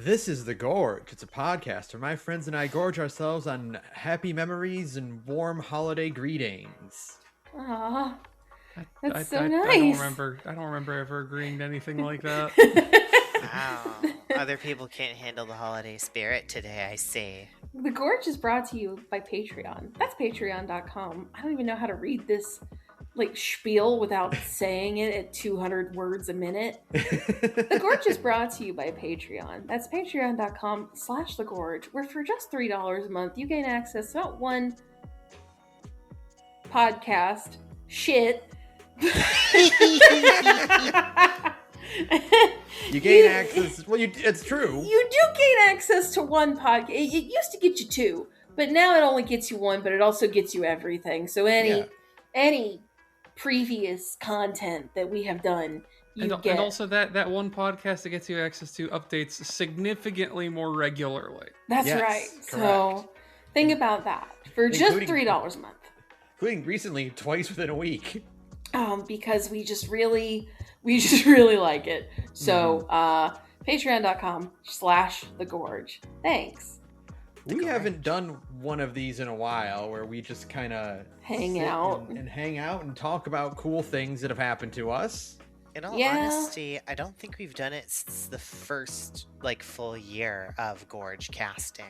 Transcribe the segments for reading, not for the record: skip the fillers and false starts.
This is The Gorge. It's a podcast where my friends and I gorge ourselves on happy memories and warm holiday greetings. Aww, that's so nice. I don't remember ever agreeing to anything like that. Wow. Other people can't handle the holiday spirit today, I see. The Gorge is brought to you by Patreon. That's patreon.com. I don't even know how to read this spiel without saying it at 200 words a minute. The Gorge is brought to you by Patreon. That's patreon.com/thegorge, where for just $3 a month, you gain access to not one podcast shit. You gain access. Well, it's true. You do gain access to one podcast. It used to get you two, but now it only gets you one. But it also gets you everything. So any previous content that we have done, you get. And also that one podcast that gets you access to updates significantly more regularly. That's right. Correct. So think about that for just $3 a month. Including recently, twice within a week. Because we just really like it. So, patreon.com/thegorge. Thanks. We haven't done one of these in a while where we just kind of hang out and talk about cool things that have happened to us. In all honesty, I don't think we've done it since the first full year of Gorge casting.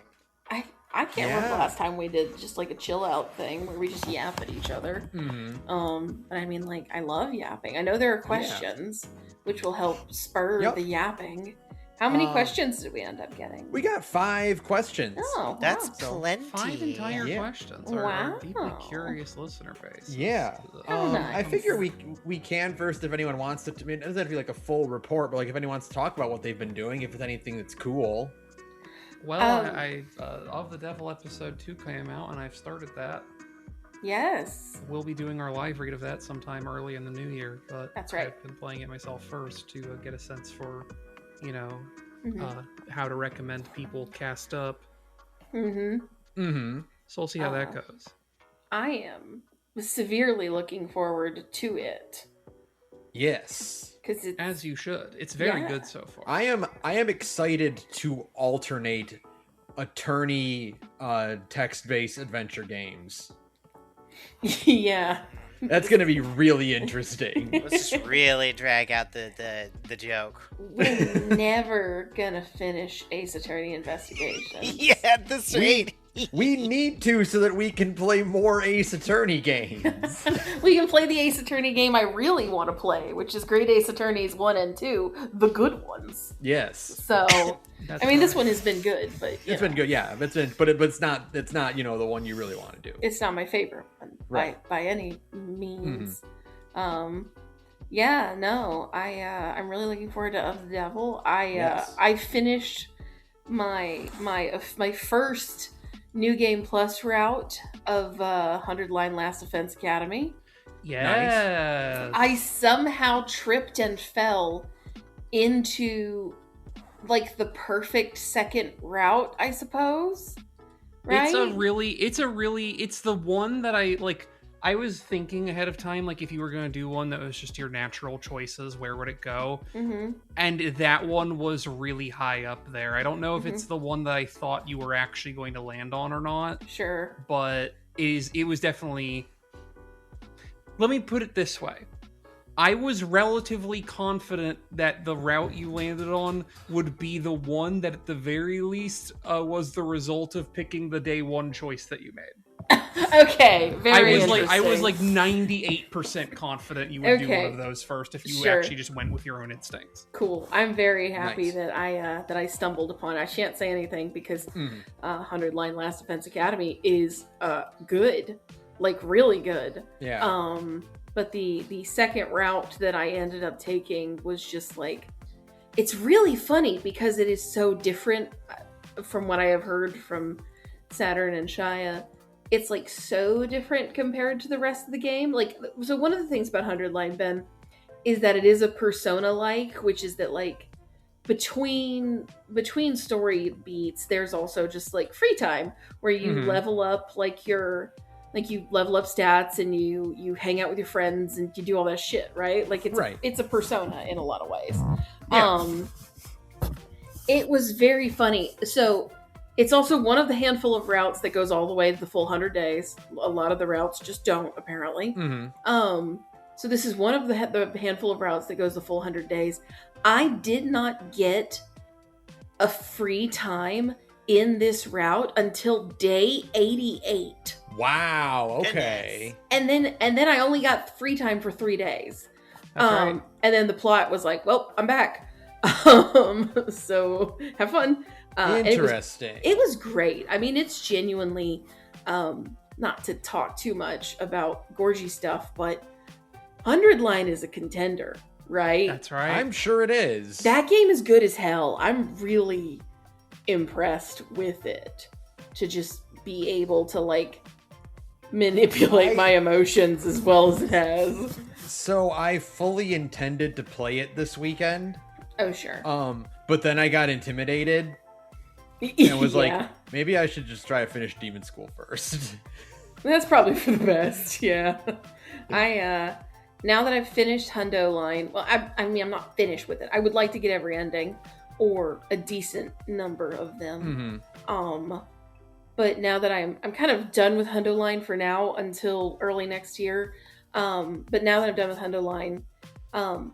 I can't remember the last time we did just a chill out thing where we just yap at each other. Mm-hmm. I mean, I love yapping. I know there are questions which will help spur the yapping. How many questions did we end up getting? We got 5 questions. Oh, that's wow. plenty. 5 entire questions. Our deeply curious listener base. Yeah. Nice. I figure we can first, if anyone wants to. I mean, it doesn't have to be a full report, but if anyone wants to talk about what they've been doing, if it's anything that's cool. Well, I Of the Devil episode 2 came out, and I've started that. Yes. We'll be doing our live read of that sometime early in the new year, but that's right. I've been playing it myself first to get a sense for, how to recommend people cast up. Mm-hmm. Mm-hmm. So we'll see how that goes. I am severely looking forward to it. Yes. As you should. It's very good so far. I am excited to alternate attorney text-based adventure games. Yeah. That's going to be really interesting. Let's just really drag out the joke. We're never going to finish Ace Attorney Investigation. Yeah, at this rate. We need to so that we can play more Ace Attorney games. We can play the Ace Attorney game I really want to play, which is Great Ace Attorneys 1 and 2, the good ones. Yes. So, this one has been good, but it's been good, yeah. But it's not the one you really want to do. It's not my favorite one by any means. Mm-hmm. I'm really looking forward to Of the Devil. I finished my first New Game Plus route of 100 Line Last Defense Academy. Yes. I somehow tripped and fell into the perfect second route, I suppose. Right? It's the one that I was thinking ahead of time, if you were going to do one that was just your natural choices, where would it go? Mm-hmm. And that one was really high up there. I don't know if it's the one that I thought you were actually going to land on or not. Sure. But it was definitely... Let me put it this way. I was relatively confident that the route you landed on would be the one that at the very least was the result of picking the day one choice that you made. Okay, very interesting. I was 98% confident you would do one of those first if you actually just went with your own instincts. Cool. I'm very happy that I stumbled upon it. I shan't say anything because 100 Line Last Defense Academy is good, really good. Yeah. But the second route that I ended up taking was just it's really funny because it is so different from what I have heard from Saturn and Shia. It's so different compared to the rest of the game. So one of the things about 100 Line, Ben, is that it is a Persona-like, which is that between story beats, there's also just free time where you level up your you level up stats and you hang out with your friends and you do all that shit, right? It's a Persona in a lot of ways. Yeah. It was very funny. So it's also one of the handful of routes that goes all the way to the full 100 days. A lot of the routes just don't, apparently. So this is one of the handful of routes that goes the full 100 days. I did not get a free time in this route until day 88. Wow. Okay. And then I only got free time for 3 days. That's right. And then the plot was like, well, I'm back. So have fun. Interesting. It was great. I mean, it's genuinely, not to talk too much about Gorgie stuff, but 100 Line is a contender, right? That's right. I'm sure it is. That game is good as hell. I'm really impressed with it to just be able to like manipulate my emotions as well as it has. So I fully intended to play it this weekend. Oh, sure. But then I got intimidated and was Yeah. like, maybe I should just try to finish Demon School first. That's probably for the best. Yeah. Now that I've finished Hundo Line, well, I mean, I'm not finished with it. I would like to get every ending or a decent number of them. But now that I'm kind of done with Hundo Line for now until early next year. But now that I'm done with Hundo Line, I'm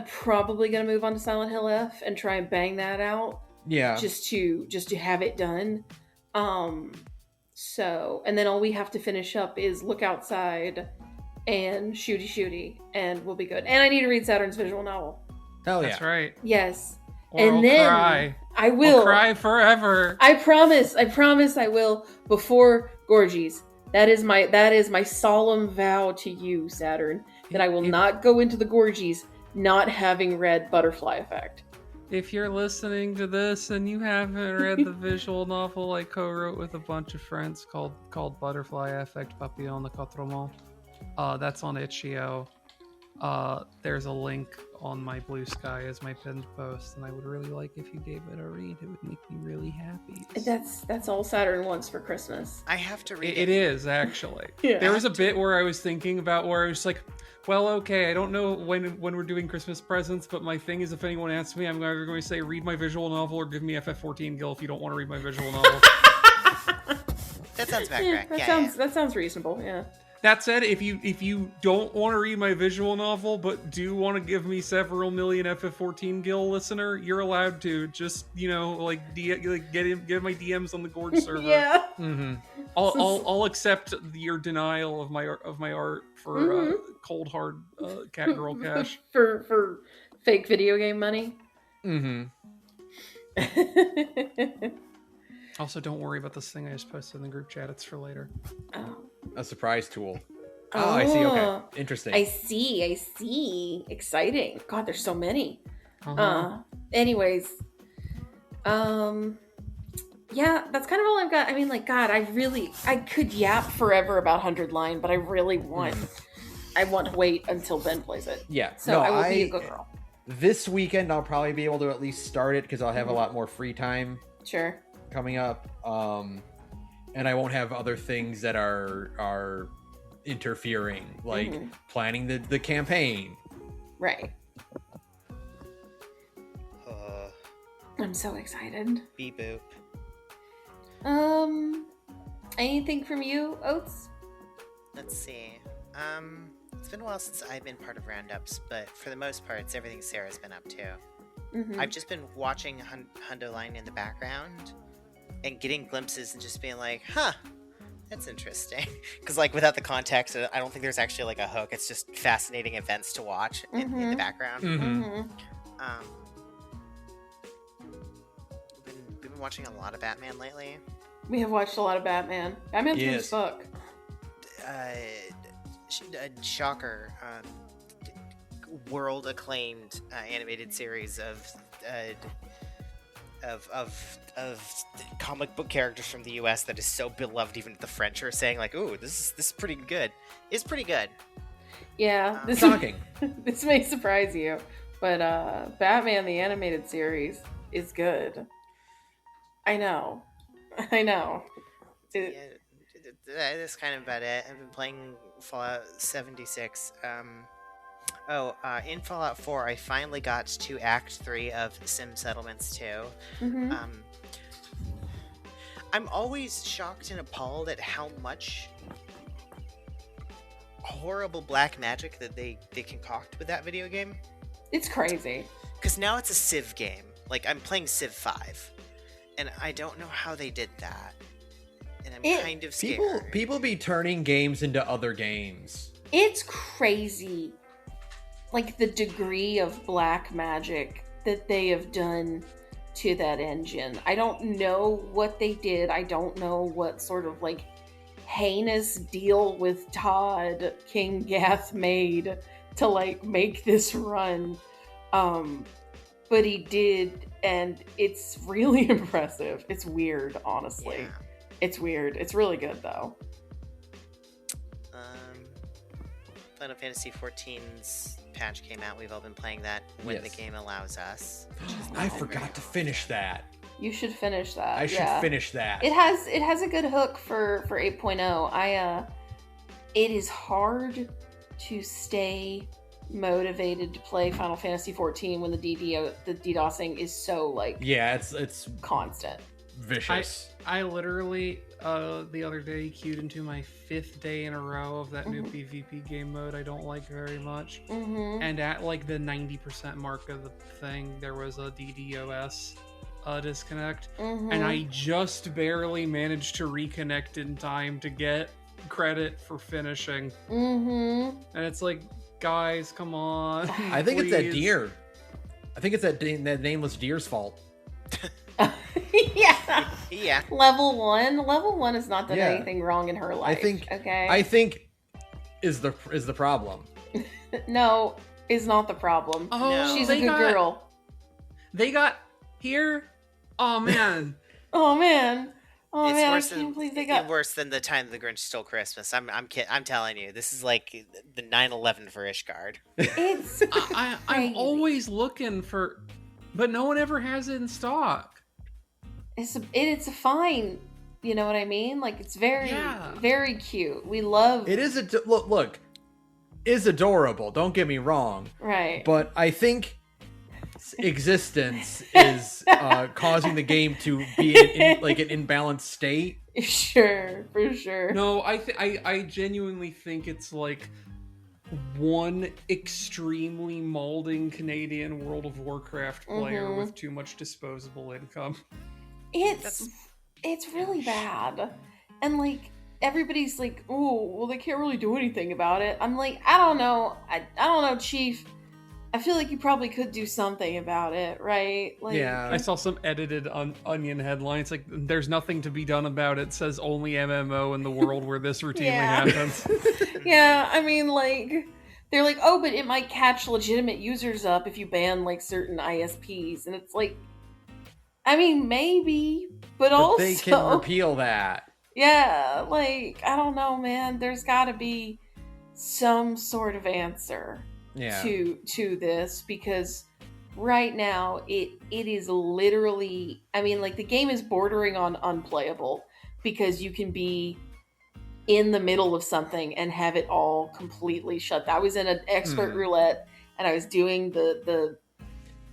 probably gonna move on to Silent Hill F and try and bang that out. Yeah. Just to have it done. So, and then all we have to finish up is Look Outside and Shooty, and we'll be good. And I need to read Saturn's visual novel. Hell yeah. That's right. Yes. Or And I'll then cry. I will. I'll cry forever. I promise I will before Gorgies. That is my solemn vow to you, Saturn, that I will not go into the Gorgies not having read Butterfly Effect. If you're listening to this and you haven't read the visual novel I co-wrote with a bunch of friends called Butterfly Effect Papillon de Quatre Monts, that's on itch.io. There's a link on my BlueSky as my pinned post, and I would really like if you gave it a read. It would make me really happy. That's all Saturn wants for Christmas. I have to read It is, actually. Yeah. There was a bit where I was thinking about where I was like, well, okay, I don't know when we're doing Christmas presents, but my thing is if anyone asks me, I'm either going to say read my visual novel or give me FF14 Gil if you don't want to read my visual novel. That sounds about Yeah, correct. that sounds reasonable, yeah. That said, if you don't want to read my visual novel, but do want to give me several million FF14 Gil listener, you're allowed to. Just get my DMs on the Gorge server. Yeah. I'll accept your denial of my art for cold hard cat girl cash. for fake video game money. Also, don't worry about this thing I just posted in the group chat. It's for later. Oh. A surprise tool. Oh, I see. Okay. Interesting. I see. Exciting. God, there's so many. Uh-huh. Anyways. Yeah, that's kind of all I've got. I mean, like, God, I could yap forever about 100 Line, but I really want to wait until Ben plays it. Yeah. So I will be a good girl. This weekend, I'll probably be able to at least start it because I'll have a lot more free time Sure. coming up. And I won't have other things that are interfering, like planning the campaign. Right. I'm so excited. Beep boop. Anything from you, Oates? Let's see. It's been a while since I've been part of roundups, but for the most part, it's everything Sarah's been up to. I've just been watching Hundo Line in the background and getting glimpses and just being like, huh, that's interesting. Because, like, without the context, I don't think there's actually, like, a hook. It's just fascinating events to watch in the background. We've been watching a lot of Batman lately. We have watched a lot of Batman. Batman's good as fuck. Shocker. World acclaimed animated series of comic book characters from the US that is so beloved even the French are saying like, ooh, this is pretty good. It's pretty good. Yeah. Shocking. This may surprise you, but Batman the animated series is good. I know. That's kind of about it. I've been playing Fallout 76. In Fallout 4, I finally got to Act 3 of Sim Settlements 2. Mm-hmm. I'm always shocked and appalled at how much horrible black magic that they concoct with that video game. It's crazy. Because now it's a Civ game. Like, I'm playing Civ 5. And I don't know how they did that. And I'm kind of scared. People be turning games into other games. It's crazy. Like, the degree of black magic that they have done to that engine. I don't know what they did. I don't know what sort of, like, heinous deal with Todd King Gath made to, like, make this run. But he did, and it's really impressive. It's weird, honestly. Yeah. It's weird. It's really good, though. Final Fantasy XIV's patch came out. We've all been playing that when the game allows us. I forgot to finish that. You should finish that. I should finish that. It has a good hook for 8.0. It is hard to stay motivated to play Final Fantasy 14 when the DDoSing is so, like, it's constant. Vicious. I literally the other day queued into my 5th day in a row of that new PvP game mode I don't like very much. And at like the 90% mark of the thing, there was a DDoS disconnect, and I just barely managed to reconnect in time to get credit for finishing. And it's like, guys, come on. I think please. it's that deer. I think it's that nameless deer's fault. Yeah. Level 1 has not done anything wrong in her life. I think is the problem. No, is not the problem. Oh, no. She's a good girl. They got here. Oh man. Oh man. It's man, worse I can't believe they got worse than the time the Grinch stole Christmas. I'm telling you, this is like the 9/11 for Ishgard. It's I'm always looking for, but no one ever has it in stock. It's a fine, you know what I mean? Like, it's very, very cute. We love it. Is look, is adorable. Don't get me wrong. Right. But I think existence is causing the game to be in like an imbalanced state. Sure, for sure. No, I genuinely think it's like one extremely molding Canadian World of Warcraft player with too much disposable income. It's really bad. And like, everybody's like, oh, well, they can't really do anything about it. I'm like, I don't know. I don't know, Chief. I feel like you probably could do something about it, right? Like, yeah. I saw some edited Onion headlines. Like, there's nothing to be done about it. Says only MMO in the world where this routinely happens. Yeah, I mean, like, they're like, oh, but it might catch legitimate users up if you ban, like, certain ISPs. And it's like, I mean, maybe, but also they can repeal that. Yeah, like, I don't know, man. There's got to be some sort of answer to this, because right now it is literally, I mean, like, the game is bordering on unplayable because you can be in the middle of something and have it all completely shut down. I was in an expert roulette and I was doing the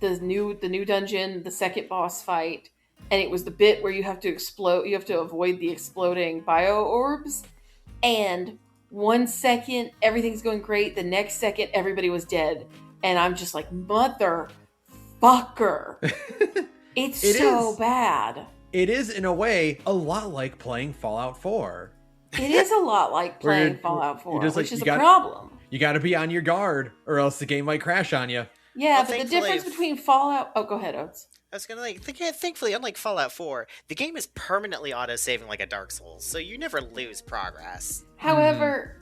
new dungeon, the second boss fight, and it was the bit where you have to avoid the exploding bio orbs, and 1 second everything's going great, the next second everybody was dead, and I'm just like, motherfucker. It's so bad. It is, in a way, a lot like playing Fallout 4. It is a lot like playing Fallout 4, which is a problem. You gotta be on your guard, or else the game might crash on you. Yeah, but the difference between Fallout... Oh, go ahead, Oates. I was gonna thankfully, unlike Fallout 4, the game is permanently auto-saving like a Dark Souls, so you never lose progress. However,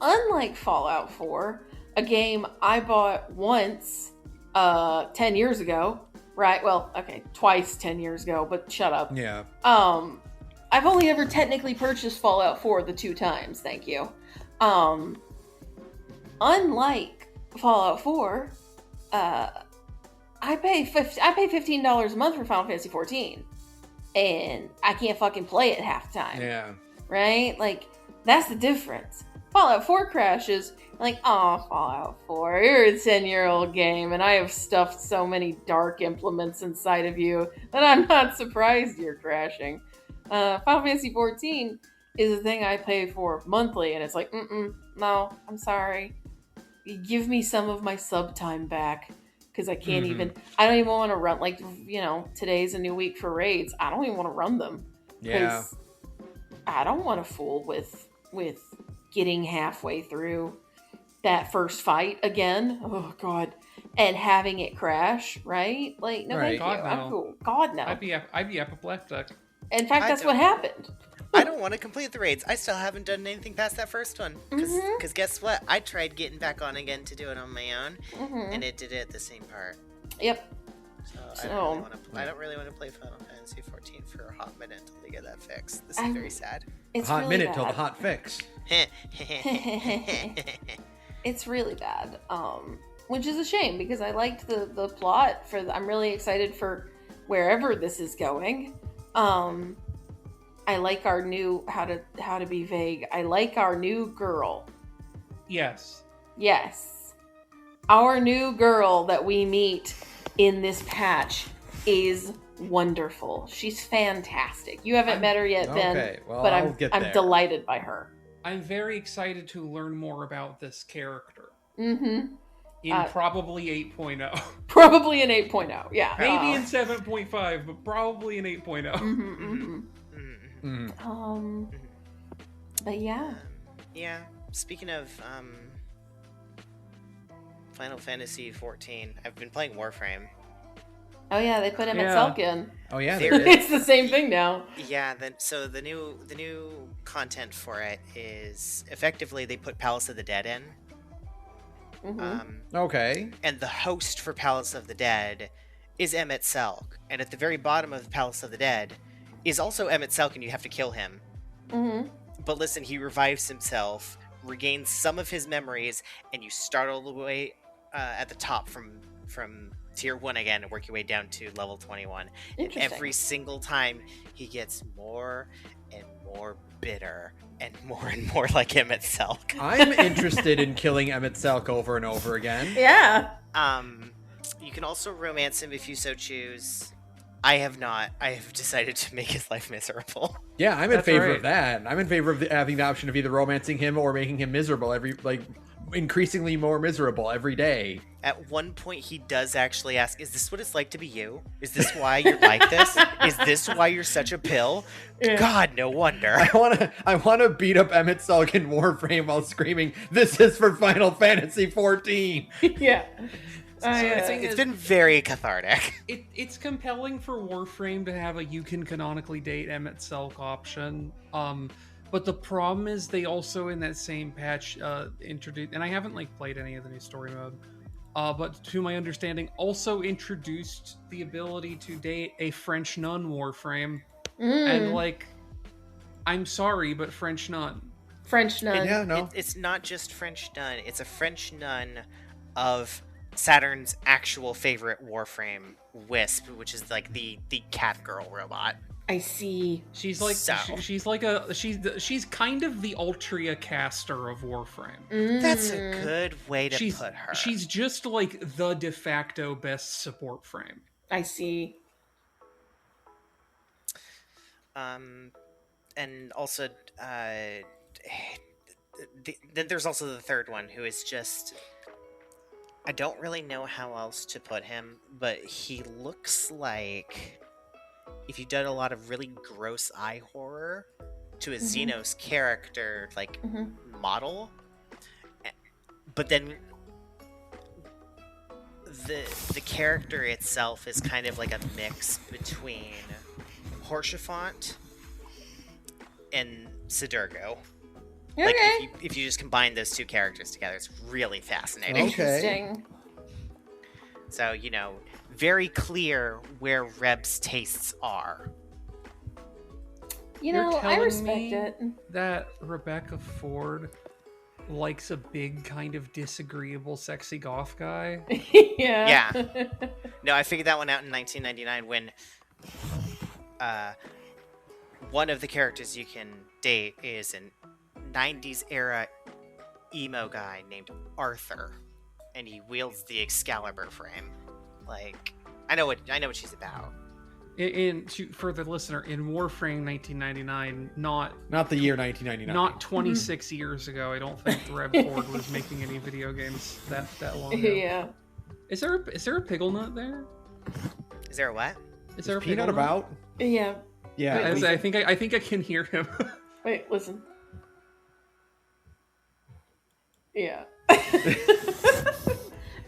unlike Fallout 4, a game I bought once 10 years ago, right? Well, okay, twice 10 years ago, but shut up. Yeah. I've only ever technically purchased Fallout 4 the 2 times, thank you. Unlike Fallout 4, I pay $15 a month for Final Fantasy 14, and I can't fucking play it half the time. Yeah. Right? Like, that's the difference. Fallout 4 crashes. I'm like, oh, Fallout 4, you're a 10-year-old game, and I have stuffed so many dark implements inside of you that I'm not surprised you're crashing. Final Fantasy 14 is a thing I pay for monthly, and it's like, no, I'm sorry. Give me some of my sub time back, because I can't I don't even want to run, like, today's a new week for raids. I don't even want to run them. Yeah. I don't want to fool with getting halfway through that first fight again. Oh, God. And having it crash, right? Like, no, thank you. I'm cool. God, no. I'd be apoplectic. In fact, that's what happened. I don't want to complete the raids. I still haven't done anything past that first one. Because guess what? I tried getting back on again to do it on my own, and it did it at the same part. Yep. So I don't really want to play Final Fantasy 14 for a hot minute until they get that fixed. This is very sad. It's hot really minute bad. till the hot fix. It's really bad. Which is a shame, because I liked the plot I'm really excited for wherever this is going. I like our new how to be vague. I like our new girl. Yes. Our new girl that we meet in this patch is wonderful. She's fantastic. You haven't met her yet, Ben, okay, well, but I'm delighted by her. I'm very excited to learn more about this character. Mm-hmm. In probably 8.0. Probably an 8.0, yeah. Maybe in 7.5, but probably in 8.0. But yeah. Yeah. Speaking of Final Fantasy 14, I've been playing Warframe. Oh yeah, they put Emmett Selk in. Oh yeah, it's the same thing now. Yeah. So the new content for it is effectively they put Palace of the Dead in. Okay. And the host for Palace of the Dead is Emmett Selk, and at the very bottom of Palace of the Dead is also Emmett Selk, and you have to kill him. But listen, he revives himself, regains some of his memories, and you start all the way at the top from tier 1 again and work your way down to level 21. And every single time he gets more and more bitter and more like Emmett Selk. I'm interested in killing Emmett Selk over and over again. Yeah. You can also romance him if you so choose. I have not. I have decided to make his life miserable. Yeah, I'm in favor of that. I'm in favor of having the option of either romancing him or making him miserable increasingly more miserable every day. At one point, he does actually ask, "Is this what it's like to be you? Is this why you're like this? Is this why you're such a pill?" Yeah. God, no wonder. I wanna beat up Emmett Selk in Warframe while screaming, "This is for Final Fantasy 14." Yeah. It's been very cathartic. It's compelling for Warframe to have a you can canonically date Emmett Selk option. But the problem is they also in that same patch introduced, and I haven't played any of the new story mode, but to my understanding also introduced the ability to date a French nun Warframe. And I'm sorry, but French nun. It's not just French nun. It's a French nun of Saturn's actual favorite Warframe, Wisp, which is the cat girl robot. I see. She's kind of the Ultria caster of Warframe. That's a good way to put her. She's just the de facto best support frame. I see. And also, then there's also the third one, who is just, I don't really know how else to put him, but he looks like if you've done a lot of really gross eye horror to a Xenos character, model, but then the character itself is kind of like a mix between Horsefant and Sidurgo. Okay. If you just combine those two characters together, it's really fascinating. Interesting. So, very clear where Reb's tastes are. I respect it. That Rebecca Ford likes a big, kind of disagreeable, sexy goth guy. Yeah. No, I figured that one out in 1999 when one of the characters you can date is an 90s era emo guy named Arthur, and he wields the Excalibur frame. Like, I know what she's about. For the listener, in Warframe 1999, not the year 1999, not 26 years ago. I don't think Rev Ford was making any video games that long ago. Yeah. Is there a Piggle Nut there? Is there a what? Is there a Peanut Piggle about? Yeah. Yeah. Wait, I think I can hear him. Wait, listen. Yeah.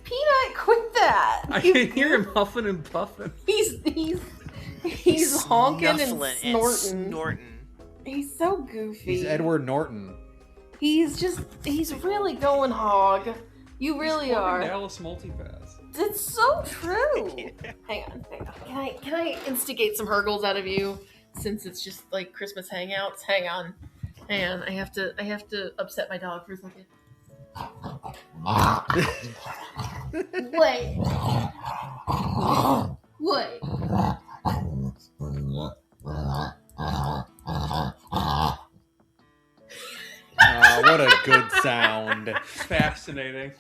Peanut, quit that! I can hear him huffing and puffing. He's honking and snorting. He's so goofy. He's Edward Norton. He's really going hog. You really are. Dallas Multipass. It's so true. Hang on. Can I instigate some hurgles out of you since it's just like Christmas hangouts? Hang on. I have to upset my dog for a second. Wait. What? What a good sound. Fascinating.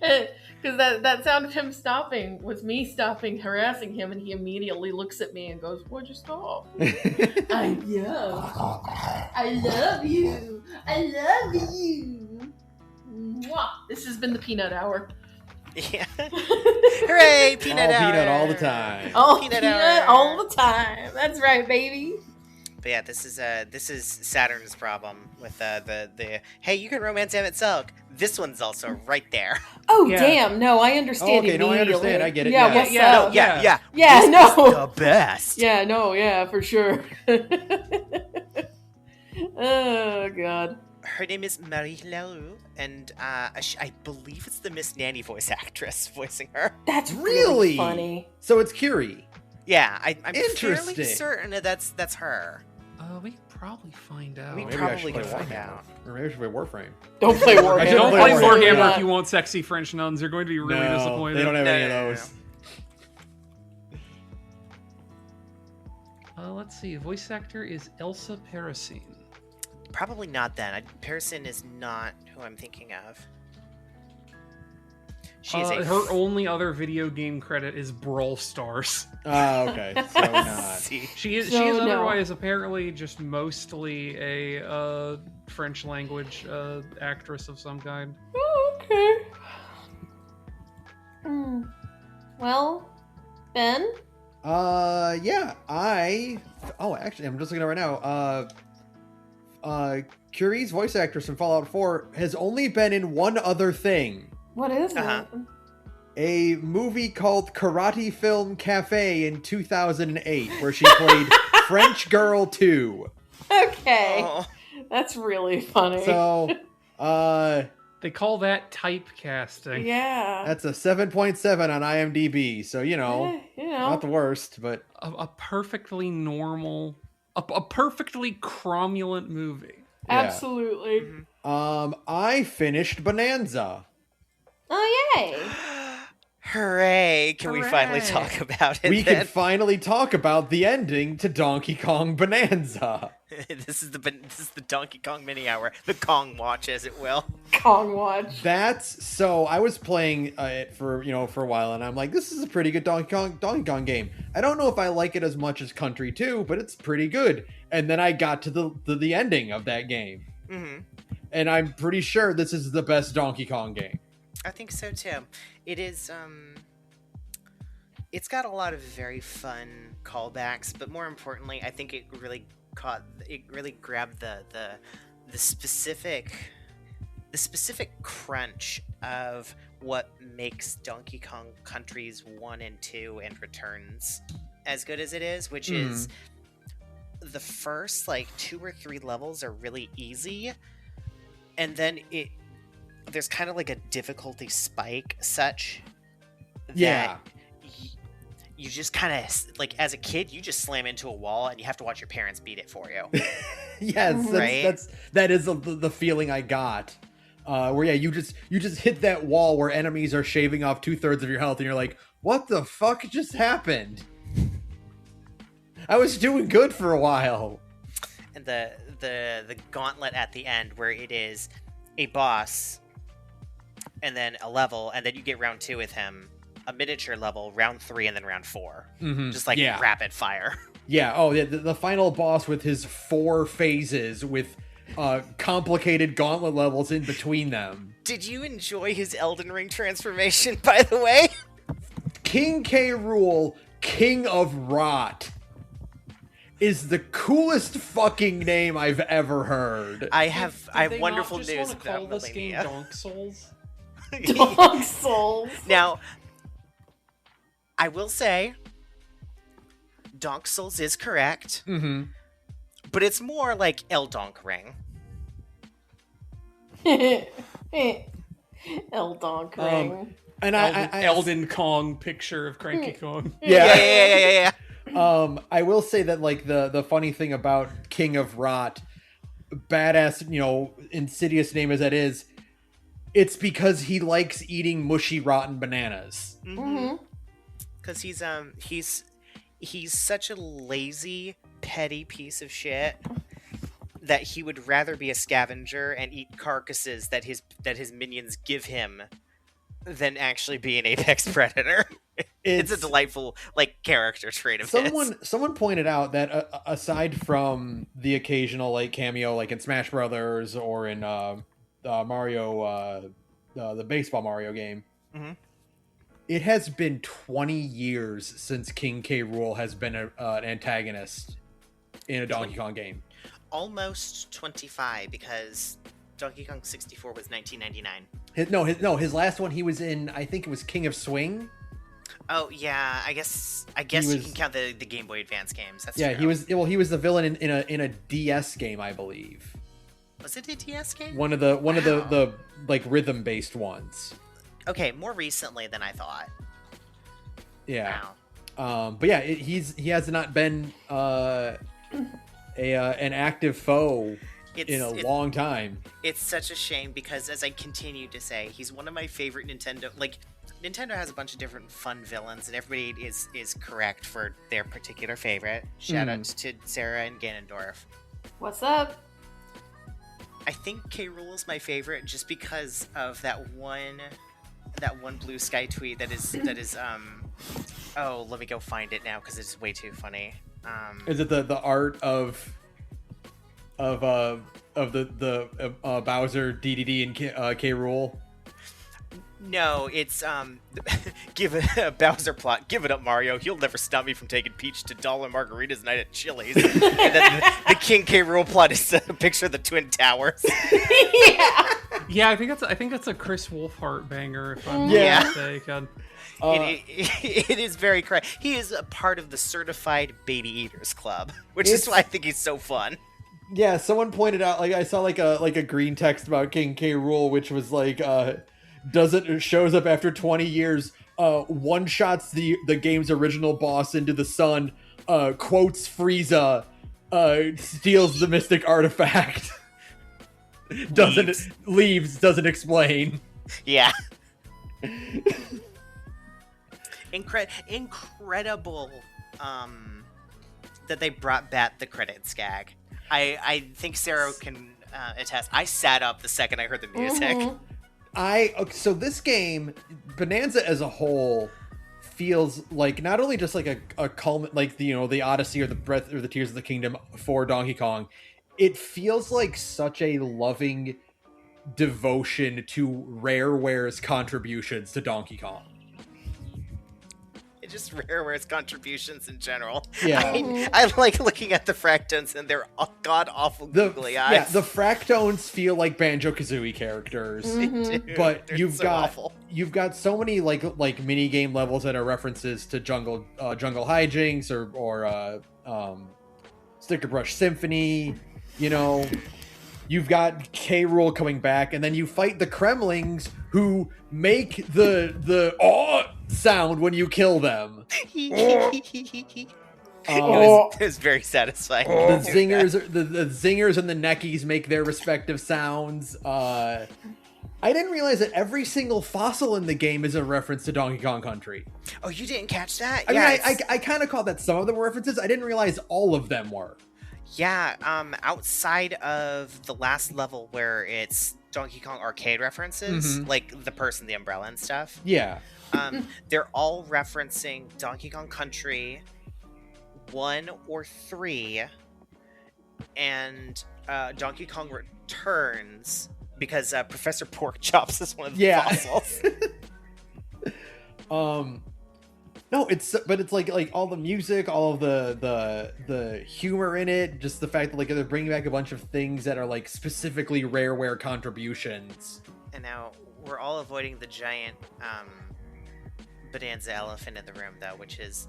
Because that sound of him stopping was me stopping, harassing him, and he immediately looks at me and goes, "Why'd you stop?" I love you. Mwah. This has been the Peanut Hour. Yeah. Hooray! Peanut all hour. peanut all the time. All peanut all the time. That's right, baby. But yeah, this is Saturn's problem with the hey, you can romance Emmett Silk. This one's also right there. Oh Yeah. damn! No, I understand. Okay, no, I understand. I get it. Yeah, Yeah. what's Yeah. up? Yeah. Yeah, This no. is the best. Yeah, no, yeah, for sure. Oh god. Her name is Marie Laroux, and I believe it's the Miss Nanny voice actress voicing her. That's Really? funny. So it's Curie. Yeah, I'm fairly Interesting. certain that that's her. We could probably find out. We Maybe I probably should could play find Warhammer. out. Or maybe I should play Warframe. Don't play Warhammer. I should Don't play play Warhammer. Warhammer if you want sexy French nuns. You're going to be really No, disappointed. they don't have any No. of those. Let's see. Voice actor is Elsa Parasine. Probably not then. Pearson is not who I'm thinking of. She's Her only other video game credit is Brawl Stars. Oh, okay. So not. See, She is So, no. otherwise apparently just mostly a French language actress of some kind. Oh, okay. Well, Ben? Yeah, actually, I'm just looking at it right now. Curie's voice actress in Fallout 4 has only been in one other thing. What is Uh-huh. it? A movie called Karate Film Cafe in 2008, where she played French Girl 2. Okay. oh, That's really funny. So, They call that typecasting. yeah. that's a 7.7 on IMDb. So, not the worst, but A perfectly normal, a perfectly cromulent movie. yeah. Absolutely. I finished Bonanza. Oh, yay. hooray! Can we finally Hooray. talk about it? We then? can finally talk about the ending to Donkey Kong Bonanza. This is the Donkey Kong mini hour, the Kong watch, as it will. Kong Watch. That's so. I was playing it for a while, and I'm like, this is a pretty good Donkey Kong game. I don't know if I like it as much as Country 2, but it's pretty good. And then I got to the ending of that game, and I'm pretty sure this is the best Donkey Kong game. I think so too. It is. It's got a lot of very fun callbacks, but more importantly, I think it really grabbed the specific crunch of what makes Donkey Kong Countries 1 and 2 and Returns as good as it is, which is the first 2 or 3 levels are really easy, and then there's kind of like a difficulty spike such that you just kind of as a kid you just slam into a wall and you have to watch your parents beat it for you. Yes, that is the feeling I got. Where you just hit that wall where enemies are shaving off 2/3 of your health, and you're like, what the fuck just happened? I was doing good for a while. And the gauntlet at the end where it is a boss and then a level, and then you get round 2 with him, a miniature level, round 3, and then round 4. Just like rapid fire. Yeah. Oh, yeah. The final boss with his 4 phases with complicated gauntlet levels in between them. Did you enjoy his Elden Ring transformation, by the way? King K. Rool, King of Rot, is the coolest fucking name I've ever heard. I have wonderful news about call this game Donk Souls? Donk Souls. Now, I will say, Donk Souls is correct, but it's more like El Donk Ring. El Donk Ring. And Elden Kong picture of Cranky Kong. Yeah. I will say that, like, the funny thing about King of Rot, badass, insidious name as that is, it's because he likes eating mushy, rotten bananas. Because he's such a lazy, petty piece of shit that he would rather be a scavenger and eat carcasses that his minions give him than actually be an apex predator. It's a delightful, like, character trait of his. Someone pointed out that aside from the occasional, like, cameo, like in Smash Brothers or in Mario, the baseball Mario game, it has been 20 years since King K. Rool has been an antagonist in a Donkey Kong game. Almost 25, because Donkey Kong 64 was 1999. His last one he was in, I think it was King of Swing. Oh yeah, I guess you can count the Game Boy Advance games. That's true. he was the villain in a DS game, I believe. Was it a DS game? One of the like rhythm based ones. Okay, more recently than I thought. Yeah. Wow. But yeah, he has not been an active foe in a long time. It's such a shame because, as I continue to say, he's one of my favorite Nintendo. Like, Nintendo has a bunch of different fun villains, and everybody is correct for their particular favorite. Shout out to Sara and Ganondorf. What's up? I think K. Rool is my favorite just because of that one BlueSky tweet that is oh, let me go find it now because it's way too funny. Is it the art of the Bowser, DDD, and K. Rool? No, it's give it a Bowser plot. Give it up, Mario. You'll never stop me from taking Peach to dollar margaritas night at Chili's. And then the King K. Rool plot is a picture of the Twin Towers. Yeah, I think that's a Chris Wolfhart banger. If I'm Yeah. not mistaken. It is very correct. He is a part of the Certified Baby Eaters Club, which is why I think he's so fun. Yeah, someone pointed out, like, I saw like a green text about King K. Rool, which was like, shows up after 20 years, one shots the game's original boss into the sun, quotes Frieza, steals the mystic artifact, doesn't explain. Yeah. Incredible that they brought back the credits gag. I think Sara can attest. I sat up the second I heard the music. So this game, Bonanza as a whole, feels like not only just like a culminate, like the Odyssey or the Breath or the Tears of the Kingdom for Donkey Kong. It feels like such a loving devotion to Rareware's contributions to Donkey Kong. Just Rareware's contributions in general. Yeah. I like looking at the Fractones and their god-awful googly eyes. Yeah, the Fractones feel like Banjo-Kazooie characters. But you've got so many like mini game levels that are references to Jungle Hijinks or Sticker Brush Symphony. You've got K. Rool coming back, and then you fight the Kremlings who make the sound when you kill them. It was very satisfying. The zingers and the neckies make their respective sounds. I didn't realize that every single fossil in the game is a reference to Donkey Kong Country. Oh, you didn't catch that? I mean, I kind of caught that some of them were references. I didn't realize all of them were. Yeah, outside of the last level where it's Donkey Kong arcade references, like the person, the umbrella and stuff. Yeah. They're all referencing Donkey Kong Country 1 or 3 and Donkey Kong Returns because Professor Porkchops is one of the fossils. No, it's like all the music, all of the humor in it, just the fact that like they're bringing back a bunch of things that are like specifically Rareware contributions. And now we're all avoiding the giant Bonanza elephant in the room, though, which is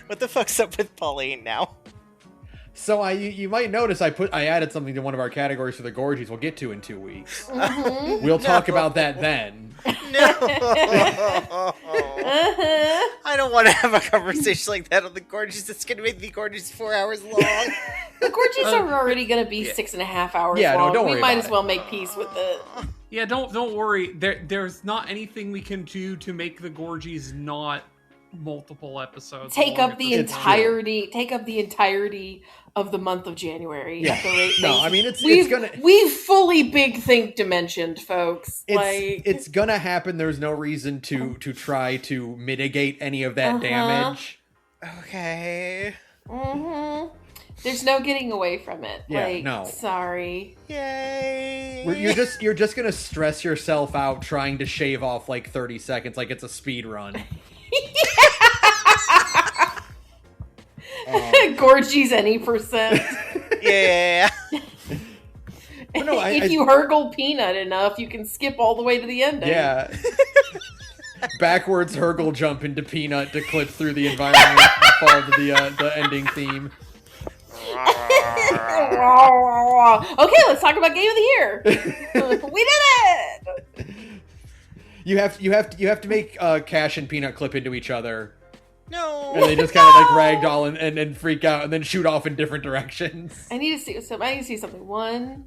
what the fuck's up with Pauline now? So you might notice I added something to one of our categories for the Gorgies. We'll get to in 2 weeks. We'll talk about that then. No, I don't want to have a conversation like that on the Gorgies. It's gonna make the Gorgies 4 hours long. The Gorgies are already gonna be 6.5 hours long. No, don't worry. We might as well make peace with it. Yeah, don't worry. There's not anything we can do to make the Gorgies not multiple episodes. Take up the entirety of the month of January. Yeah. No, I mean we've fully big think dimensioned, folks. It's gonna happen. There's no reason to try to mitigate any of that damage. Okay. There's no getting away from it. Yeah, no. Sorry. Yay. You're just gonna stress yourself out trying to shave off like 30 seconds like it's a speed run. Gorgies any percent. Yeah. No, if you hurgle Peanut enough, you can skip all the way to the ending. Yeah. Backwards hurgle jump into Peanut to clip through the environment and fall to the ending theme. Okay, let's talk about Game of the Year. We did it. You have to make Cash and Peanut clip into each other. No. And they just kind of like ragdoll and freak out and then shoot off in different directions. I need to see something. Wait.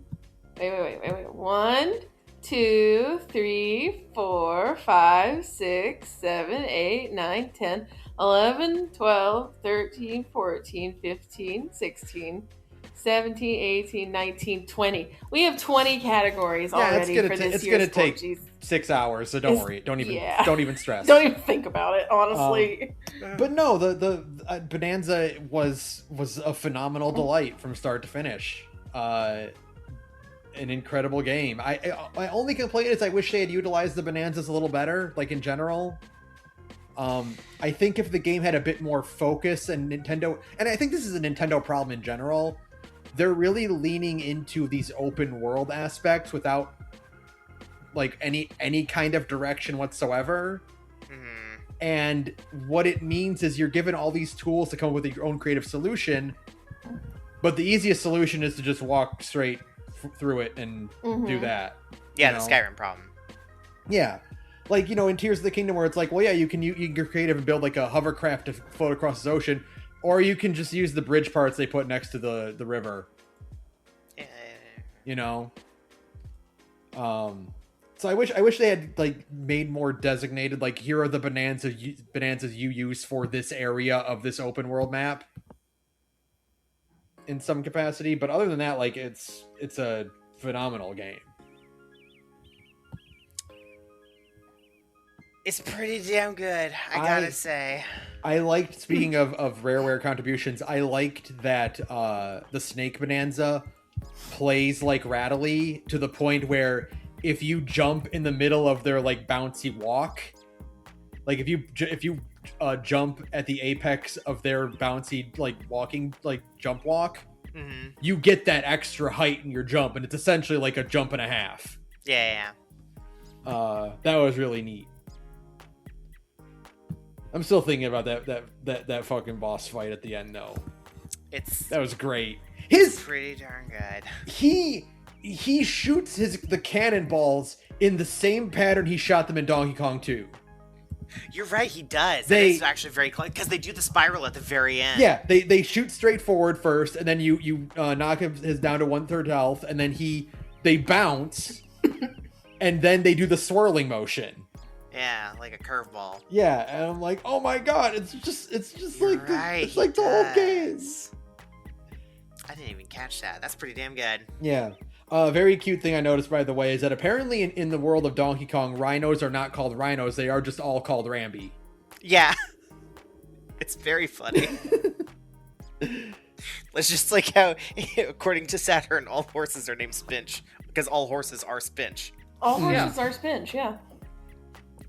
1, 2, 3, 4, 5, 6, 7, 8, 9, 10, 11, 12, 13, 14, 15, 16, 17, 18, 19, 20. We have 20 categories already for this year's It's going to take 6 hours, so don't worry. Don't even stress. Don't even think about it, honestly. But no, the Bonanza was a phenomenal delight from start to finish. An incredible game. My only complaint is I wish they had utilized the Bonanzas a little better, like in general. I think if the game had a bit more focus and Nintendo, and I think this is a Nintendo problem in general, they're really leaning into these open world aspects without like any kind of direction whatsoever. And what it means is you're given all these tools to come up with your own creative solution, but the easiest solution is to just walk straight through it and do that. Yeah, the Skyrim problem. Yeah. Like, in Tears of the Kingdom where it's like, well, yeah, you can get creative and build like a hovercraft to float across the ocean, or you can just use the bridge parts they put next to the river. So I wish they had like made more designated, like, here are the bonanzas you use for this area of this open world map in some capacity. But other than that, like, it's a phenomenal game. It's pretty damn good, I gotta say. I liked, speaking of Rareware contributions, I liked that the Snake Bonanza plays like Rattly to the point where if you jump in the middle of their like bouncy walk, like if you jump at the apex of their bouncy like walking like jump walk, you get that extra height in your jump, and it's essentially like a jump and a half. Yeah. That was really neat. I'm still thinking about that fucking boss fight at the end though. That was great. It's pretty darn good. He shoots the cannonballs in the same pattern he shot them in Donkey Kong 2. You're right, he does. It's actually very close because they do the spiral at the very end. Yeah, they shoot straight forward first, and then you knock his down to 1/3 health, and then they bounce, and then they do the swirling motion. Yeah, like a curveball. Yeah, and I'm like, oh my god, it's just You're like right, it's like the whole game. I didn't even catch that. That's pretty damn good. Yeah. Very cute thing I noticed, by the way, is that apparently in the world of Donkey Kong, rhinos are not called rhinos. They are just all called Rambi. Yeah. It's very funny. It's just like how, according to Saturn, all horses are named Spinch. Because all horses are Spinch. All horses are Spinch, yeah.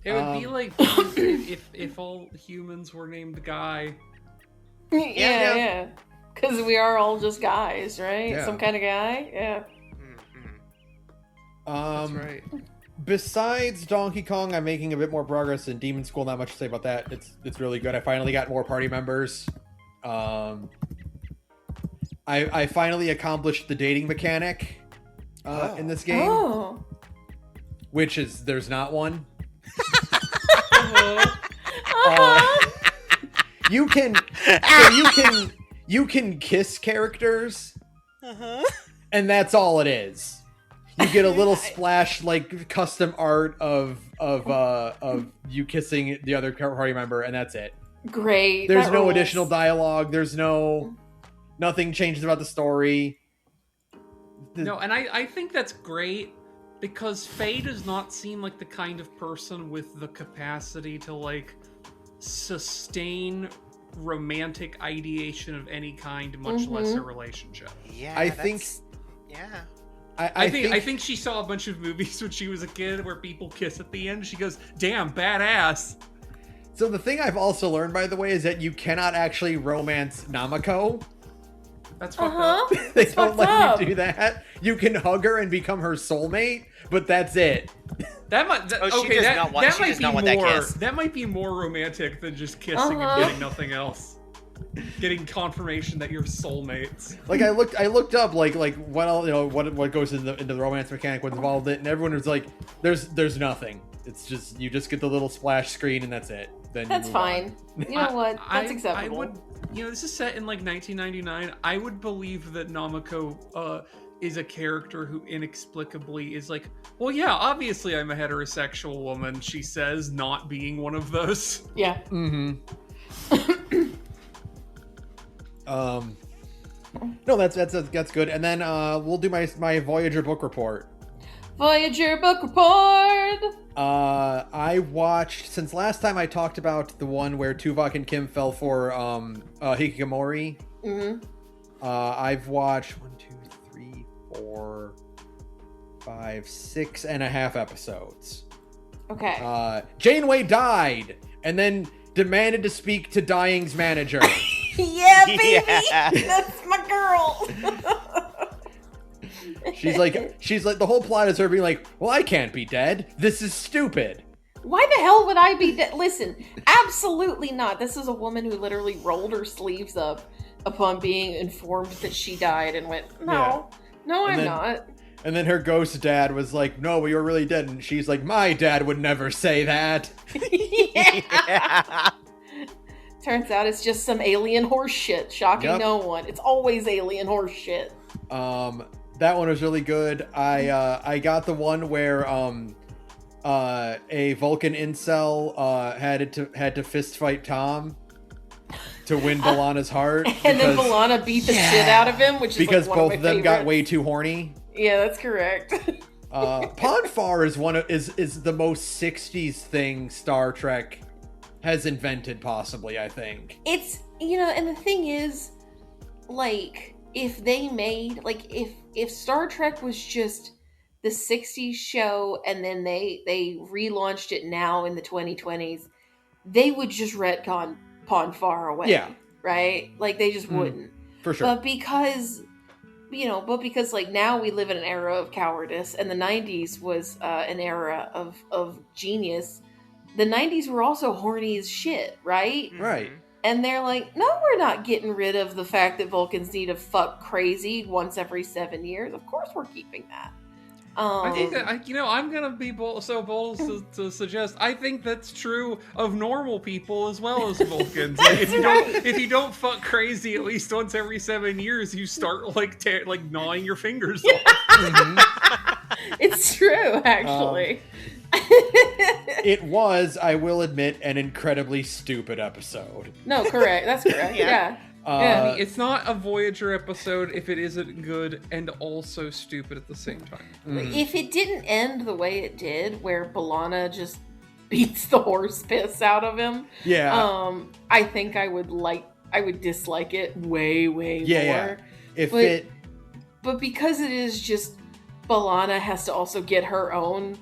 It would be like if all humans were named Guy. Yeah. Because we are all just guys, right? Yeah. Some kind of guy? Yeah. That's right. Besides Donkey Kong, I'm making a bit more progress in Demon School. Not much to say about that. It's really good. I finally got more party members. I finally accomplished the dating mechanic in this game. Oh. Which is, there's not one. You can kiss characters, and that's all it is. You get a little splash, like custom art of you kissing the other party member, and that's it. Great. There's no additional dialogue. There's nothing changes about the story. No, and I think that's great because Faye does not seem like the kind of person with the capacity to like sustain romantic ideation of any kind, much less a relationship. Yeah, I think she saw a bunch of movies when she was a kid where people kiss at the end. She goes, "Damn, badass." So the thing I've also learned, by the way, is that you cannot actually romance Namako. That's fucked up. They don't let you do that. You can hug her and become her soulmate, but that's it. That might that might be more romantic than just kissing and getting nothing else. Getting confirmation that you're soulmates. Like I looked up like what else, what goes into the romance mechanic, what's involved in it, and everyone was like, there's nothing. It's just you just get the little splash screen and that's it. Then that's fine. You know what? That's acceptable. I would, this is set in like 1999. I would believe that Namako is a character who inexplicably is like, well, yeah, obviously I'm a heterosexual woman. She says, not being one of those. Yeah. Mm-hmm. No, that's good. And then we'll do my Voyager book report. Voyager book report. I watched, since last time I talked about the one where Tuvok and Kim fell for Hikikomori. Mm-hmm. I've watched 1, 2, 3, 4, 5, 6.5 episodes. Okay. Janeway died and then demanded to speak to Dying's manager. Yeah, baby. Yeah. That's my girl. She's like, the whole plot is her being like, well, I can't be dead. This is stupid. Why the hell would I be dead? Listen, absolutely not. This is a woman who literally rolled her sleeves up upon being informed that she died and went, no, I'm not. And then her ghost dad was like, no, but you're really dead. And she's like, my dad would never say that. Yeah. Turns out it's just some alien horse shit. Shocking no one. It's always alien horse shit. That one was really good. I got the one where a Vulcan incel had to fist fight Tom to win B'Elanna's heart. And then B'Elanna beat the shit out of him, which is because like one both of my them favorites. got way too horny. Yeah, that's correct. Ponfar is the most 60s thing Star Trek has invented, possibly, I think. It's, and the thing is, like, if they made, like, if Star Trek was just the 60s show and then they relaunched it now in the 2020s, they would just retcon Ponfar away. Yeah. Right? Like, they just wouldn't. For sure. But because like now we live in an era of cowardice and the 90s was an era of genius. The 90s were also horny as shit, right? Right. And they're like, no, we're not getting rid of the fact that Vulcans need to fuck crazy once every 7 years. Of course we're keeping that. I think that, I'm going to be bold to suggest, I think that's true of normal people as well as Vulcans. Like, if you don't fuck crazy at least once every 7 years, you start like gnawing your fingers off. It's true, actually. It was, I will admit, an incredibly stupid episode. No, correct. That's correct. Yeah. It's not a Voyager episode if it isn't good and also stupid at the same time. If it didn't end the way it did, where B'Elanna just beats the horse piss out of him, I think I would dislike it way more. Yeah. But because it is just B'Elanna has to also get her own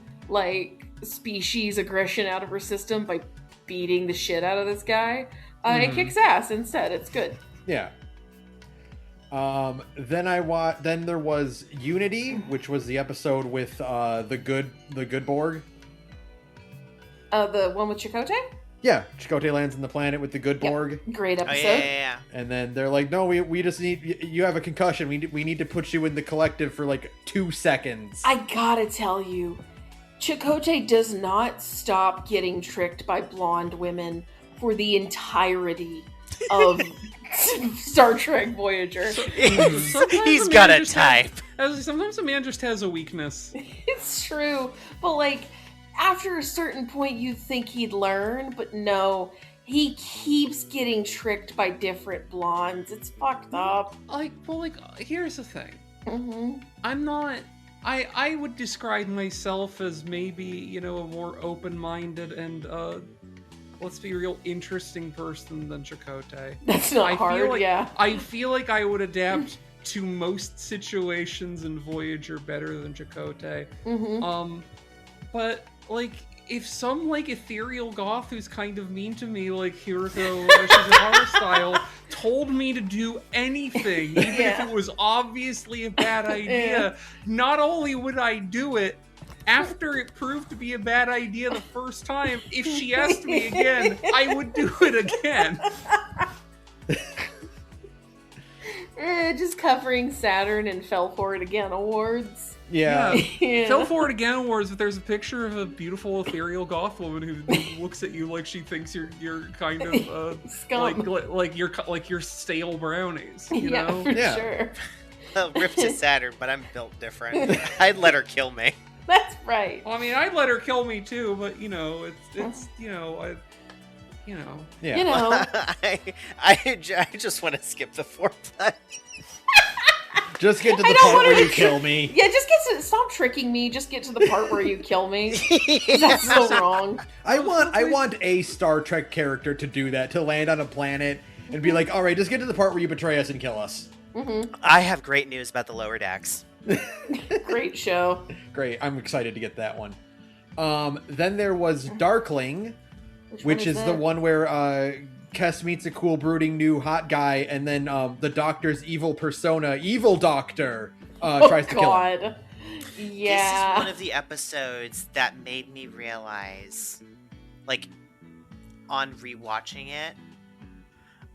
species aggression out of her system by beating the shit out of this guy, it kicks ass instead. It's good. Yeah. Then there was Unity, which was the episode with the good Borg. The one with Chakotay? Yeah, Chakotay lands on the planet with the good Borg. Great episode. Oh, yeah. And then they're like, no, we just need, you have a concussion. We need to put you in the collective for 2 seconds. I gotta tell you, Chakotay does not stop getting tricked by blonde women for the entirety of Star Trek Voyager. He's got a type. Sometimes a man just has a weakness. It's true, but after a certain point you'd think he'd learn, but no, he keeps getting tricked by different blondes. It's fucked up. Here's the thing. Mm-hmm. I'm not... I would describe myself as maybe, a more open-minded and, let's be real, interesting person than Chakotay. That's not hard, yeah. I feel like I would adapt to most situations in Voyager better than Chakotay. Mm-hmm. But, if some, ethereal goth who's kind of mean to me, like Hiroko Shizahara style, told me to do anything, even if it was obviously a bad idea, not only would I do it, after it proved to be a bad idea the first time, if she asked me again, I would do it again. Just covering Saturn and Fell For It Again awards. Yeah. Fell For It Again awards, but there's a picture of a beautiful ethereal goth woman who looks at you like she thinks you're kind of like you're stale brownies. You know? For sure. Rip to Saturn, but I'm built different. I'd let her kill me. That's right. Well, I mean, I'd let her kill me too, but I just want to skip the foreplay. Just get to the part where you kill me. Yeah, stop tricking me. Just get to the part where you kill me. That's so wrong. I want a Star Trek character to do that, to land on a planet and be like, all right, just get to the part where you betray us and kill us. Mm-hmm. I have great news about the lower decks. Great show. Great. I'm excited to get that one. Then there was Darkling, which is the one where Kes meets a cool, brooding, new hot guy, and then the Doctor's evil persona, Evil Doctor, tries to kill him. Yeah. This is one of the episodes that made me realize, on rewatching it,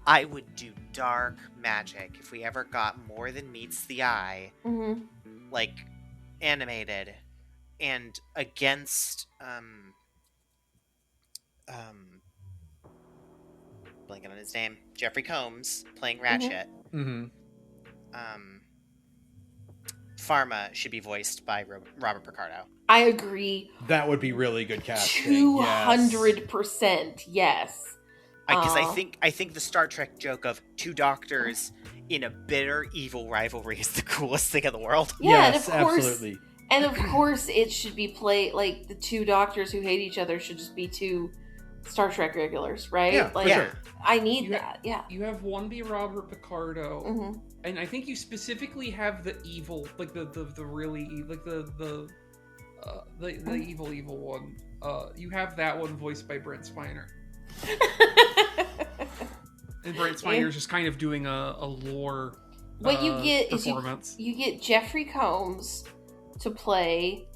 I would do dark magic if we ever got more than meets the eye, animated, and against, blanking on his name, Jeffrey Combs playing Ratchet. Mm-hmm. Pharma should be voiced by Robert Picardo. I agree. That would be really good casting. 200%, yes. Because I think the Star Trek joke of two doctors in a bitter, evil rivalry is the coolest thing in the world. Yeah, yes, and of course, absolutely. And of course, it should be played the two doctors who hate each other should just be two Star Trek regulars, right? Yeah, for sure. I need that. Yeah. You have one be Robert Picardo, and I think you specifically have the evil, the really the evil one. You have that one voiced by Brent Spiner. And Brent Spiner's just kind of doing a lore. What you get performance. is you get Jeffrey Combs to play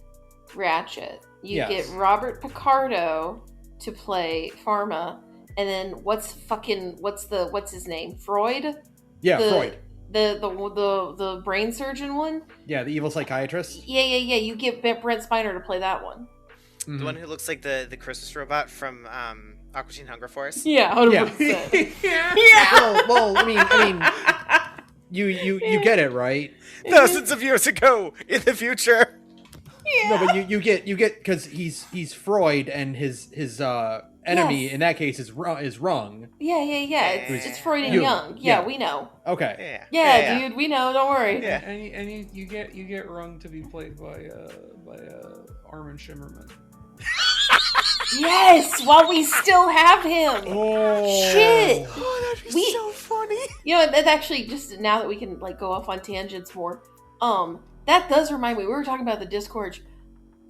Ratchet. You get Robert Picardo to play Pharma, and then what's his name? Freud? Yeah, Freud. The brain surgeon one? Yeah, the evil psychiatrist. Yeah. You get Brent Spiner to play that one. Mm-hmm. The one who looks like the Christmas robot from Aqua Teen Hunger Force. Yeah, 100%. Yeah. Well, I mean, you get it, right? Thousands of years ago, in the future. Yeah. No, but you get because he's Freud and his enemy Yes. in that case is Rung. Yeah. It's Freud and You. Young. Yeah, Yeah. we know. Okay. Yeah, dude, we know. Don't worry. Yeah. And you get Rung to be played by Armin Shimmerman. Yes, while we still have him. Oh. Shit. Oh, that'd be so funny. You know, that's actually just now that we can like go off on tangents more. That does remind me. We were talking about the Discord,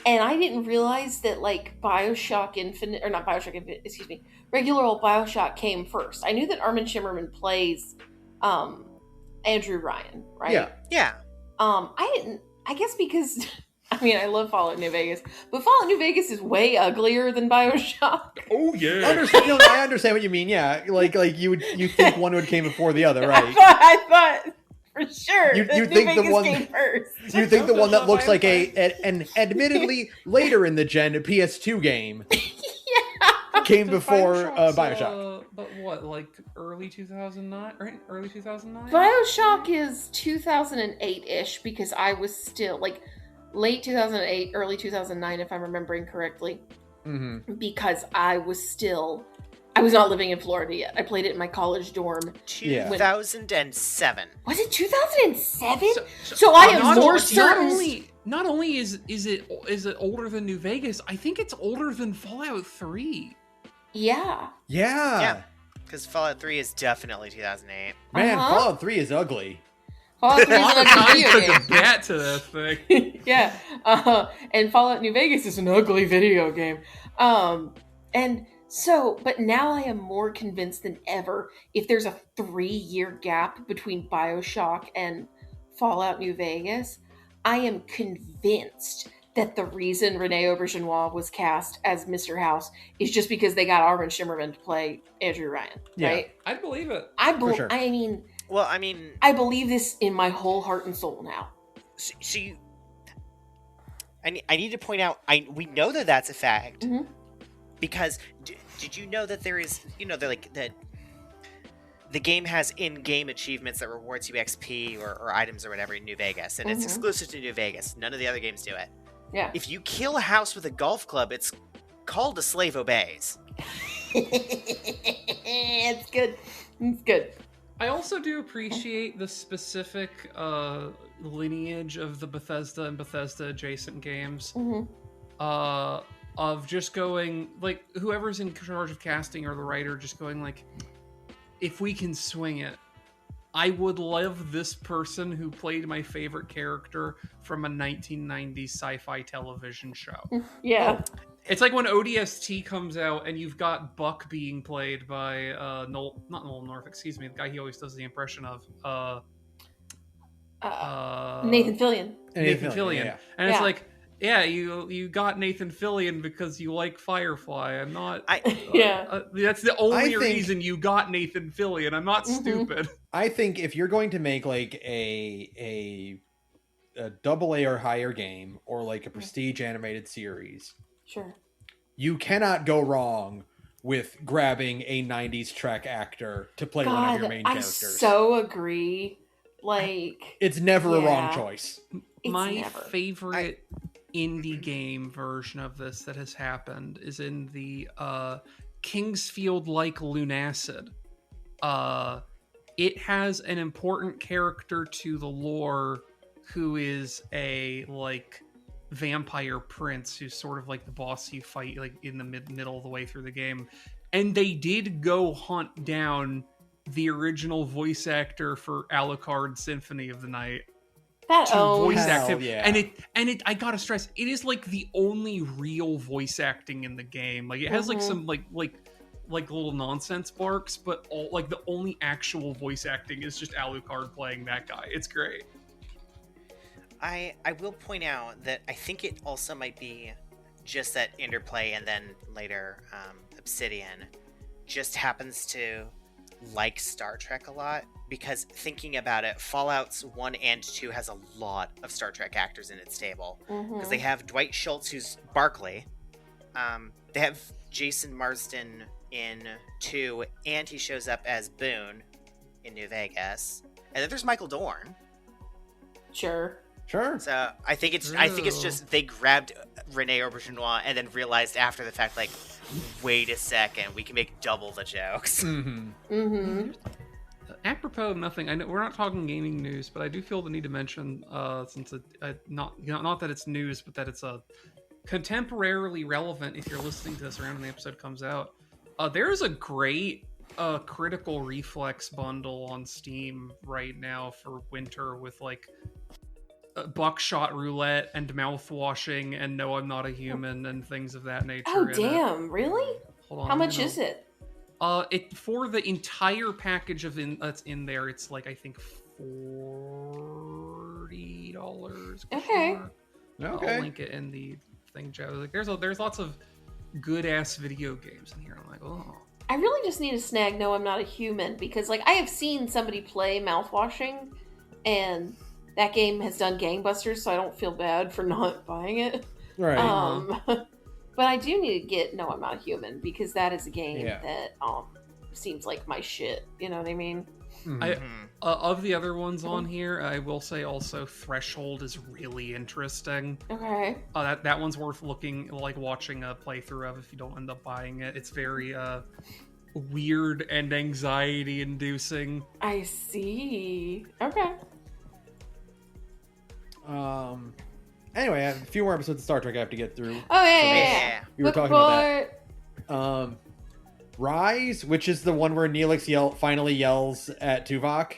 and I didn't realize that like BioShock Infinite, or not BioShock Infinite, excuse me, regular old BioShock came first. I knew that Armin Shimmerman plays Andrew Ryan, right? Yeah. I didn't. I guess because. I mean, I love Fallout New Vegas, but Fallout New Vegas is way uglier than BioShock. Oh yeah. I understand what you mean. Yeah, like you think one would came before the other, right? I thought for sure. You New think the Vegas one came first. You think the one that looks like an admittedly later in the gen PS2 game came before BioShock. But what, like early 2009? Right? Early 2009? BioShock is 2008-ish because I was still like late 2008, early 2009, if I'm remembering correctly. Mm-hmm. Because I was not living in Florida yet. I played it in my college dorm. 2007. Was it 2007? So I am more certain. Not only is it older than New Vegas, I think it's older than Fallout 3. Yeah. Yeah. Because Fallout 3 is definitely 2008. Man, Fallout 3 is ugly. Fallout 3 is an ugly video took game. a bat to that thing. Yeah. And Fallout New Vegas is an ugly video game. But now I am more convinced than ever if there's a 3-year gap between BioShock and Fallout New Vegas, I am convinced that the reason Rene Aubergenois was cast as Mr. House is just because they got Armin Shimmerman to play Andrew Ryan, right? I believe it. For sure. I believe this in my whole heart and soul now. I need to point out, we know that that's a fact, Mm-hmm. because did you know that there is, the game has in-game achievements that rewards you XP or items or whatever in New Vegas, and it's exclusive to New Vegas. None of the other games do it. Yeah. If you kill a house with a golf club, it's called A Slave Obeys. It's good. It's good. I also do appreciate the specific lineage of the Bethesda and Bethesda adjacent games. Of just going, like, whoever's in charge of casting or the writer just going, like, if we can swing it, I would love this person who played my favorite character from a 1990s sci-fi television show. Yeah. It's like when ODST comes out and you've got Buck being played by not Noel North, excuse me, the guy he always does the impression of. Nathan Fillion. Nathan Fillion. Yeah. And it's like, yeah, you got Nathan Fillion because you like Firefly. I'm not. That's the only reason you got Nathan Fillion. I'm not stupid. I think if you're going to make like a AA or higher game or like a prestige animated series, sure, you cannot go wrong with grabbing a 90s Trek actor to play one of your main characters. I so agree. Like, it's never a wrong choice. My favorite indie game version of this that has happened is in the Kingsfield-like Lunacid. It has an important character to the lore who is a like vampire prince who's sort of like the boss you fight like in the middle of the way through the game, and they did go hunt down the original voice actor for Alucard Symphony of the Night to voice act him. Yeah. And it I gotta stress, it is like the only real voice acting in the game. Like it has like some like little nonsense barks, but like the only actual voice acting is just Alucard playing that guy. It's great. I will point out that I think it also might be just that Interplay and then later Obsidian just happens to like Star Trek a lot, because thinking about it, Fallouts 1 and 2 has a lot of Star Trek actors in its stable, because they have Dwight Schultz, who's Barclay, they have Jason Marsden in 2, and he shows up as Boone in New Vegas, and then there's Michael Dorn. Sure. Sure. So I think it's just they grabbed Rene Aubergenois and then realized after the fact, like, wait a second, we can make double the jokes. Apropos of nothing, I know we're not talking gaming news, but I do feel the need to mention, since not that it's news, but that it's contemporarily relevant. If you're listening to this around when the episode comes out, there is a great Critical Reflex bundle on Steam right now for winter with like buckshot roulette and mouth washing and No, I'm Not a Human and things of that nature. Oh damn! Really? Hold on, how much is it? It for the entire package that's in there, it's like I think $40. Okay. I'll link it in the thing, Joe. Like there's lots of good ass video games in here. I'm like, oh. I really just need to snag No, I'm Not a Human, because like I have seen somebody play mouthwashing, and that game has done gangbusters, so I don't feel bad for not buying it. Right. But I do need to get No, I'm Not a Human, because that is a game that seems like my shit. You know what I mean? Of the other ones on here, I will say also Threshold is really interesting. Okay. That one's worth watching a playthrough of if you don't end up buying it. It's very weird and anxiety inducing. I see. Okay. Anyway, I have a few more episodes of Star Trek I have to get through. Oh yeah. We were talking about that. Rise, which is the one where Neelix finally yells at Tuvok.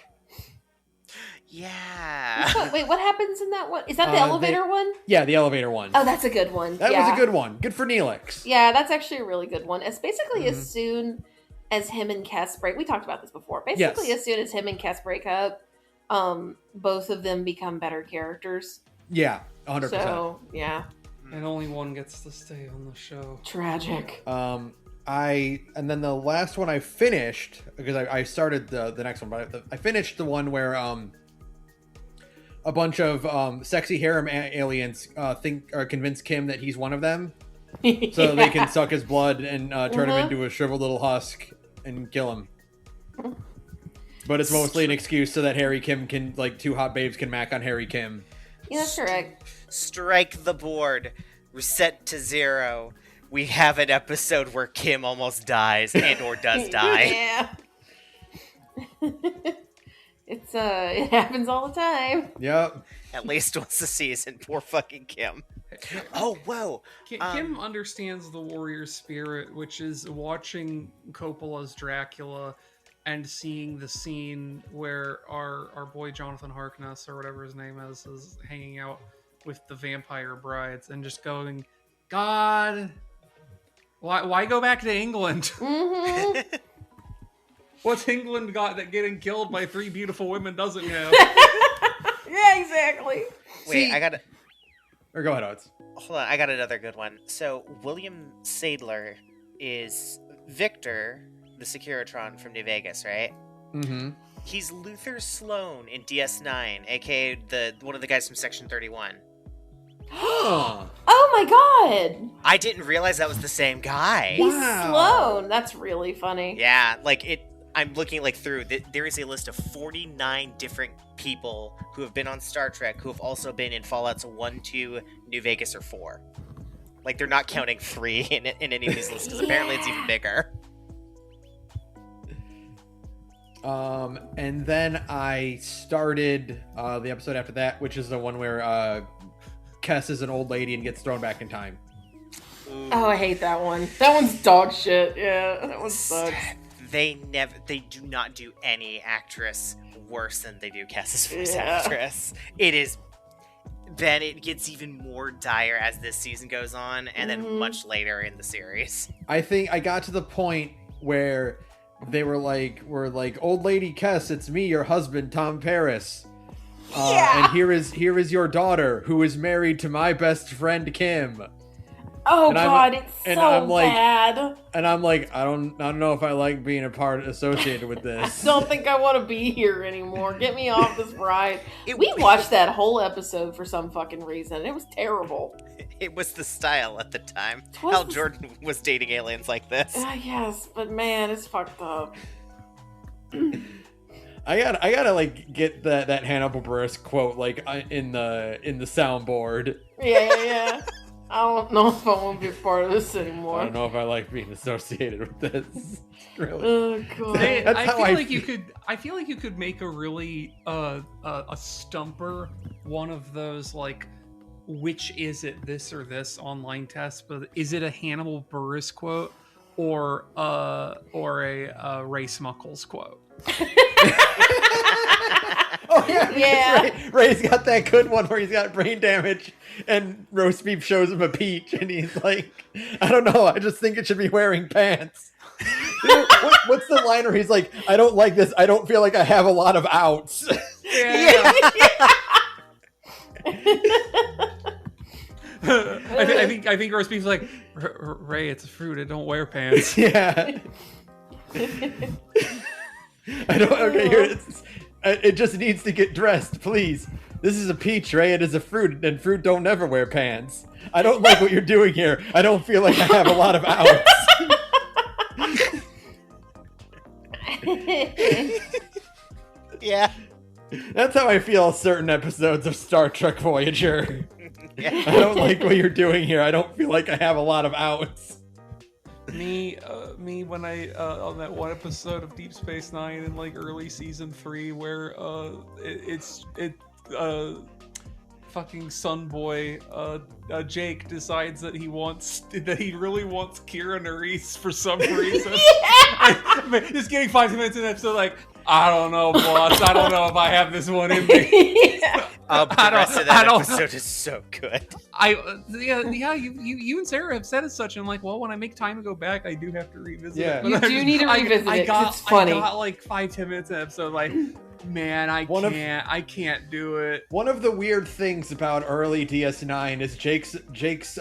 Yeah. Wait, what happens in that one? Is that the elevator one? Yeah, the elevator one. Oh, that's a good one. That was a good one. Good for Neelix. Yeah, that's actually a really good one. It's basically as soon as him and Kes break. We talked about this before. Basically, as soon as him and Kes break up, both of them become better characters. Yeah, 100%. So, yeah. And only one gets to stay on the show. Tragic. And then the last one I finished, because I started the next one, but I finished the one where a bunch of sexy harem aliens convince Kim that he's one of them, so they can suck his blood and turn him into a shriveled little husk and kill him. But it's mostly an excuse so that Harry Kim can, like, two hot babes can mac on Harry Kim. Yeah, that's correct. Strike the board. Reset to 0. We have an episode where Kim almost dies or does die. Yeah. It happens all the time. Yep. At least once a season. Poor fucking Kim. Oh, whoa. Kim understands the warrior spirit, which is watching Coppola's Dracula and seeing the scene where our boy Jonathan Harkness, or whatever his name is hanging out with the vampire brides and just going, God, why go back to England? Mm-hmm. What's England got that getting killed by 3 beautiful women doesn't have? Yeah, exactly. Wait, I got it. Or go ahead, Oates. Hold on, I got another good one. So, William Sadler is Victor, the Securitron from New Vegas, right? Mm-hmm. He's Luther Sloan in DS9, aka one of the guys from Section 31. Oh. Oh my god! I didn't realize that was the same guy. He's Sloan. That's really funny. Yeah, I'm looking through. There is a list of 49 different people who have been on Star Trek who have also been in Fallouts 1, 2, New Vegas, or 4. They're not counting 3 in any of these lists, because apparently it's even bigger. And then I started the episode after that, which is the one where Kes is an old lady and gets thrown back in time. Oh, I hate that one. That one's dog shit. Yeah, that one sucks. They do not do any actress worse than they do Kes's voice actress. Then it gets even more dire as this season goes on, and then much later in the series. I think I got to the point where they were like, old lady Kes, it's me, your husband, Tom Paris. And here is your daughter, who is married to my best friend Kim. Oh, and God, it's so bad. And I'm like, I don't know if I like being associated with this. I don't think I want to be here anymore. Get me off this ride. We watched that whole episode for some fucking reason. It was terrible. It was the style at the time. Hal Jordan was dating aliens like this. Yes, but man, it's fucked up. I gotta like get that Hannibal Buress quote like in the soundboard. Yeah. I don't know if I want to be part of this anymore. I don't know if I like being associated with this. Really. Oh god. I feel like you could make a really a stumper one of those like which is it, this or this online test, but is it a Hannibal Buress quote or a Ray Smuckles quote? Oh yeah. Ray's got that good one where he's got brain damage and roast beef shows him a peach and he's like, I don't know, I just think it should be wearing pants. What's the line where he's like, I don't like this, I don't feel like I have a lot of outs. Yeah. I think roast beef's like, Ray, it's a fruit, it don't wear pants. Yeah. I don't. Okay, here it just needs to get dressed, please. This is a peach, Ray. It is a fruit, and fruit don't never wear pants. I don't like what you're doing here. I don't feel like I have a lot of outs. Yeah. That's how I feel certain episodes of Star Trek Voyager. Yeah. I don't like what you're doing here. I don't feel like I have a lot of outs. Me when I on that one episode of Deep Space Nine in like early season 3 where fucking Sunboy Jake decides that he really wants Kira Nerys for some reason. Just getting 5 minutes in the episode like, I don't know, boss. I don't know if I have this one in me. The rest of that episode is so good. You and Sarah have said as such. And I'm like, well, when I make time to go back, I do have to revisit it. But you do need to revisit it because it's funny. I got like 5-10 minutes in the episode, like, man, I can't do it. One of the weird things about early DS9 is Jake's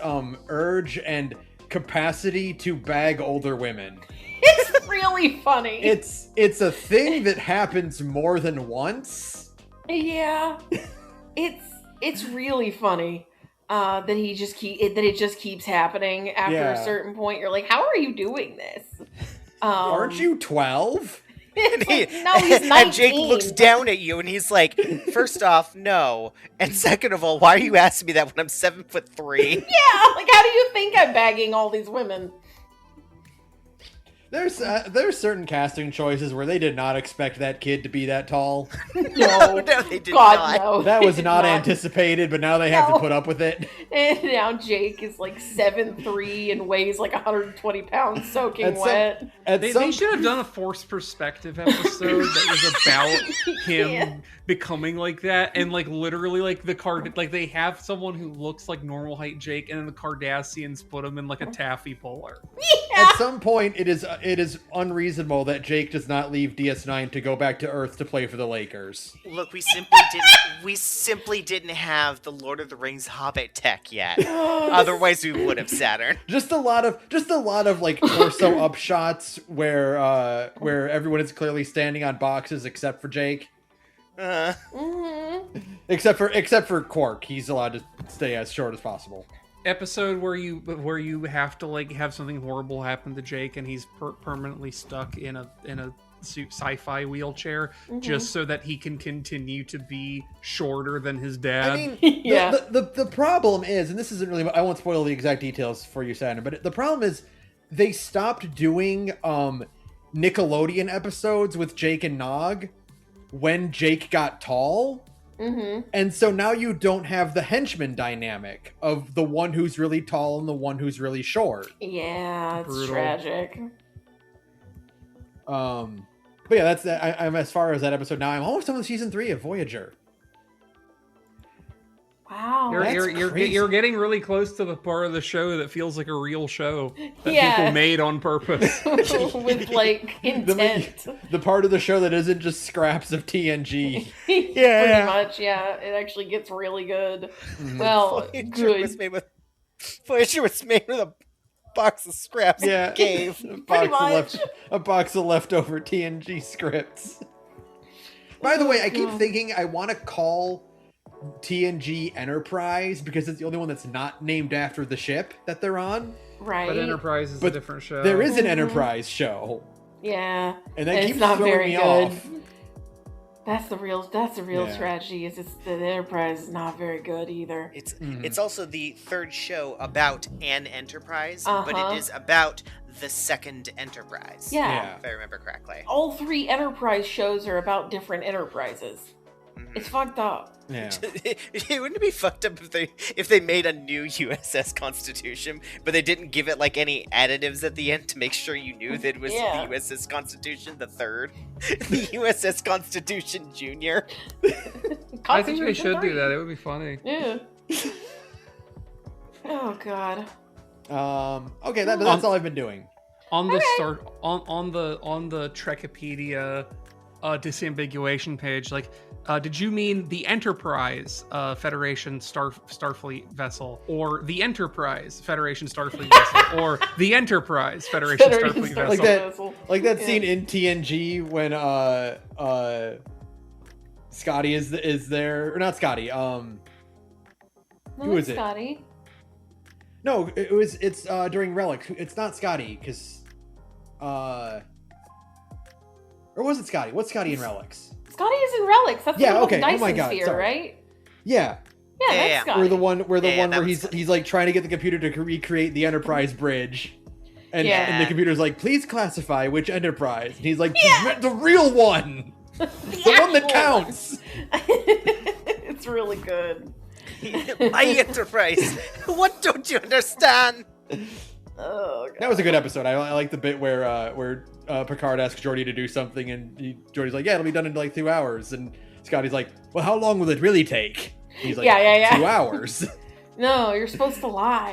urge and capacity to bag older women. It's really funny. It's a thing that happens more than once. Yeah. It's really funny that it just keeps happening after a certain point. You're like, how are you doing this? Aren't you 12? Like, no, he's 19. And Jake looks down at you and he's like, first off, no. And second of all, why are you asking me that when I'm 7'3"? Yeah, like how do you think I'm bagging all these women? There's certain casting choices where they did not expect that kid to be that tall. No, they did God, not. no. That was not anticipated, but now they have to put up with it. And now Jake is like 7'3" and weighs like 120 pounds soaking wet. They should have done a forced perspective episode that was about him becoming like that, and like literally like they have someone who looks like normal height Jake, and then the Cardassians put him in like a taffy puller. Yeah. At some point, it is unreasonable that Jake does not leave DS9 to go back to Earth to play for the Lakers. Look, we simply didn't have the Lord of the Rings Hobbit tech yet. Otherwise, we would have Saturn. Just a lot of like torso up shots where everyone is clearly standing on boxes except for Jake. Except for Quark, he's allowed to stay as short as possible. Episode where you have to like have something horrible happen to Jake and he's permanently stuck in a sci-fi wheelchair just so that he can continue to be shorter than his dad. I mean, the problem is, and this isn't really, I won't spoil the exact details for you, Saturn, but the problem is they stopped doing Nickelodeon episodes with Jake and Nog when Jake got tall. And so now you don't have the henchman dynamic of the one who's really tall and the one who's really short. Yeah, it's brutal. Tragic. But yeah, that's I'm as far as that episode now. I'm almost done with season 3 of Voyager. Wow, you're getting really close to the part of the show that feels like a real show that people made on purpose with like intent. The part of the show that isn't just scraps of TNG. Pretty much. Yeah, it actually gets really good. Well, Voyager was made with a box of scraps. Yeah, cave. A box of leftover TNG scripts. By the way, I keep thinking I want to call TNG Enterprise because it's the only one that's not named after the ship that they're on. Right. But Enterprise is a different show. There is an Enterprise show. Yeah. And that keeps not throwing very me good. off. That's the real tragedy. Is the Enterprise is not very good either. It's also the third show about an Enterprise, but it is about the second Enterprise. Yeah. If I remember correctly. All 3 Enterprise shows are about different Enterprises. Mm-hmm. It's fucked up. Yeah. Wouldn't it be fucked up if they made a new USS Constitution, but they didn't give it like any additives at the end to make sure you knew that it was the USS Constitution the third, the USS Constitution Junior. I think they should do that. It would be funny. Yeah. Oh God. Okay, that's all I've been doing. On the on the Trekipedia disambiguation page, like, did you mean the Enterprise Federation Starfleet vessel, or the Enterprise Federation Starfleet vessel, or the Enterprise Federation Starfleet vessel? Like that scene in TNG when Scotty is there, or not Scotty? Who is it? Scotty. No, it's during Relic. It's not Scotty, because or was it Scotty? What's Scotty in Relics? Scotty is in Relics. That's the okay. Dyson Oh my God, sphere, sorry. right? Yeah. Yeah, that's Scotty. We're the one where he's like trying to get the computer to recreate the Enterprise bridge. And the computer's like, please classify which Enterprise. And he's like, the real one. The one that counts. It's really good. My Enterprise. What don't you understand? Oh, God. That was a good episode. I like the bit where Picard asks Geordi to do something, and Geordi's like, yeah, it'll be done in like 2 hours. And Scotty's like, well, how long will it really take? He's like, 2 hours. No, you're supposed to lie.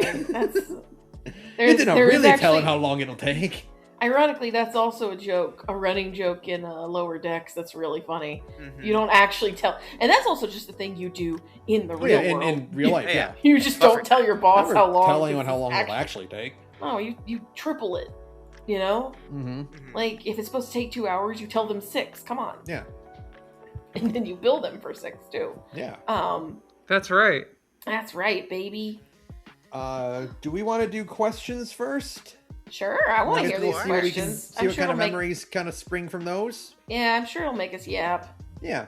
It's not really telling how long it'll take. Ironically, that's also a running joke in Lower Decks that's really funny. Mm-hmm. You don't actually tell. And that's also just the thing you do in the real world. In real life, yeah. You just don't tell your boss how long. Tell anyone how long it'll actually take. No, you triple it, you know? Mm-hmm. Like, if it's supposed to take 2 hours, you tell them 6. Come on. Yeah. And then you bill them for 6, too. Yeah. That's right. That's right, baby. Do we want to do questions first? Sure, I want to hear these questions. See what kind of memories kind of spring from those? Yeah, I'm sure it'll make us yap. Yeah.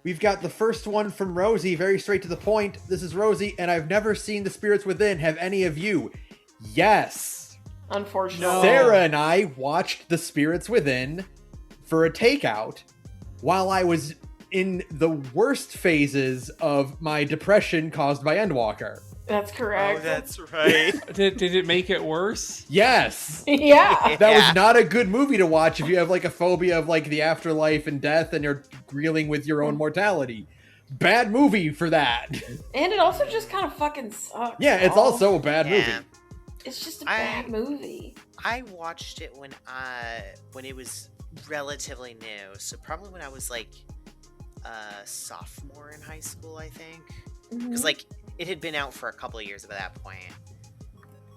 We've got the first one from Rosie, very straight to the point. This is Rosie, and I've never seen The Spirits Within. Have any of you? Yes. Unfortunately. Sarah and I watched The Spirits Within for a takeout while I was in the worst phases of my depression caused by Endwalker. That's correct. Oh, that's right. Did it make it worse? Yes. Yeah. That was not a good movie to watch if you have like a phobia of like the afterlife and death and you're reeling with your own mortality. Bad movie for that. And it also just kind of fucking sucks. Yeah, it's also a bad movie. It's just a bad movie. I watched it when it was relatively new, so probably when I was like a sophomore in high school, I think. Because like it had been out for a couple of years at that point.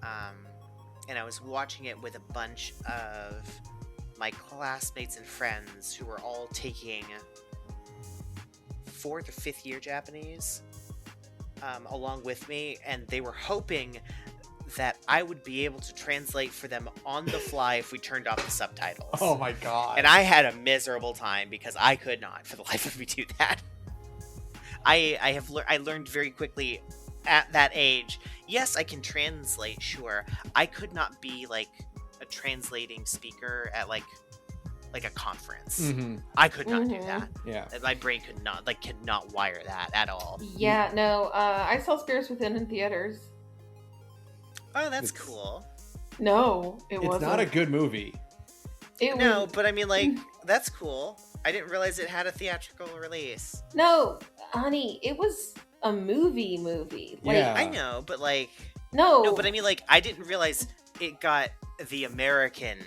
And I was watching it with a bunch of my classmates and friends who were all taking 4th or 5th year Japanese along with me, and they were hoping that I would be able to translate for them on the fly if we turned off the subtitles. Oh my god. And I had a miserable time because I could not for the life of me do that. I learned very quickly at that age. Yes, I can translate, sure. I could not be like a translating speaker at like a conference. Mm-hmm. I could not do that. Yeah. My brain could not wire that at all. Yeah, no. I saw Spirits Within in theaters. Oh, that's cool. No, it wasn't. It's not a good movie. But I mean, like, that's cool. I didn't realize it had a theatrical release. No, honey, it was a movie. Like, yeah. I know, but like... No, but I mean, like, I didn't realize it got the American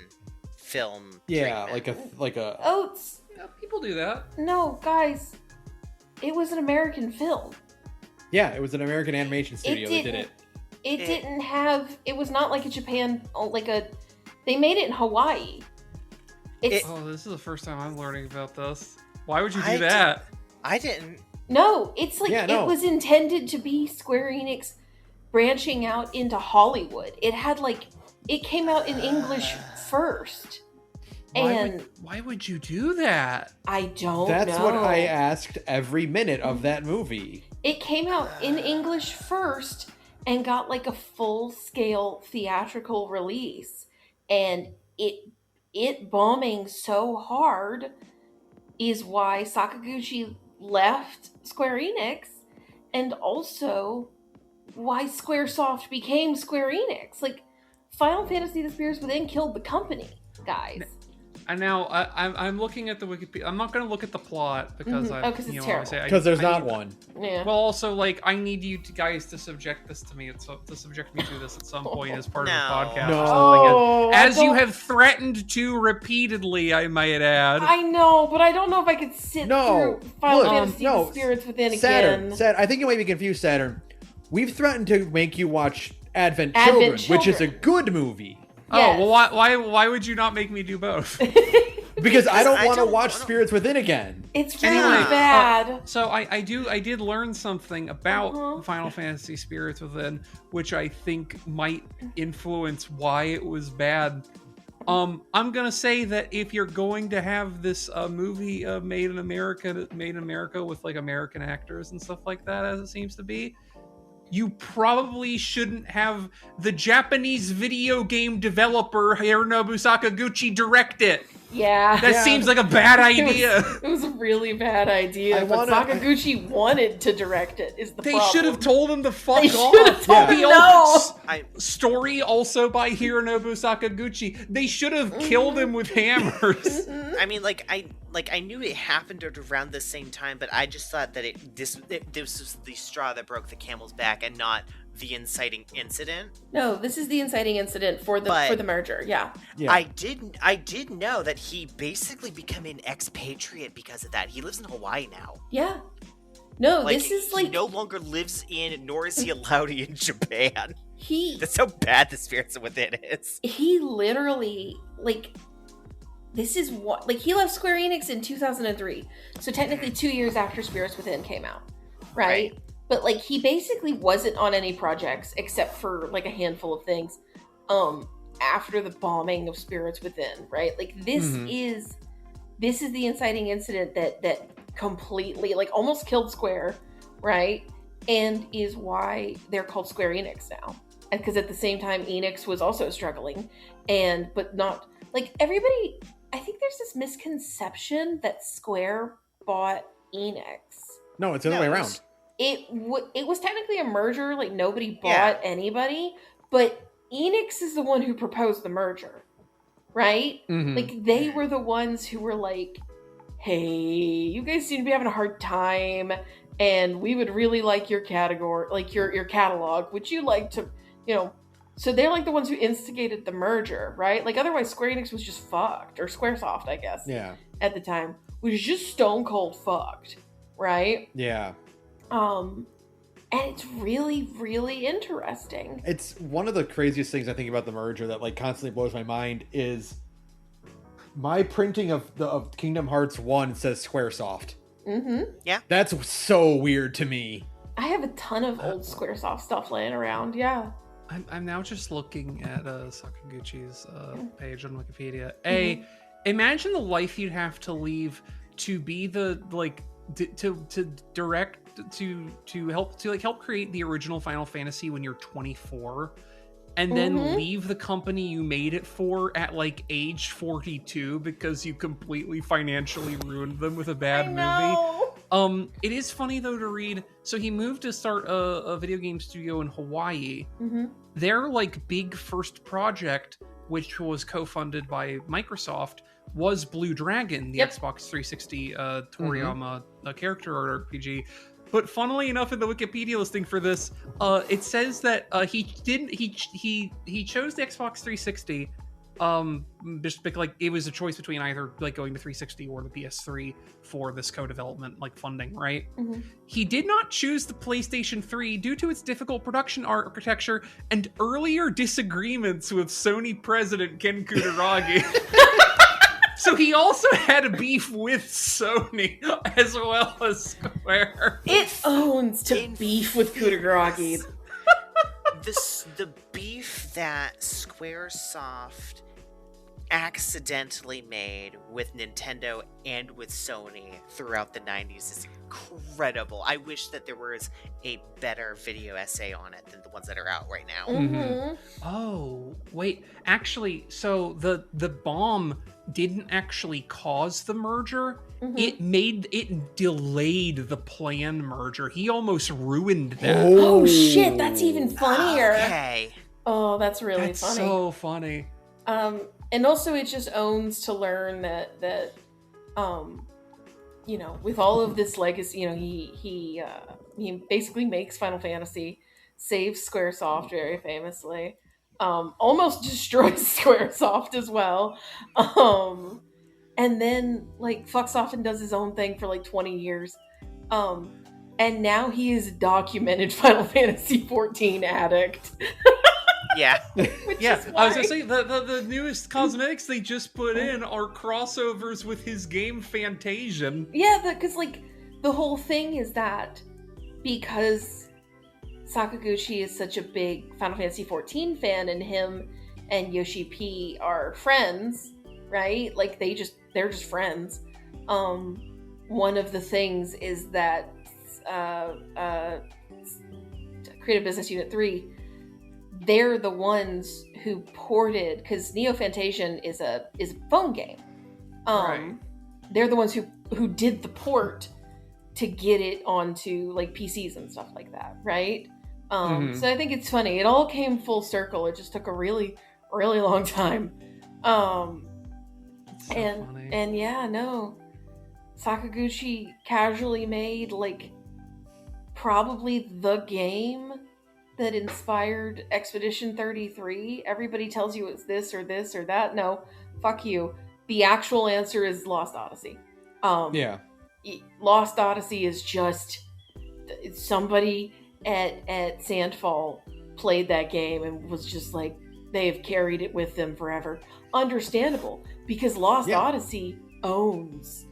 film treatment. like a... Oats. Yeah, people do that. No, guys. It was an American film. Yeah, it was an American animation studio that did it. It didn't have... It was not like a Japan... They made it in Hawaii. This is the first time I'm learning about this. Why would you do that? I didn't... No, it's like... It was intended to be Square Enix branching out into Hollywood. It had like... It came out in English first. Why would you do that? I don't know. That's what I asked every minute of that movie. It came out in English first and got like a full-scale theatrical release. And it bombing so hard is why Sakaguchi left Square Enix, and also why Squaresoft became Square Enix. Like, Final Fantasy: The Spirits Within killed the company, guys. And now I'm looking at the Wikipedia. I'm not going to look at the plot because because it's terrible. Because there's not one. Yeah. Well, also, like, I need you guys to subject this to me. To subject me to this at some point as part of the podcast. No. Or something. As you have threatened to repeatedly, I might add. I know, but I don't know if I could sit through Final Fantasy: The Spirits Within again. Saturn, I think you might be confused, Saturn. We've threatened to make you watch Advent Children, which is a good movie. Yes. Oh, well, why would you not make me do both? Because I don't want to watch Spirits Within again. It's really bad. So I did learn something about Final Fantasy Spirits Within, which I think might influence why it was bad. I'm gonna say that if you're going to have this movie made in America with like American actors and stuff like that, as it seems to be, you probably shouldn't have the Japanese video game developer Hironobu Sakaguchi direct it. Yeah. That seems like a bad idea. It was a really bad idea. But Sakaguchi wanted to direct it, is the problem. They should have told him to fuck They off. should have told him no. Story also by Hironobu Sakaguchi. They should have killed him with hammers. I mean, I knew it happened at around the same time, but I just thought that this was the straw that broke the camel's back, and not the inciting incident. No, this is the inciting incident for the merger. Yeah. I did know that he basically became an expatriate because of that. He lives in Hawaii now. Yeah. No, this is like he no longer lives in, nor is he allowed in Japan. That's how bad the Spirits Within is. He literally this is what he left Square Enix in 2003, so technically 2 years after Spirits Within came out, right? But he basically wasn't on any projects except for a handful of things after the bombing of Spirits Within, right? This is the inciting incident that completely almost killed Square, right? And is why they're called Square Enix now. Because at the same time Enix was also struggling, but not everybody. I think there's this misconception that Square bought Enix. No, it's the other way around. It was technically a merger. Nobody bought anybody, but Enix is the one who proposed the merger, right? Mm-hmm. They were the ones who were hey, you guys seem to be having a hard time, and we would really like your category, your catalog. Would you like to, So they're the ones who instigated the merger, right? Otherwise Square Enix was just fucked, or Squaresoft, I guess. Yeah. At the time, was just stone cold fucked, right? Yeah. And it's really, really interesting. It's one of the craziest things I think about the merger that constantly blows my mind is my printing of Kingdom Hearts 1 says Squaresoft. Mm-hmm. Yeah. That's so weird to me. I have a ton of old Squaresoft stuff laying around, yeah. I'm now just looking at Sakaguchi's page on Wikipedia. Imagine the life you'd have to leave to be the to direct to help create the original Final Fantasy when you're 24, and then leave the company you made it for at age 42 because you completely financially ruined them with a bad movie. It is funny though to read. So he moved to start a video game studio in Hawaii. Their big first project, which was co-funded by Microsoft, was Blue Dragon, the Xbox 360 Toriyama character art RPG. But funnily enough, in the Wikipedia listing for this, it says that he chose the Xbox 360 just because it was a choice between either going to 360 or the PS3 for this co-development funding, right? He did not choose the PlayStation 3 due to its difficult production architecture and earlier disagreements with Sony president Ken Kutaragi. So he also had a beef with Sony as well as Square. It owns to beef with Kutaragi. The beef that Squaresoft accidentally made with Nintendo and with Sony throughout the 90s is incredible. I wish that there was a better video essay on it than the ones that are out right now. Mm-hmm. Oh, wait. Actually, so the bomb didn't actually cause the merger. Mm-hmm. It delayed the planned merger. He almost ruined that. Oh shit, that's even funnier. Okay. Oh, that's really that's funny. So funny. And also it just owns to learn that you know, with all of this legacy, you know, he basically makes Final Fantasy, saves Squaresoft very famously, almost destroys Squaresoft as well, and then like fucks off and does his own thing for like 20 years, and now he is a documented Final Fantasy 14 addict. Yeah. Yeah, I was gonna say, the newest cosmetics they just put in are crossovers with his game Fantasian. Yeah, because like the whole thing is that because Sakaguchi is such a big Final Fantasy 14 fan, and him and Yoshi P are friends, right? Like they're just friends. One of the things is that Creative Business Unit 3, they're the ones who ported, because Neo Fantasian is a phone game. Right. They're the ones who did the port to get it onto like PCs and stuff like that, right? So I think it's funny. It all came full circle. It just took a really, really long time. And yeah, no. Sakaguchi casually made like probably the game that inspired Expedition 33. Everybody tells you it's this or that. No, fuck you. The actual answer is Lost Odyssey. Yeah. Lost Odyssey is just somebody at Sandfall played that game and was just like, they've carried it with them forever. Understandable, because Lost Odyssey owns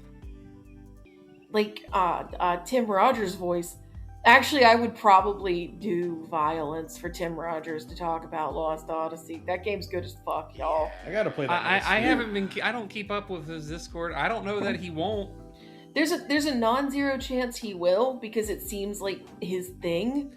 like Tim Rogers' voice. Actually, I would probably do violence for Tim Rogers to talk about Lost Odyssey. That game's good as fuck, y'all. I gotta play that. I don't keep up with his Discord. I don't know that he won't. There's a non-zero chance he will, because it seems like his thing.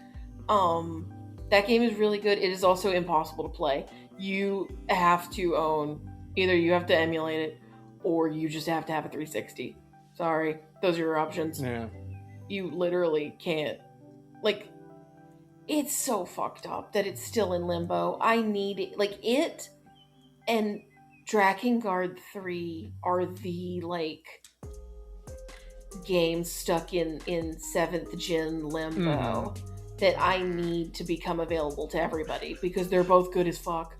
That game is really good. It is also impossible to play. You have to own, either you have to emulate it, or you just have to have a 360. Sorry, those are your options. Yeah. You literally can't. Like, it's so fucked up that it's still in limbo. I need it. Like, it and Drakengard 3 are the, like, games stuck in 7th gen limbo that I need to become available to everybody, because they're both good as fuck.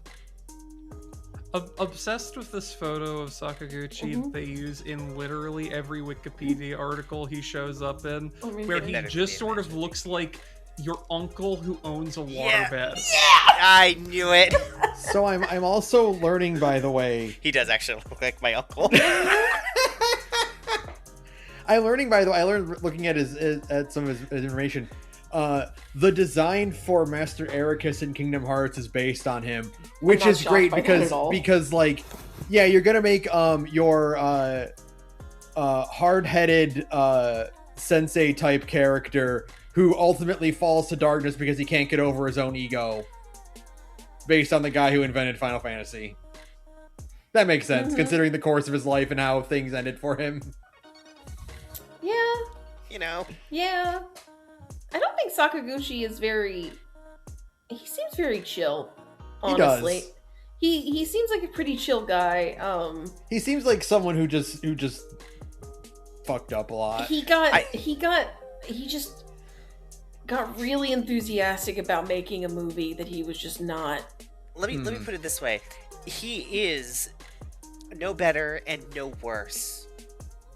Obsessed with this photo of Sakaguchi that they use in literally every Wikipedia article he shows up in, where he just sort of looks like your uncle who owns a waterbed. Yeah! I knew it. So I'm also learning, by the way. He does actually look like my uncle. I learned looking at at some of his information. The design for Master Ericus in Kingdom Hearts is based on him, which is great because like, yeah, you're gonna make your hard-headed sensei type character who ultimately falls to darkness because he can't get over his own ego, based on the guy who invented Final Fantasy. That makes sense, considering the course of his life and how things ended for him. Yeah. You know. Yeah. I don't think Sakaguchi is he seems very chill, honestly. He does. He seems like a pretty chill guy. He seems like someone who just fucked up a lot. He just got really enthusiastic about making a movie that he was just not. Let me put it this way. He is no better and no worse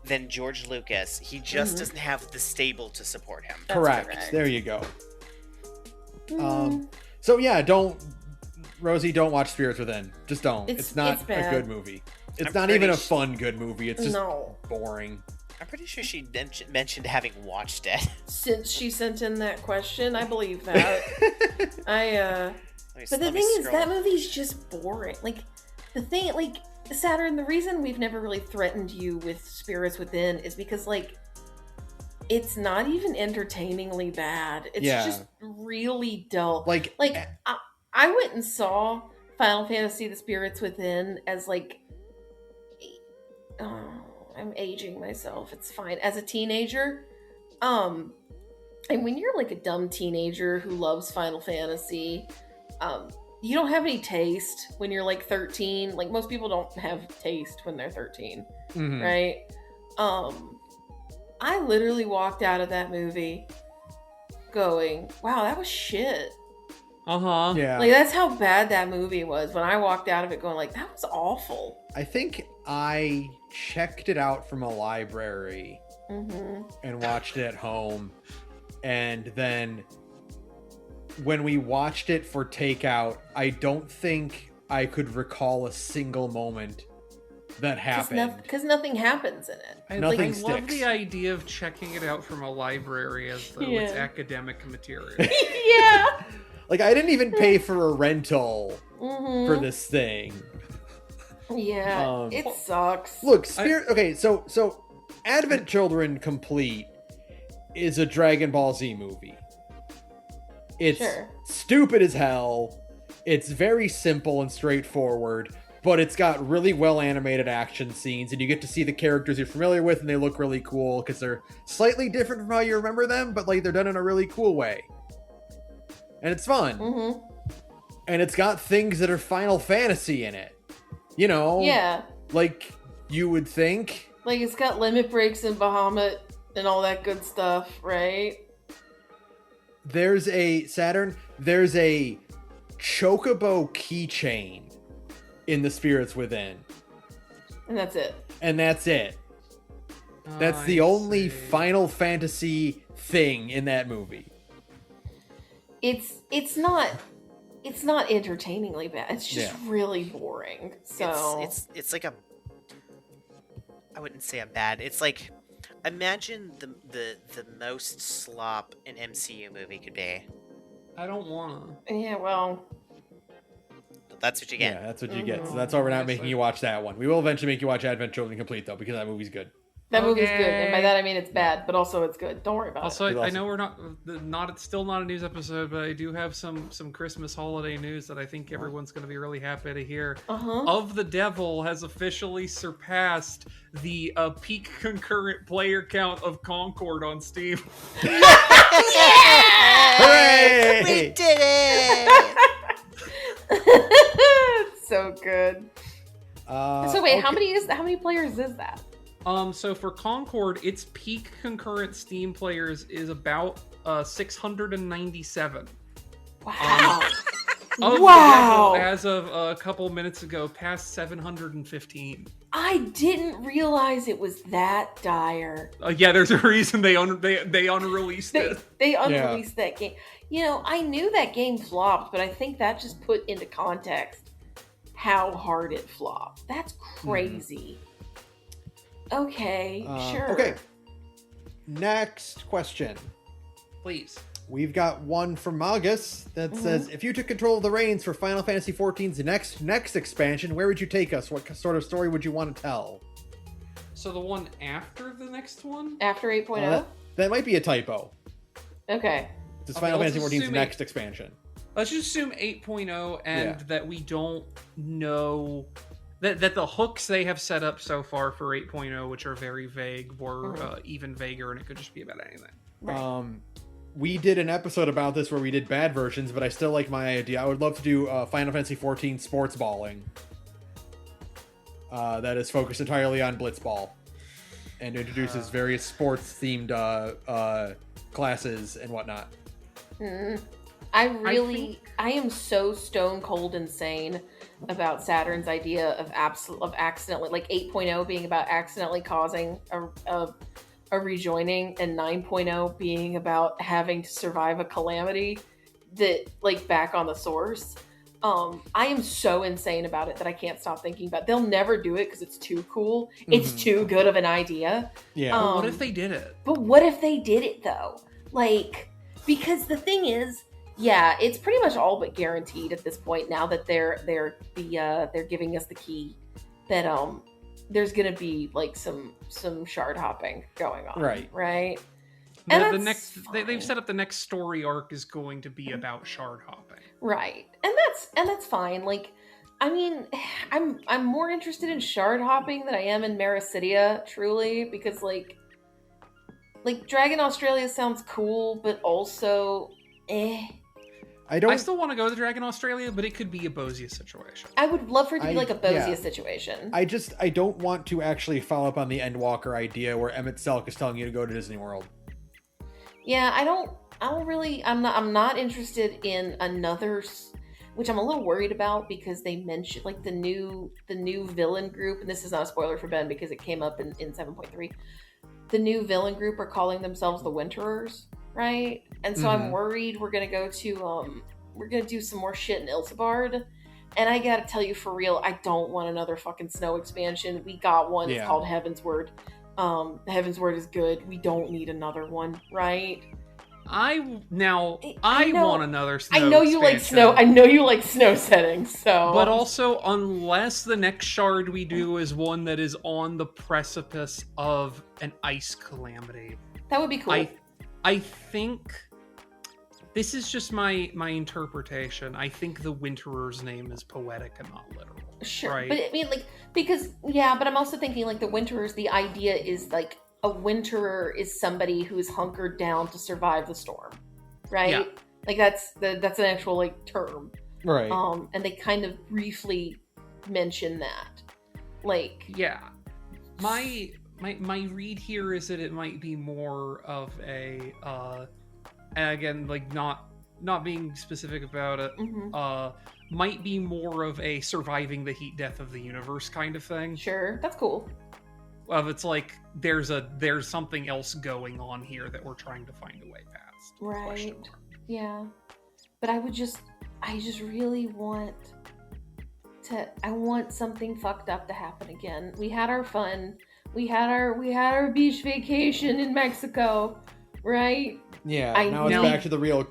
than George Lucas. He just doesn't have the stable to support him. Correct. There you go. So yeah, Rosie, don't watch Spirits Within. Just don't. It's not a good movie. It's not even a fun good movie. It's just boring. I'm pretty sure she mentioned having watched it. Since she sent in that question, I believe that. But the thing is, that movie's just boring. Like, the thing, like, Saturn, the reason we've never really threatened you with Spirits Within is because, like, it's not even entertainingly bad. It's just really dull. Like I went and saw Final Fantasy: The Spirits Within as, like, oh, I'm aging myself. It's fine. As a teenager, and when you're like a dumb teenager who loves Final Fantasy, you don't have any taste when you're like 13. Like, most people don't have taste when they're 13, right? I literally walked out of that movie going, wow, that was shit. Yeah. Like, that's how bad that movie was. When I walked out of it going, like, that was awful. I think I checked it out from a library and watched it at home. And then when we watched it for takeout, I don't think I could recall a single moment that happened. Because nothing happens in it. Nothing I sticks. love the idea of checking it out from a library as though it's academic material. Yeah. Like, I didn't even pay for a rental for this thing. Yeah, it sucks. Look, okay, so Advent Children Complete is a Dragon Ball Z movie. It's stupid as hell. It's very simple and straightforward, but it's got really well animated action scenes, and you get to see the characters you're familiar with, and they look really cool because they're slightly different from how you remember them, but like they're done in a really cool way. And it's fun. And it's got things that are Final Fantasy in it. You know? Yeah. Like you would think. Like, it's got limit breaks and Bahamut and all that good stuff, right? There's a Chocobo keychain in the Spirits Within. And that's it. That's the only Final Fantasy thing in that movie. It's not entertainingly bad. It's just really boring. So it's like I wouldn't say a bad. It's like, imagine the most slop an MCU movie could be. I don't wanna. Yeah, well, that's what you get. Yeah, that's what you get. So that's why we're not making you watch that one. We will eventually make you watch Advent Children Complete, though, because that movie's good. That movie's good, and by that I mean it's bad, but also it's good. Don't worry about it. Also, I know we're still not a news episode, but I do have some Christmas holiday news that I think everyone's going to be really happy to hear. Of the Devil has officially surpassed the peak concurrent player count of Concord on Steam. Hooray! We did it! It's so good. So wait, how many players is that? So for Concord, its peak concurrent Steam players is about 697. Wow. Wow! As of a couple minutes ago, past 715. I didn't realize it was that dire. Yeah, there's a reason they unreleased it. They unreleased that game. You know, I knew that game flopped, but I think that just put into context how hard it flopped. That's crazy. Okay, sure. Okay. Next question. Please. We've got one from Magus that says, if you took control of the reins for Final Fantasy XIV's next expansion, where would you take us? What sort of story would you want to tell? So the one after the next one? After 8.0? That might be a typo. Okay. It's Final Fantasy XIV's next expansion. Let's just assume 8.0 and that we don't know... That the hooks they have set up so far for 8.0, which are very vague, were even vaguer, and it could just be about anything. Right. We did an episode about this where we did bad versions, but I still like my idea. I would love to do Final Fantasy XIV sports balling. That is focused entirely on blitzball and introduces various sports-themed classes and whatnot. I am so stone cold insane about Saturn's idea of accidentally, like 8.0 being about accidentally causing a rejoining, and 9.0 being about having to survive a calamity that, like, back on the source. I am so insane about it that I can't stop thinking about it. They'll never do it because it's too cool. It's too good of an idea. Yeah. But what if they did it? But what if they did it though? Like, because the thing is, yeah, it's pretty much all but guaranteed at this point now that they're giving us the key that there's gonna be like some shard hopping going on, right? And they've set up the next story arc is going to be about shard hopping, right? And that's fine. Like, I mean, I'm more interested in shard hopping than I am in Marasidia, truly, because like Dragon Australia sounds cool, but also, I still want to go to Dragon Australia, but it could be a Bosia situation. I would love for it to be like a Bosia situation. I don't want to actually follow up on the Endwalker idea where Emmett Selk is telling you to go to Disney World. Yeah, I'm not interested in another, which I'm a little worried about because they mentioned like the new villain group, and this is not a spoiler for Ben because it came up in 7.3. The new villain group are calling themselves the Winterers, right? And so I'm worried we're gonna go to we're gonna do some more shit in Ilsabard. And I gotta tell you for real, I don't want another fucking snow expansion. We got one. It's called Heaven's Word. Heaven's Word is good. We don't need another one, right? I want another snow I know you like snow. I know you like snow settings, so. But also, unless the next shard we do is one that is on the precipice of an ice calamity. That would be cool. I think this is just my interpretation. I think the Winterer's name is poetic and not literal. Sure, right? But I mean, like, because but I'm also thinking like the Winterers. The idea is like a Winterer is somebody who's hunkered down to survive the storm, right? Yeah. Like that's an actual like term, right? And they kind of briefly mention that, like, yeah. My read here is that it might be more of a, and again, like not being specific about it, might be more of a surviving the heat death of the universe kind of thing. Sure, that's cool. It's like there's something else going on here that we're trying to find a way past. Right. Yeah. But I just really want something fucked up to happen again. We had our fun. We had our beach vacation in Mexico, right? Yeah. Now it's back to the real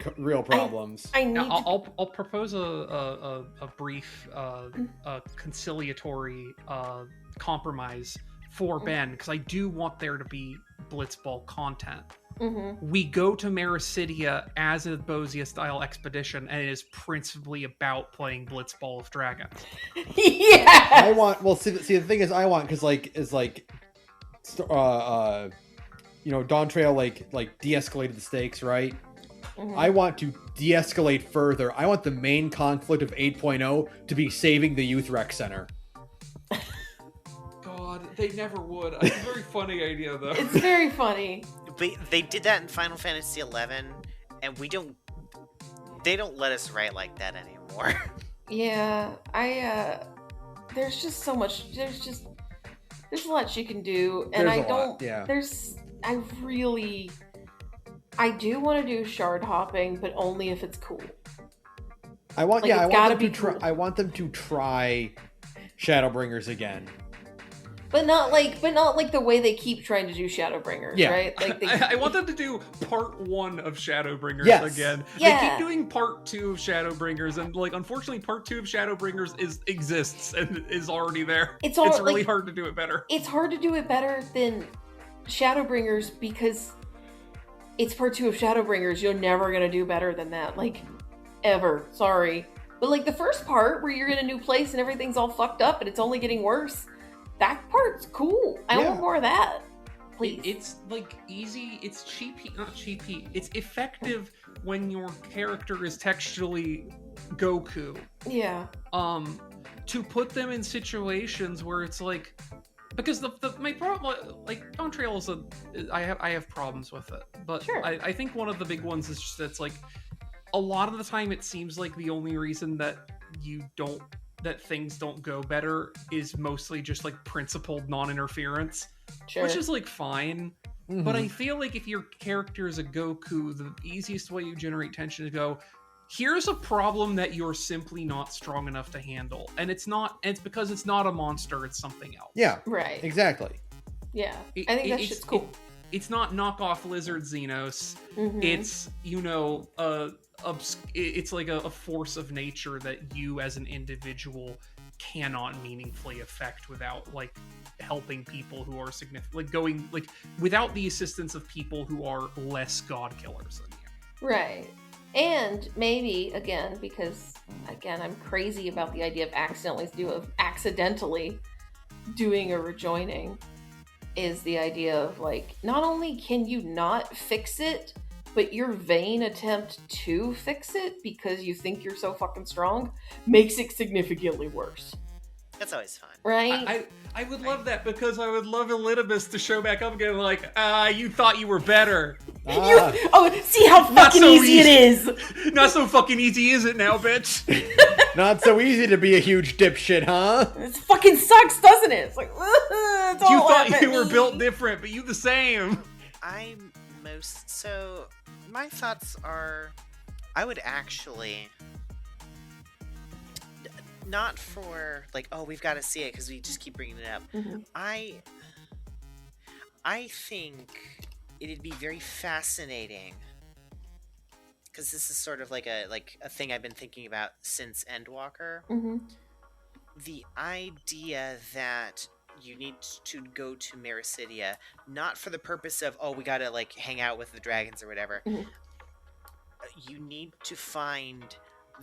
problems. I'll propose a brief conciliatory compromise for Ben, because I do want there to be Blitzball content. We go to Marasidia as a Bosia-style expedition, and it is principally about playing Blitzball of Dragons. Yeah. I want. Well, see, the thing is, I want because Dawn Trail like de-escalated the stakes, right? I want to de-escalate further. I want the main conflict of 8.0 to be saving the Youth Rec Center. They never would. It's a very funny idea, though. It's very funny. They did that in Final Fantasy XI, and they don't let us write like that anymore. Yeah, there's just so much. There's a lot you can do, and I do want to do shard hopping, but only if it's cool. I want them to try Shadowbringers again. But not like the way they keep trying to do Shadowbringers, right? Like I want them to do part 1 of Shadowbringers again. Yeah. They keep doing part 2 of Shadowbringers, and like unfortunately part 2 of Shadowbringers exists and is already there. It's really hard to do it better. It's hard to do it better than Shadowbringers because it's part 2 of Shadowbringers. You're never gonna do better than that, like ever. Sorry, but like the first part where you're in a new place and everything's all fucked up and it's only getting worse. That part's cool. I want more of that. Please. It's like easy. It's cheapy, not cheapy. It's effective when your character is textually Goku. Yeah. To put them in situations where it's like, because my problem, like Dawn Trail is I have problems with it, but sure. I think one of the big ones is just that's like a lot of the time it seems like the only reason that things don't go better is mostly just like principled non-interference, which is like fine. But I feel like if your character is a Goku, the easiest way you generate tension is go, here's a problem that you're simply not strong enough to handle, and it's because it's not a monster, it's something else. Yeah, right, exactly. Yeah, I think that shit's cool. It's not knockoff Lizard Xenos. It's it's like a force of nature that you as an individual cannot meaningfully affect without like helping people who are significant, like going like without the assistance of people who are less god killers than you. Right. And maybe again, because again, I'm crazy about the idea of accidentally doing a rejoining, is the idea of like, not only can you not fix it, but your vain attempt to fix it because you think you're so fucking strong makes it significantly worse. That's always fun. Right? I would love that, because I would love Elidibus to show back up again like, you thought you were better. See how fucking easy it is. Not so fucking easy is it now, bitch? Not so easy to be a huge dipshit, huh? It fucking sucks, doesn't it? It's like, it's all You thought up you at were me. built different, but you the same. So my thoughts are, I would actually, not for like, oh, we've got to see it because we just keep bringing it up. Mm-hmm. I think it'd be very fascinating, because this is sort of like a thing I've been thinking about since Endwalker. Mm-hmm. The idea that you need to go to Mericidia, not for the purpose of, oh, we gotta like hang out with the dragons or whatever. Mm-hmm. You need to find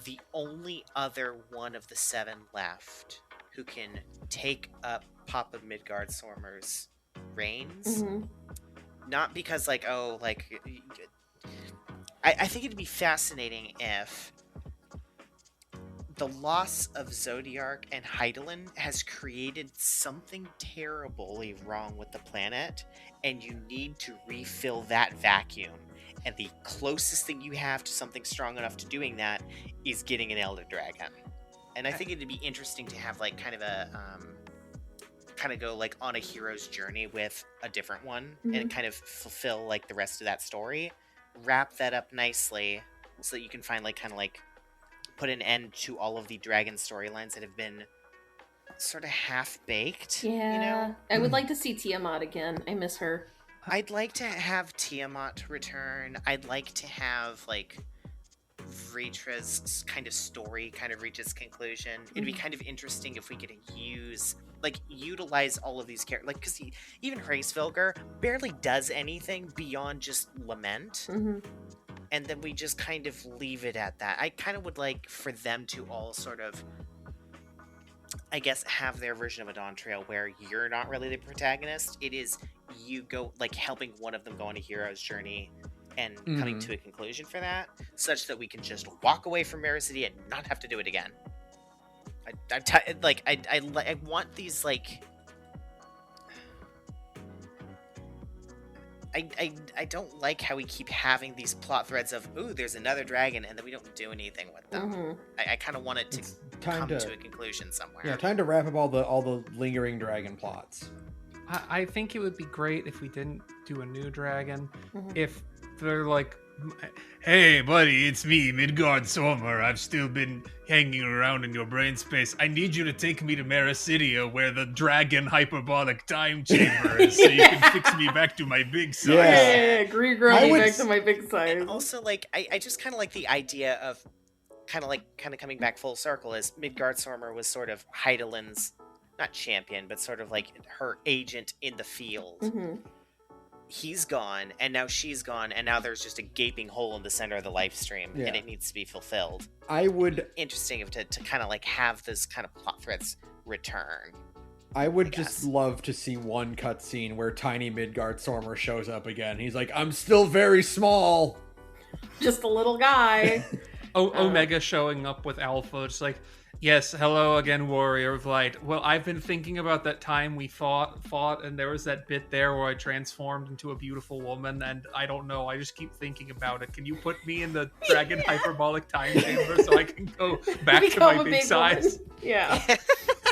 the only other one of the 7 left who can take up Papa Midgardsormr's reigns. Mm-hmm. Not because like, oh, like, I think it'd be fascinating if the loss of Zodiark and Hydaelyn has created something terribly wrong with the planet, and you need to refill that vacuum. And the closest thing you have to something strong enough to doing that is getting an Elder Dragon. And I think it'd be interesting to have like kind of a kind of go like on a hero's journey with a different one, Mm-hmm. and kind of fulfill like the rest of that story, wrap that up nicely so that you can find like kind of like put an end to all of the dragon storylines that have been sort of half-baked. Yeah. You know, I would like to see Tiamat again. I miss her. I'd like to have Tiamat return. I'd like to have like Vritra's kind of story kind of reach its conclusion. It'd be kind of interesting if we could utilize all of these characters, like, because even Hraesvelgr barely does anything beyond just lament. Mm-hmm. And then we just kind of leave it at that. I kind of would like for them to all sort of, I guess, have their version of a Dawn Trail where you're not really the protagonist. It is you go, like, helping one of them go on a hero's journey and coming to a conclusion for that, such that we can just walk away from Mericity and not have to do it again. I want these, like... I don't like how we keep having these plot threads of, ooh, there's another dragon, and then we don't do anything with them. Mm-hmm. I kind of want it to come to a conclusion somewhere. Yeah, time to wrap up all the lingering dragon plots. I think it would be great if we didn't do a new dragon. Mm-hmm. If they're like, hey, buddy, it's me, Midgardsormr. I've still been hanging around in your brain space. I need you to take me to Mericidia, where the dragon hyperbolic time chamber is, so you can fix me back to my big size. Yeah, agree, I would back to my big size. And also, like, I just kind of like the idea of kind of coming back full circle, as Midgardsormr was sort of Hydaelyn's, not champion, but sort of like her agent in the field. Mm-hmm. He's gone, and now she's gone, and now there's just a gaping hole in the center of the live stream, Yeah. and it needs to be fulfilled. I would Interesting if to kind of like have those kind of plot threads return. just love to see one cutscene where tiny Midgardsormr shows up again. He's like, I'm still very small. Just a little guy. Omega showing up with Alpha, just like, yes, hello again, Warrior of Light. Well, I've been thinking about that time we fought, and there was that bit there where I transformed into a beautiful woman, and I don't know, I just keep thinking about it. Can you put me in the dragon hyperbolic time chamber so I can go back to my big size? Woman. Yeah.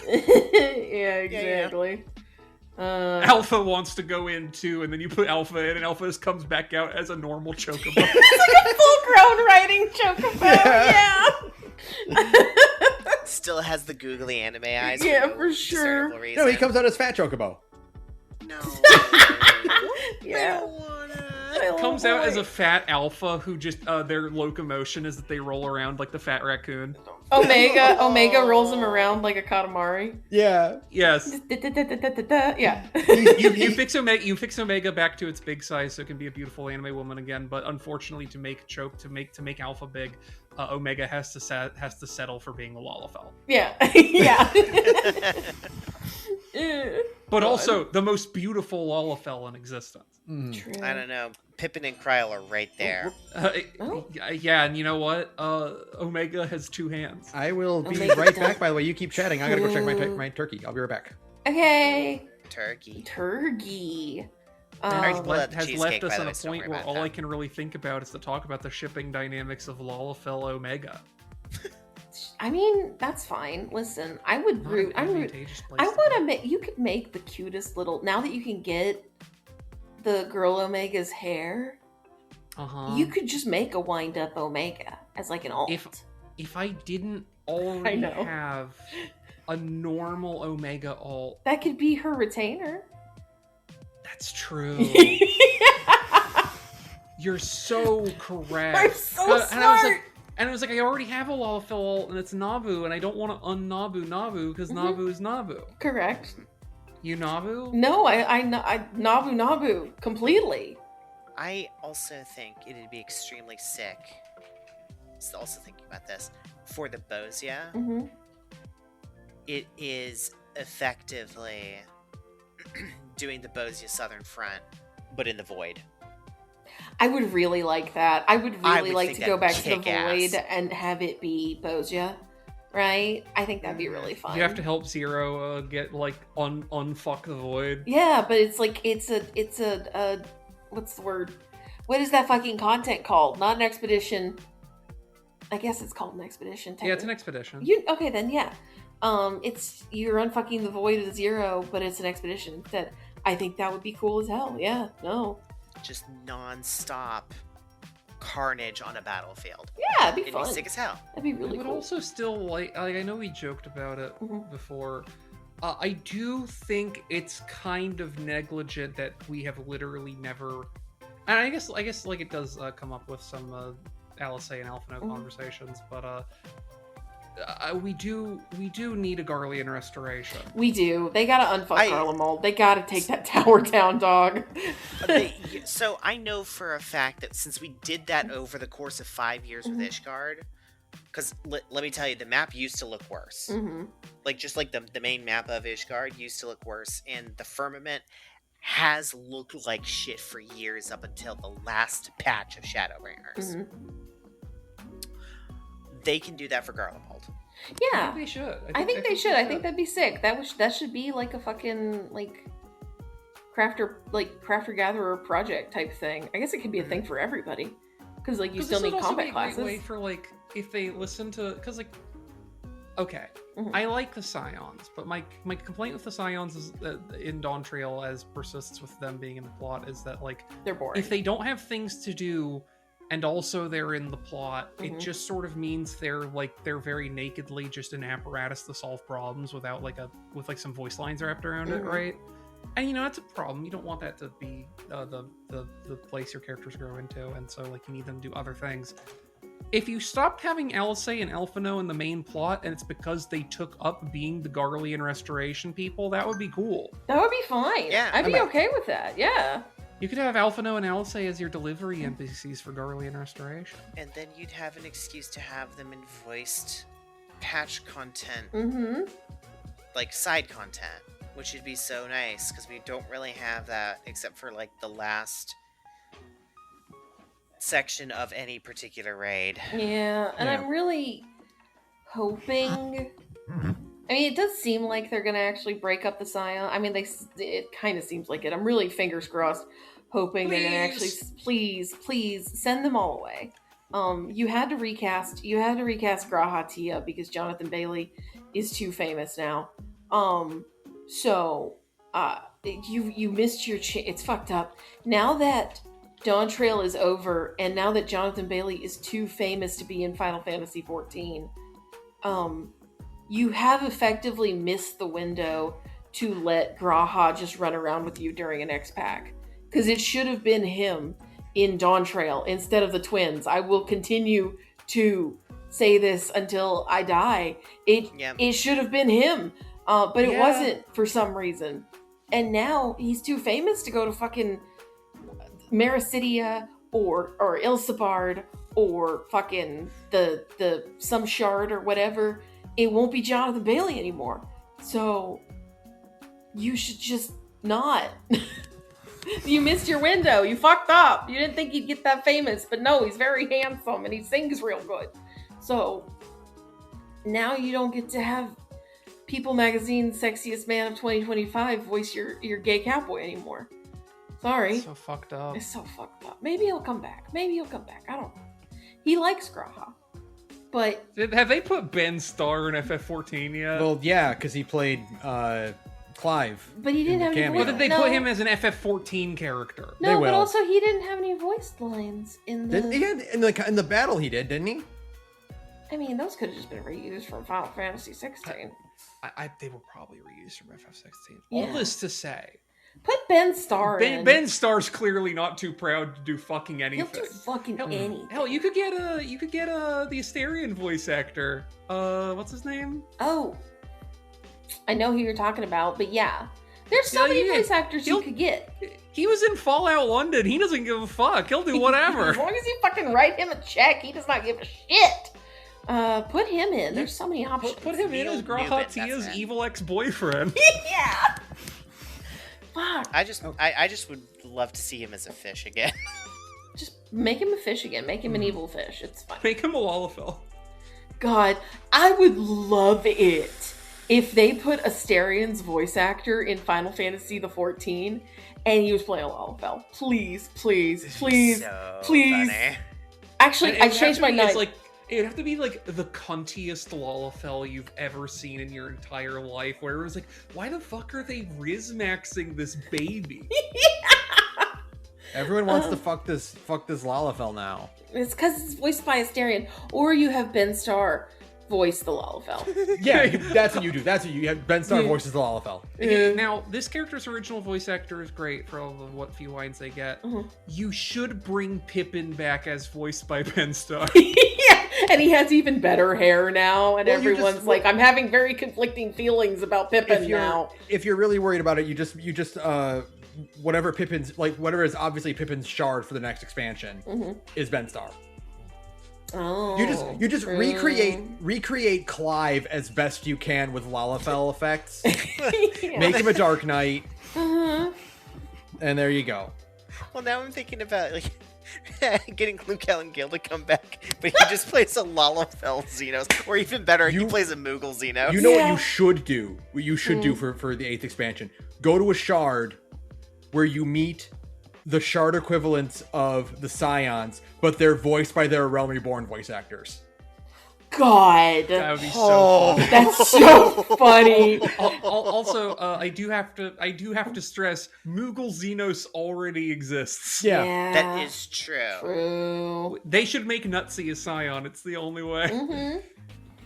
Yeah, exactly. Alpha wants to go in too, and then you put Alpha in, and Alpha just comes back out as a normal chocobo. It's like a full-grown riding chocobo. Yeah. Still has the googly anime eyes. Yeah, no for sure. discernible reason. No, he comes out as Fat Chocobo. No. Yeah. I don't wanna. Comes out as a fat alpha who just their locomotion is that they roll around like the fat raccoon. Omega rolls him around like a Katamari. Yeah. Yes. Yeah. You fix Omega back to its big size so it can be a beautiful anime woman again, but unfortunately to make Alpha big, Omega has to settle for being a Lalafell. Yeah. Yeah. But also the most beautiful Lalafell in existence. True. I don't know. Pippin and Kryl are right there. Yeah, and you know what? Omega has 2 hands. I will be Omega right back, by the way. You keep chatting. I gotta go check my turkey. I'll be right back. Okay. Turkey. Has pull out the left cheesecake, us by the on way, a so don't point worry where about all that. I can really think about is to talk about the shipping dynamics of Lalafell Omega. I mean, that's fine. Listen, I would Not root. an I root. advantageous place I to want be. to make. You could make the cutest little. Now that you can get the girl Omega's hair, Uh-huh. you could just make a wind up Omega as like an alt. If I didn't already know. have a normal Omega alt, That could be her retainer. that's true. You're so correct. I'm so And I was smart. like, I already have a Lalafell alt, and it's Nabu, and I don't want to un-Nabu Nabu, because Nabu is Nabu. Correct. You Nabu? No, I Nabu completely. I also think it'd be extremely sick. Also thinking about this for the Bozia, Mm-hmm. it is effectively doing the Bozia Southern Front, but in the void. I would really like that. I would really like think to go back that'd to the kick ass. void and have it be Bozia, right? I think that'd be really fun. You have to help Zero get, like, unfuck the void. Yeah, but it's like it's a what's the word? What is that fucking content called? Not an expedition. I guess it's called an expedition. Yeah, it's an technically. expedition. Okay then, yeah. It's you're unfucking the void of Zero, but it's an expedition instead. I think that would be cool as hell. Yeah, no. Just non-stop carnage on a battlefield. Yeah, it'd be It'd fun. be sick as hell. That'd be I really would cool. also still like I know we joked about it Mhm. before. I do think it's kind of negligent that we have literally never, and I guess like it does come up with some Alice and Alphino conversations, but we do need a Garlean restoration. We do. They gotta unfuck I- Garlemald. They gotta take that tower down, dog. So I know for a fact that since we did that over the course of 5 years with Ishgard, because let me tell you, the map used to look worse. Mm-hmm. Like just like the main map of Ishgard used to look worse, and the firmament has looked like shit for years up until the last patch of Shadowbringers. Mm-hmm. They can do that for Garlemald. I Yeah, think they should. I think they should. I think that'd be sick. That should be like a fucking like crafter gatherer project type thing. I guess it could be a thing for everybody because like you still need combat classes. Way for like if they listen to because like okay, Mhm. I like the Scions, but my complaint with the Scions is in Dawntrail as persists with them being in the plot is that like They're boring. if they don't have things to do and also they're in the plot, Mhm. it just sort of means they're very nakedly just an apparatus to solve problems without with some voice lines wrapped around it, Mhm. right? And you know that's a problem. You don't want that to be the place your characters grow into, and so like you need them to do other things. If you stopped having Alice and Alphino in the main plot, and it's because they took up being the Garlean restoration people, that would be cool. That would be fine. Yeah, I'd be I'm okay with that. Yeah. You could have Alphino and Alice as your delivery NPCs for Garlean restoration. And then you'd have an excuse to have them in voiced patch content, Mm-hmm. like side content, which would be so nice because we don't really have that except for like the last section of any particular raid. Yeah, and Yeah. I'm really hoping. I mean, it does seem like they're gonna actually break up the Scion. I mean, it kind of seems like it. I'm really fingers crossed, hoping they're gonna actually please send them all away. You had to recast Graha Tia because Jonathan Bailey is too famous now. You missed your it's fucked up. Now that Dawntrail is over, and now that Jonathan Bailey is too famous to be in Final Fantasy XIV, you have effectively missed the window to let Graha just run around with you during an X-Pack. Because it should have been him in Dawn Trail instead of the twins. I will continue to say this until I die. It should have been him, but it wasn't for some reason. And now he's too famous to go to fucking Maricidia or Ilsabard or fucking the some shard or whatever. It won't be Jonathan Bailey anymore. So you should just not. You missed your window. You fucked up. You didn't think he'd get that famous, but no, he's very handsome and he sings real good. So now you don't get to have People Magazine's Sexiest Man of 2025 voice your gay cowboy anymore. Sorry. It's so fucked up. It's so fucked up. Maybe he'll come back. I don't know. He likes Graha. But have they put Ben Starr in FF14 yet? Well, yeah, because he played Clive. But he didn't have any voice. Well, did they put him as an FF14 character? No, but also he didn't have any voice lines in the... In the battle he did, didn't he? I mean, those could have just been reused from Final Fantasy 16. They were probably reused from FF16. Yeah. All this to say... Put Ben Starr in. Ben Starr's clearly not too proud to do fucking anything. He'll do fucking anything. Hell, you could get the Asterion voice actor. What's his name? Oh, I know who you're talking about, but yeah, there's so many voice actors you could get. He was in Fallout London. He doesn't give a fuck. He'll do whatever. As long as you fucking write him a check, he does not give a shit. Put him in. There's so many options. Put him in as Grahatia's evil ex-boyfriend. Yeah. Fuck. I just would love to see him as a fish again. Just make him a fish again. Make him an evil fish. It's fine. Make him a Lalafell. God, I would love it if they put Astarion's voice actor in Final Fantasy XIV and he was playing a Lalafell. Please. So funny. Actually, I changed my mind. It'd have to be like the cuntiest Lalafell you've ever seen in your entire life, where it was like, why the fuck are they Rizmaxing this baby? Everyone wants to fuck this Lalafell now. It's because it's voiced by Astarion. Or you have Ben Starr voice the Lalafell. Yeah, that's what you do. That's what you have. Ben Starr voices the Lalafell. Now, this character's original voice actor is great for all of what few lines they get. Mm-hmm. You should bring Pippin back as voiced by Ben Starr. Yeah, and he has even better hair now, and everyone's like, I'm having very conflicting feelings about Pippin now. If you're really worried about it, you just whatever is obviously Pippin's shard for the next expansion is Ben Starr. Oh, you just recreate Clive as best you can with Lalafell effects. Yeah. Make him a Dark Knight, and there you go. Well, now I'm thinking about getting Luke Gil to come back, but he just plays a Lalafell Xenos, or even better, he plays a Moogle Xeno. You know what you should do? What you should do for the 8th expansion? Go to a shard where you meet the shard equivalents of the Scions, but they're voiced by their Realm Reborn voice actors. God, that would be so funny. That's so funny. Also, I do have to stress, Moogle Xenos already exists. Yeah, that is true. They should make Nutsy a Scion. It's the only way. Mm-hmm.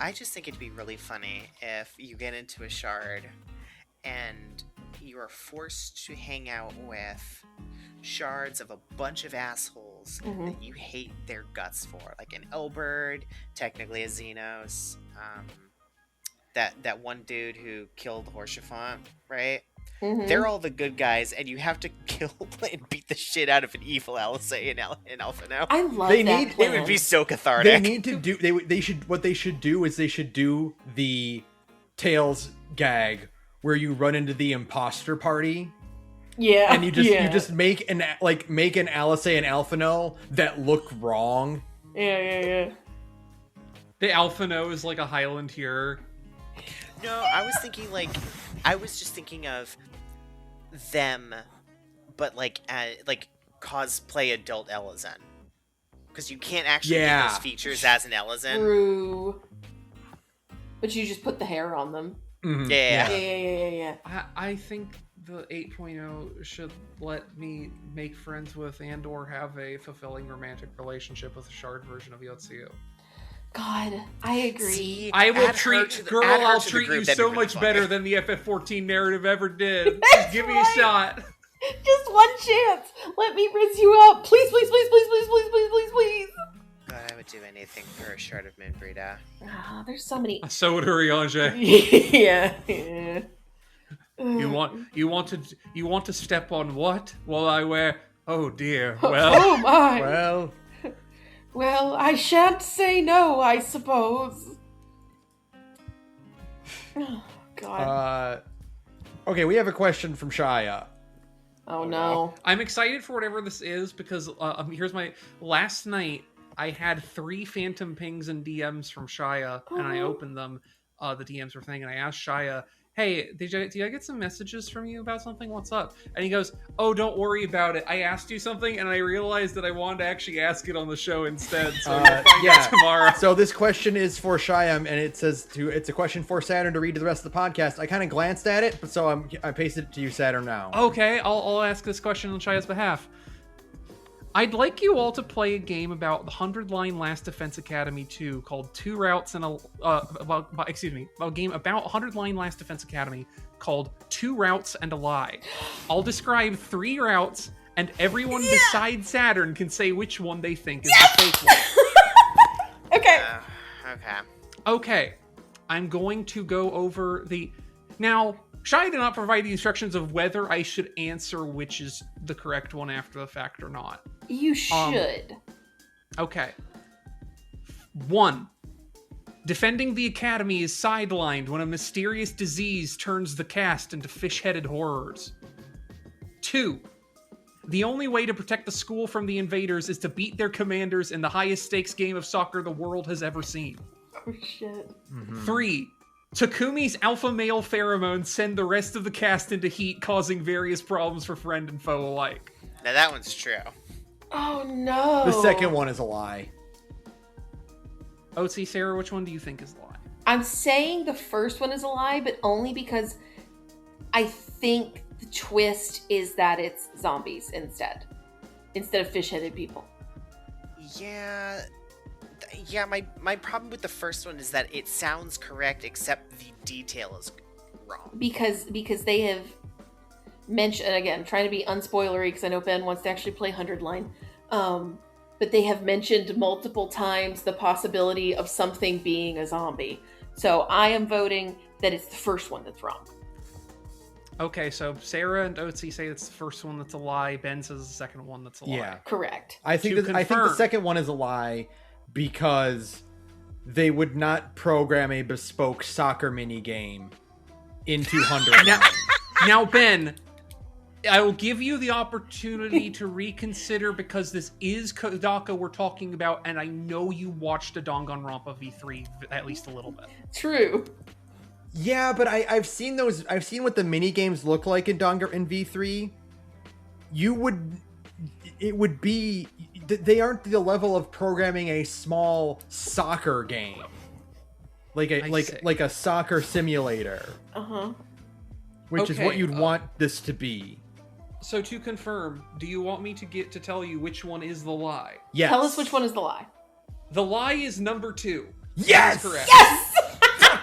I just think it'd be really funny if you get into a shard and you are forced to hang out with shards of a bunch of assholes that you hate their guts for, like an Elbird, technically a Xenos, that one dude who killed Horshaphant, right? They're all the good guys, and you have to kill and beat the shit out of an evil Alisei and Alphino. I love that. It would be so cathartic. They need to do. They should. What they should do is they should do the Tails gag where you run into the imposter party. Yeah, and you just make an Alisei and Alphino that look wrong. Yeah. The Alphino is like a Highland hero. No, I was just thinking of them, but cosplay adult Elezen, because you can't actually get those features as an Elezen. True, but you just put the hair on them. Mm-hmm. Yeah. I think the 8.0 should let me make friends with and or have a fulfilling romantic relationship with a shard version of Yotsuyu. God, I agree. See, I'll treat you so much better than the FF14 narrative ever did. Just give me a shot. Just one chance. Let me rinse you up. Please, please, please, please, please, please, please, please, please. God, I would do anything for a shard of Moonbrita. There's so many. So would Urianger. Yeah. You want to step on what while I wear? Oh dear. Well. Oh my. Well, Well, I shan't say no, I suppose. Oh, God. okay, we have a question from Shia. Oh no. I'm excited for whatever this is because here's my last night. I had 3 phantom pings and DMs from Shia, and I opened them. The DMs were thing, and I asked Shia, "Hey, did I get some messages from you about something? What's up?" And he goes, "Oh, don't worry about it. I asked you something, and I realized that I wanted to actually ask it on the show instead. So you'll find out tomorrow." So this question is for Shia, and it says it's a question for Saturn to read to the rest of the podcast. I kind of glanced at it, but so I pasted it to you, Saturn, now. Okay, I'll ask this question on Shia's behalf. I'd like you all to play a game about the 100-line Last Defense Academy 2 called Two Routes and a game about 100-line Last Defense Academy called Two Routes and a Lie. I'll describe 3 routes, and everyone besides Saturn can say which one they think is the fake one. Okay. Okay, I'm going to go over the... Now, Shia did not provide the instructions of whether I should answer which is the correct one after the fact or not. You should. Okay. 1. Defending the academy is sidelined when a mysterious disease turns the cast into fish-headed horrors. 2. The only way to protect the school from the invaders is to beat their commanders in the highest stakes game of soccer the world has ever seen. Oh, shit. 3. Takumi's alpha male pheromones send the rest of the cast into heat, causing various problems for friend and foe alike. Now that one's true. Oh, no. The second one is a lie. OT, Sarah, which one do you think is the lie? I'm saying the first one is a lie, but only because I think the twist is that it's zombies instead of fish-headed people. Yeah, my problem with the first one is that it sounds correct, except the detail is wrong. Because they have mentioned, and again, trying to be unspoilery because I know Ben wants to actually play 100 line, but they have mentioned multiple times the possibility of something being a zombie. So I am voting that it's the first one that's wrong. Okay, so Sarah and Otzi say it's the first one that's a lie. Ben says the second one that's a lie. Yeah. Correct. I think the second one is a lie because they would not program a bespoke soccer mini game into 100. Now, Ben, I will give you the opportunity to reconsider because this is Kodaka we're talking about, and I know you watched a Danganronpa V3 at least a little bit. True. Yeah, but I've seen those. I've seen what the mini games look like in V3. It would be. They aren't the level of programming a small soccer game, like a soccer simulator. Which is what you'd want this to be. So to confirm, do you want me to tell you which one is the lie? Yes. Tell us which one is the lie. The lie is number 2. Yes. That is correct. Yes.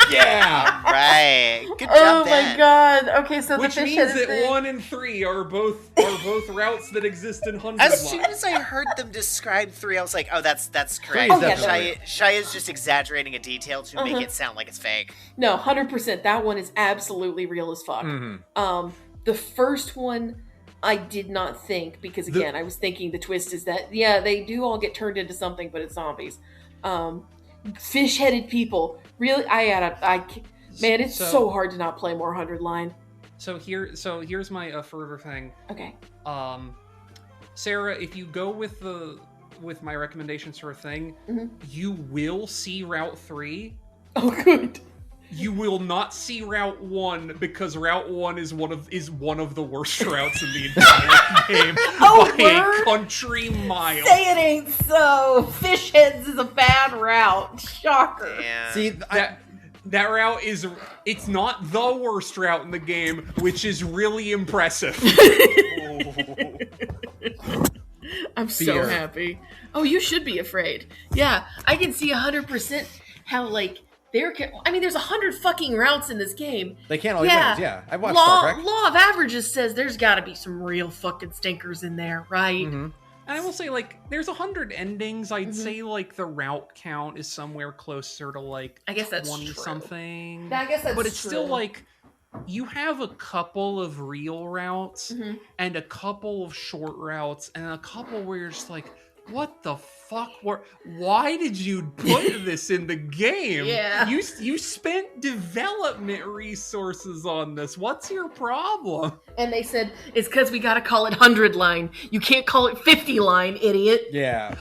Yeah. All right. Good job, Oh Ben. my god. Okay, so Which the fish means headed that thing. 1 and 3 are both routes that exist in 100 As soon lines. as I heard them describe 3, I was like, "Oh, that's correct." Three is definitely Shia's just exaggerating a detail to make it sound like it's fake. No, 100%. That one is absolutely real as fuck. The first one, I did not think, because again, I was thinking the twist is that, yeah, they do all get turned into something, but it's zombies. Fish-headed people. Really, man, it's so hard to not play more 100 line. So here's my further thing. Okay. Sarah, if you go with my recommendations for a thing, you will see Route 3. Oh, good. You will not see Route 1 because Route 1 is one of the worst routes in the entire game by a country mile. Say it ain't so. Fish heads is a bad route. Shocker. Yeah. See, that route it's not the worst route in the game, which is really impressive. I'm so happy. Oh, you should be afraid. Yeah, I can see 100% how, like, there's 100 fucking routes in this game. They can't all be winners, yeah. I've watched Star Trek. Law of averages says there's got to be some real fucking stinkers in there, right? Mm-hmm. And I will say, like, there's 100 endings. I'd say, like, the route count is somewhere closer to, like, I guess that's 20-something. I guess that's But it's true. still, like, you have a couple of real routes and a couple of short routes and a couple where you're just like, what the fuck? Why did you put this in the game? Yeah. You spent development resources on this. What's your problem? And they said, it's because we got to call it 100 line. You can't call it 50 line, idiot. Yeah.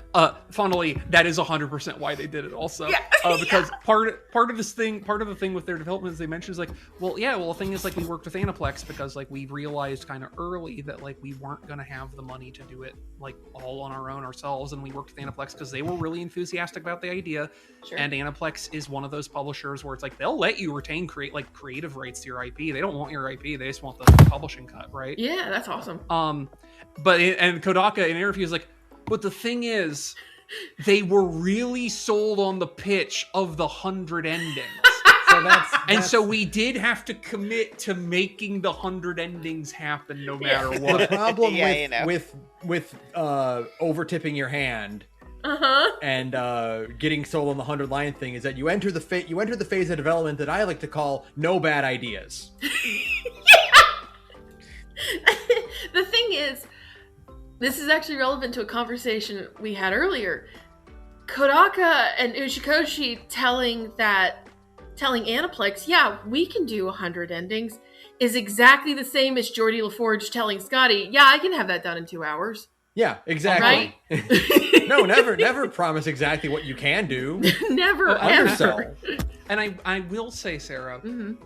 Funnily, that is 100% why they did it also. Yeah. Because part of the thing with their development is they mentioned is like, the thing is like we worked with Aniplex because like we realized kind of early that like we weren't going to have the money to do it like all on our own ourselves, and we worked with Aniplex because they were really enthusiastic about the idea. Sure. And Aniplex is one of those publishers where it's like they'll let you retain creative rights to your IP. They don't want your IP, they just want the publishing cut, right? Yeah, that's awesome. And Kodaka in an interview is like, but the thing is, they were really sold on the pitch of the 100 endings. So we did have to commit to making the 100 endings happen no matter what. The problem with overtipping your hand and getting sold on the 100 line thing is that you enter the phase of development that I like to call no bad ideas. The thing is, this is actually relevant to a conversation we had earlier. Kodaka and Ushikoshi telling Aniplex, yeah, we can do 100 endings, is exactly the same as Geordie LaForge telling Scotty, yeah, I can have that done in 2 hours. Yeah, exactly. Right? No, never promise exactly what you can do. Never, ever. And I will say, Sarah,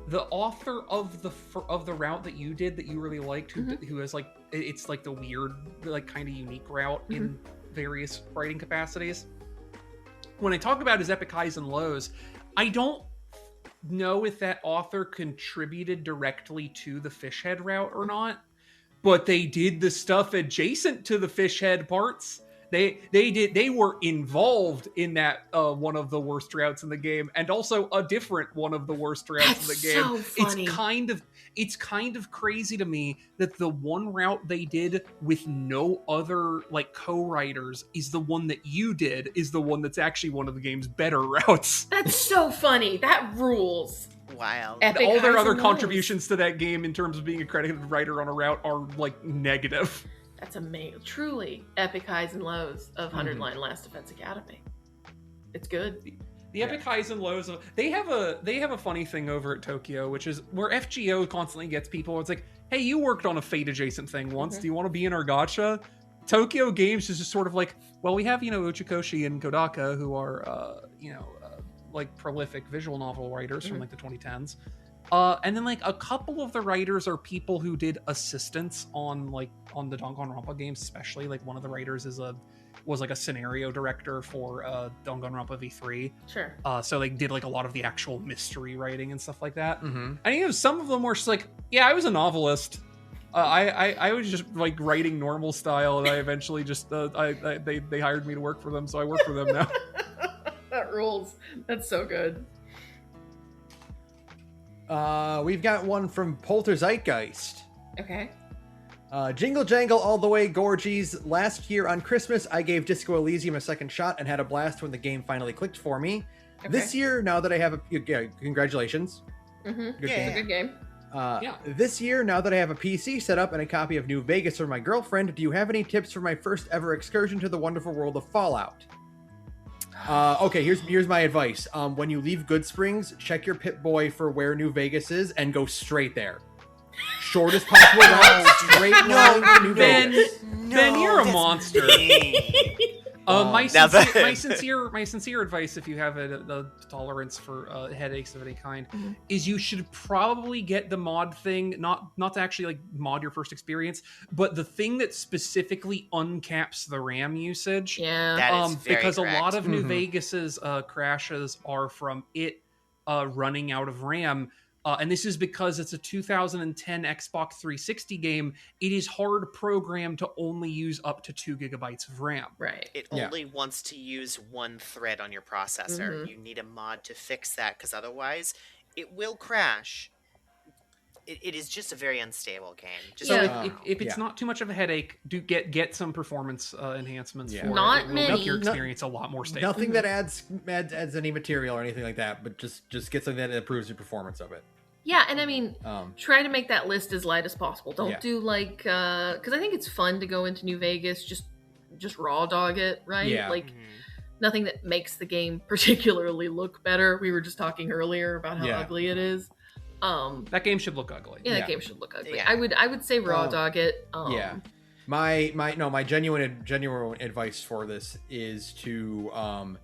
the author of the route that you did that you really liked, who has like, it's like the weird, like kind of unique route in various writing capacities. When I talk about his epic highs and lows, I don't know if that author contributed directly to the fish head route or not, but they did the stuff adjacent to the fish head parts. They were involved in that one of the worst routes in the game, and also a different one of the worst routes in the game. So funny. It's kind of crazy to me that the one route they did with no other like co-writers is the one that you did is the one that's actually one of the game's better routes. That's so funny. That rules. Wild. Epic All their highs other and lows. contributions to that game in terms of being a credited writer on a route are like negative. That's amazing. Truly epic highs and lows of 100 line Last Defense Academy. It's good. The epic highs and lows of they have a funny thing over at Tokyo, which is where FGO constantly gets people. It's like, hey, you worked on a Fate adjacent thing once. Do you want to be in our gacha? Tokyo Games is just sort of like, well, we have Uchikoshi and Kodaka who are like prolific visual novel writers from like the 2010s. And then like a couple of the writers are people who did assistance on the Danganronpa games, especially like one of the writers was like a scenario director for Danganronpa V3. Sure. So they did like a lot of the actual mystery writing and stuff like that. And some of them were just like, yeah, I was a novelist. I was just like writing normal style, and I eventually just they hired me to work for them, so I work for them now. That rules. That's so good. We've got one from Polterzeitgeist. Okay. Jingle jangle all the way, Gorgies. Last year on Christmas, I gave Disco Elysium a second shot and had a blast when the game finally clicked for me. Okay. This year, now that I have congratulations. Good game. Good game. This year, now that I have a PC set up and a copy of New Vegas for my girlfriend, do you have any tips for my first ever excursion to the wonderful world of Fallout? Okay, here's my advice. When you leave Good Springs, check your Pip-Boy for where New Vegas is and go straight there. Shortest possible route, straight line to New Vegas. Ben, you're a monster. My sincere advice, if you have a tolerance for headaches of any kind, is you should probably get the mod thing, not to actually like mod your first experience, but the thing that specifically uncaps the RAM usage. Yeah, that is very because correct. A lot of New Vegas's crashes are from it running out of RAM. and this is because it's a 2010 Xbox 360 game. It is hard programmed to only use up to 2 gigabytes of RAM. Right. It only wants to use one thread on your processor. You need a mod to fix that, because otherwise it will crash. It is just a very unstable game. Just So if it's not too much of a headache, do get some performance enhancements for Not it. It will many. make your experience a lot more stable. Nothing that adds any material or anything like that, but just get something that improves the performance of it. Yeah, and I mean, try to make that list as light as possible. Don't do like, because I think it's fun to go into New Vegas, just raw dog it, right? Yeah. Like, nothing that makes the game particularly look better. We were just talking earlier about how ugly it is. That game should look ugly. Yeah, that game should look ugly. Yeah. I would say raw dog it. My genuine advice for this is to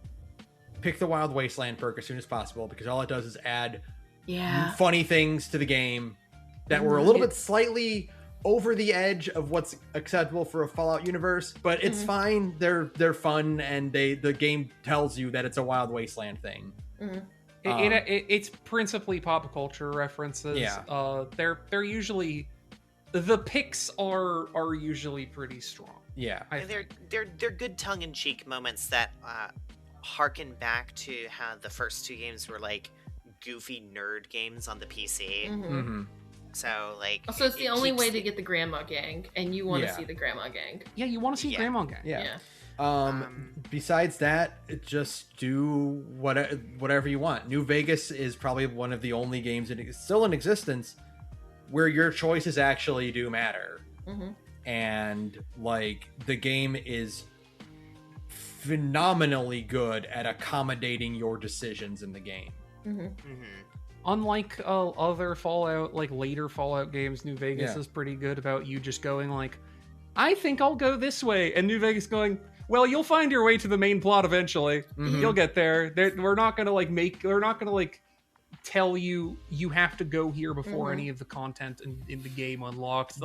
pick the Wild Wasteland perk as soon as possible, because all it does is add funny things to the game that were a little bit slightly over the edge of what's acceptable for a Fallout universe, but it's fine. They're fun, and the game tells you that it's a Wild Wasteland thing. It's principally pop culture references. Yeah. They're usually, the picks are usually pretty strong. Yeah, they're good tongue-in-cheek moments that harken back to how the first two games were like goofy nerd games on the PC. So like, also it's the only way to get the Grandma Gang, and you want to see the Grandma Gang. Yeah, you want to see Grandma Gang. Yeah. Besides that, just do whatever you want. New Vegas is probably one of the only games that is still in existence where your choices actually do matter. And like, the game is phenomenally good at accommodating your decisions in the game. Unlike other Fallout, like later Fallout games, New Vegas is pretty good about you just going like, I think I'll go this way, and New Vegas going, well, you'll find your way to the main plot eventually. You'll get there. We're not gonna tell you have to go here before any of the content in the game unlocks.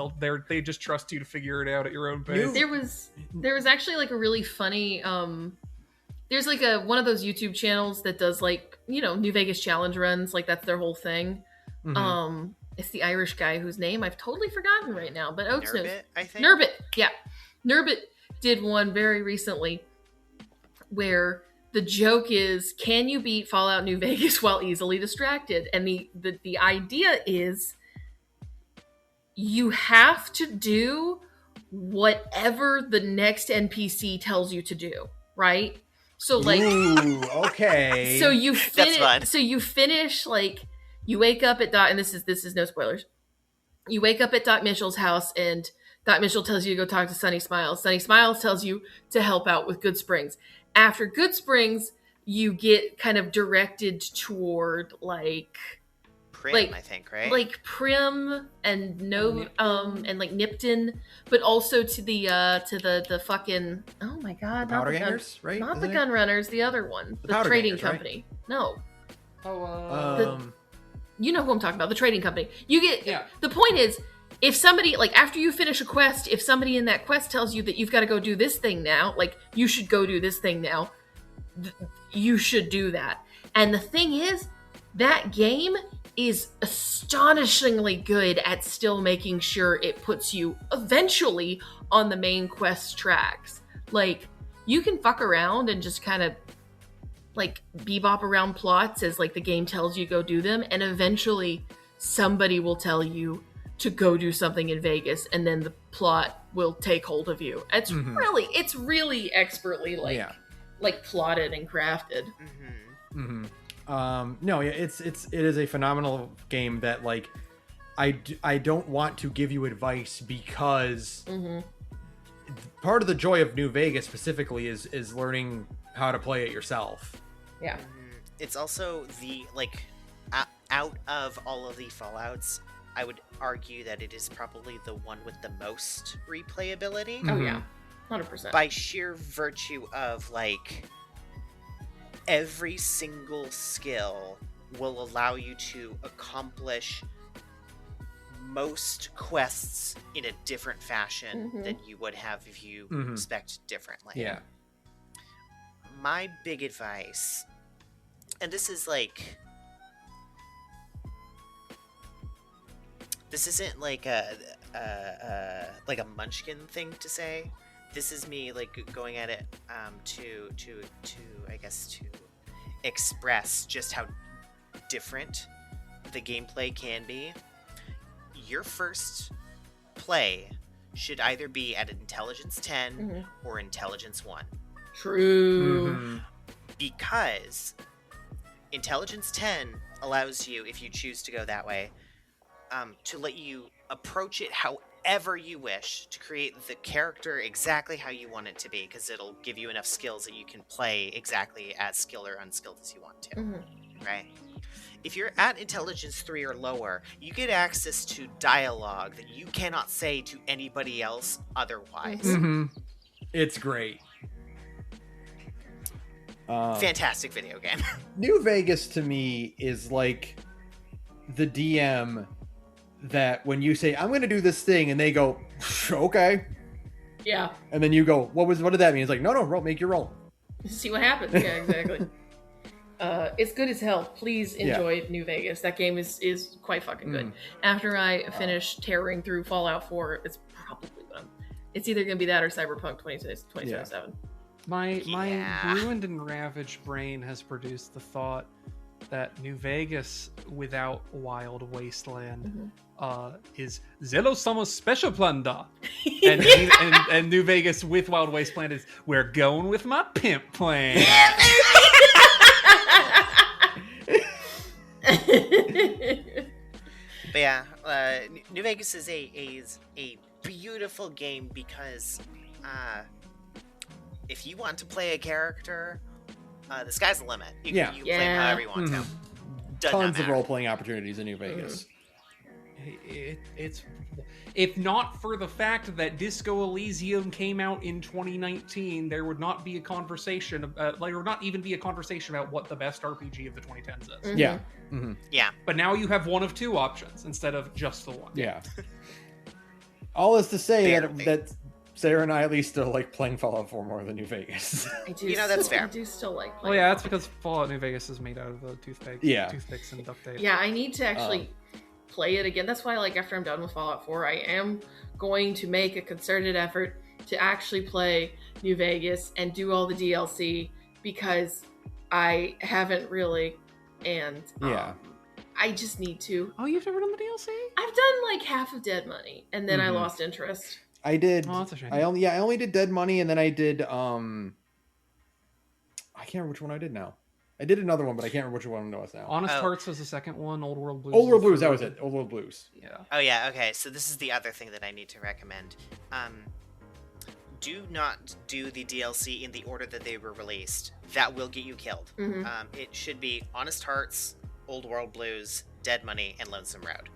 They just trust you to figure it out at your own pace. There was actually like a really funny there's like one of those YouTube channels that does like, New Vegas challenge runs, like that's their whole thing. It's the Irish guy whose name I've totally forgotten right now, but Oats knows. I think. Nurbit, yeah. Nurbit did one very recently where the joke is, can you beat Fallout New Vegas while easily distracted? And the idea is you have to do whatever the next NPC tells you to do, right? So like, ooh, okay. So you finish like, you wake up at Doc, and this is no spoilers. You wake up at Doc Mitchell's house, and Doc Mitchell tells you to go talk to Sunny Smiles. Sunny Smiles tells you to help out with Good Springs. After Good Springs, you get kind of directed toward like Prim, I think, right? Like Prim and and like Nipton, but also to the fucking, oh my god, Powder Gangers, right? Not the Gun Runners, the other one, the trading company. Right? No. You know who I'm talking about, the trading company. The point is, if somebody, like, after you finish a quest, if somebody in that quest tells you that you've got to go do this thing now, like, you should go do this thing now, you should do that. And the thing is, that game is astonishingly good at still making sure it puts you eventually on the main quest tracks. Like, you can fuck around and just kind of like bebop around plots as like the game tells you go do them, and eventually somebody will tell you to go do something in Vegas, and then the plot will take hold of you. It's really expertly like plotted and crafted. It is a phenomenal game that like I don't want to give you advice, because part of the joy of New Vegas specifically is learning how to play it yourself. Yeah. It's also the, like, out of all of the Fallouts, I would argue that it is probably the one with the most replayability. Oh yeah, 100%. By sheer virtue of, like, every single skill will allow you to accomplish most quests in a different fashion than you would have if you spec'd differently. Yeah. My big advice, and this is like, this isn't like a munchkin thing to say. This is me like going at it to I guess to express just how different the gameplay can be. Your first play should either be at intelligence 10 or intelligence 1. True. Because intelligence 10 allows you, if you choose to go that way, to let you approach it however you wish, to create the character exactly how you want it to be, because it'll give you enough skills that you can play exactly as skilled or unskilled as you want to. Right? If you're at intelligence 3 or lower, you get access to dialogue that you cannot say to anybody else otherwise. It's great. Fantastic video game. New Vegas to me is like the DM that when you say, I'm going to do this thing, and they go, okay. Yeah. And then you go, what did that mean? It's like, no, make your roll. See what happens. Yeah, exactly. It's good as hell. Please enjoy New Vegas. That game is quite fucking good. After I finish tearing through Fallout 4, it's probably it's either going to be that or Cyberpunk 2077. My ruined and ravaged brain has produced the thought that New Vegas without Wild Wasteland is Zelo Summer Special Plunder. and New Vegas with Wild Wasteland is We're Going With My Pimp Plan. But yeah, New Vegas is a beautiful game because if you want to play a character, the sky's the limit. You can play him however you want to. Tons of role-playing opportunities in New Vegas. It's if not for the fact that Disco Elysium came out in 2019, there would not be a conversation, there would not even be a conversation about what the best RPG of the 2010s is. Yeah. Yeah. But now you have one of two options instead of just the one. Yeah. All is to say that Sarah and I at least still like playing Fallout 4 more than New Vegas. I do. That's fair. I do still like playing. Well, yeah, that's because Fallout New Vegas is made out of toothpicks and duct tape. Yeah, I need to actually play it again. That's why, like, after I'm done with Fallout 4, I am going to make a concerted effort to actually play New Vegas and do all the DLC because I haven't really, and I just need to. Oh, you've never done the DLC? I've done like half of Dead Money, and then I lost interest. I did. Oh, that's a shame. I only did Dead Money, and then I did I can't remember which one I did now. I did another one, but I can't remember which one it was now. Honest Hearts was the second one. Old World Blues. Old World Blues, that was it. Old World Blues. Yeah. Oh yeah, okay. So this is the other thing that I need to recommend. Do not do the DLC in the order that they were released. That will get you killed. It should be Honest Hearts, Old World Blues, Dead Money, and Lonesome Road.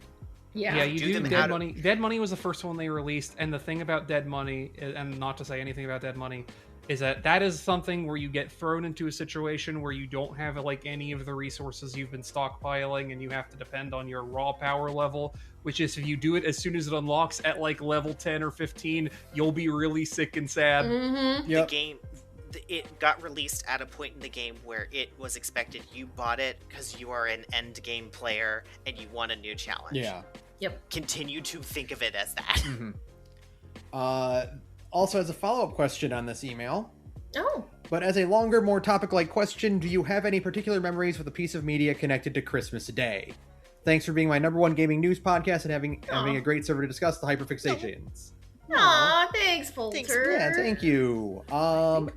Yeah, you do Dead Money. Dead Money was the first one they released, and the thing about Dead Money, and not to say anything about Dead Money, is that is something where you get thrown into a situation where you don't have like any of the resources you've been stockpiling, and you have to depend on your raw power level, which is if you do it as soon as it unlocks at like level 10 or 15, you'll be really sick and sad. The game, it got released at a point in the game where it was expected you bought it because you are an end game player and you want a new challenge. Yeah. Yep. Continue to think of it as that. Also, as a follow-up question on this email. Oh. But as a longer, more topic-like question, do you have any particular memories with a piece of media connected to Christmas Day? Thanks for being my #1 gaming news podcast and having a great server to discuss the hyperfixations. Aw, thanks, Folter. Yeah, thank you.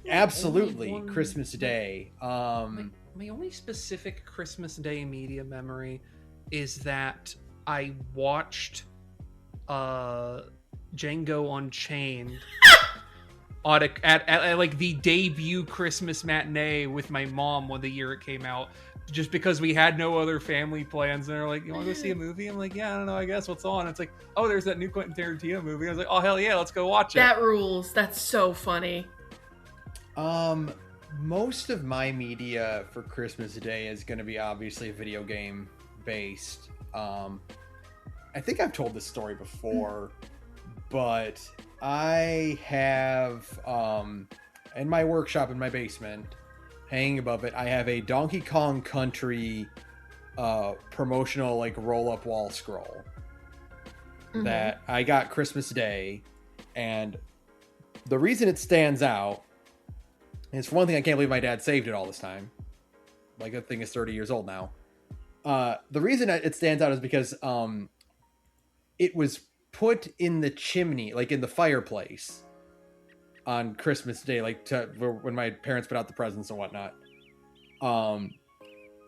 Absolutely, Christmas Day. My only specific Christmas Day media memory is that I watched Django Unchained at like the debut Christmas matinee with my mom when the year it came out, just because we had no other family plans, and they're like, you want to go see a movie? I'm like, yeah, I don't know, I guess, what's on? It's like, oh, there's that new Quentin Tarantino movie. I was like, oh, hell yeah, let's go watch it. That rules. That's so funny. Most of my media for Christmas Day is going to be obviously video game based. I think I've told this story before, but I have in my workshop in my basement, hanging above it, I have a Donkey Kong Country promotional like roll-up wall scroll. that I got Christmas Day, and the reason it stands out is, for one thing, I can't believe my dad saved it all this time. Like, that thing is 30 years old now. The reason it stands out is because it was put in the chimney, like in the fireplace, on Christmas Day, like when my parents put out the presents and whatnot.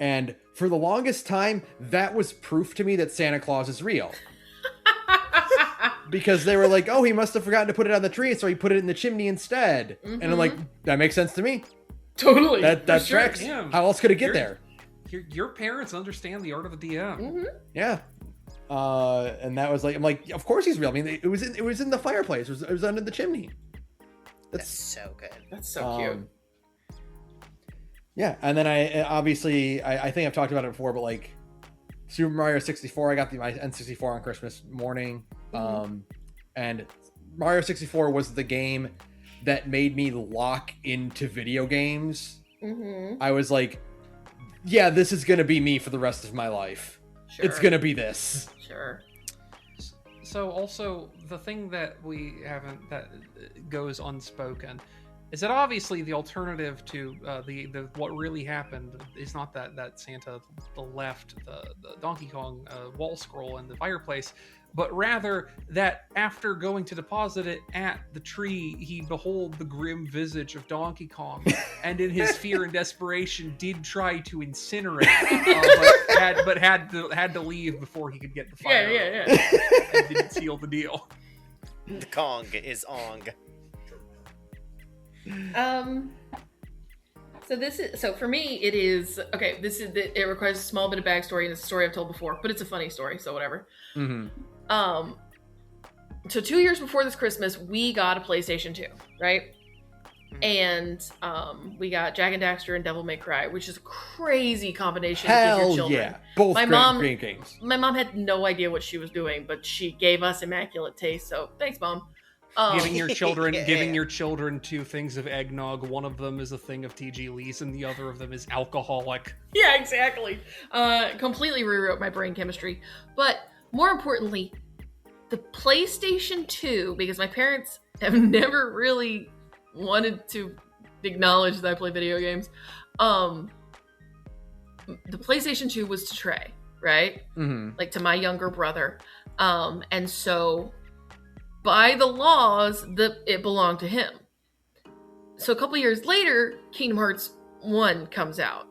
And for the longest time, that was proof to me that Santa Claus is real. Because they were like, oh, he must have forgotten to put it on the tree, so he put it in the chimney instead. And I'm like, that makes sense to me. Totally. That tracks. Yeah. How else could it get there? Your parents understand the art of the DM. Yeah. And that was like, I'm like, of course he's real. I mean, it was in the fireplace. It was under the chimney. That's so good. That's so cute. Yeah, and then I think I've talked about it before, but like Super Mario 64, I got my N64 on Christmas morning. And Mario 64 was the game that made me lock into video games. I was like, yeah, this is going to be me for the rest of my life. Sure. It's going to be this. Sure. So also, the thing that we haven't, that goes unspoken, is that obviously the alternative to the what really happened is not that Santa left the Donkey Kong wall scroll in the fireplace, but rather that after going to deposit it at the tree, he behold the grim visage of Donkey Kong, and in his fear and desperation did try to incinerate, but had to leave before he could get the fire. Yeah. And didn't seal the deal. The Kong is Ong. So for me, it is okay. It requires a small bit of backstory, and it's a story I've told before, but it's a funny story, so whatever. So 2 years before this Christmas, we got a PlayStation 2, right? And we got Jak and Daxter and Devil May Cry, which is a crazy combination to give your children. Yeah, both great games. My mom had no idea what she was doing, but she gave us immaculate taste. So thanks, Mom. Giving your children two things of eggnog. One of them is a thing of TG Lee's, and the other of them is alcoholic. Yeah, exactly. Completely rewrote my brain chemistry. But more importantly, the PlayStation 2, because my parents have never really wanted to acknowledge that I play video games. The PlayStation 2 was to Trey, right? Like to my younger brother. And so by the laws, it belonged to him. So a couple years later, Kingdom Hearts 1 comes out.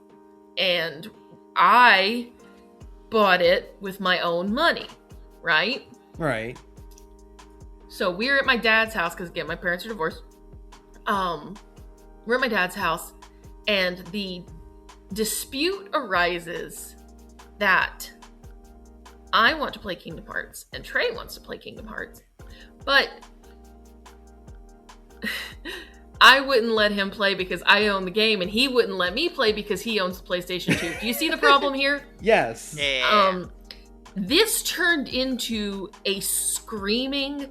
And I bought it with my own money, right? Right. So we're at my dad's house, because again, my parents are divorced. We're at my dad's house, and the dispute arises that I want to play Kingdom Hearts, and Trey wants to play Kingdom Hearts. But I wouldn't let him play because I own the game, and he wouldn't let me play because he owns the PlayStation 2. Do you see the problem here? Yes. Yeah. This turned into a screaming,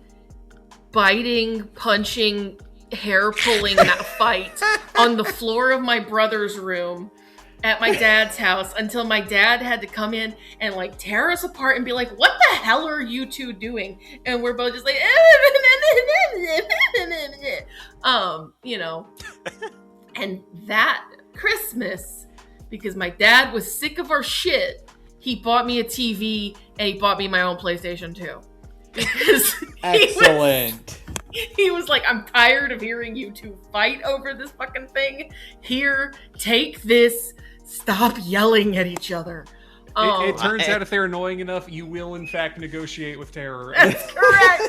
biting, punching, hair-pulling fight on the floor of my brother's room at my dad's house until my dad had to come in and like tear us apart and be like, what the hell are you two doing? And we're both just like, you know. And that Christmas, because my dad was sick of our shit, he bought me a TV and he bought me my own PlayStation 2. Because excellent. He was like, I'm tired of hearing you two fight over this fucking thing. Here, take this. Stop yelling at each other. It turns out if they're annoying enough, you will in fact negotiate with terror. That's correct.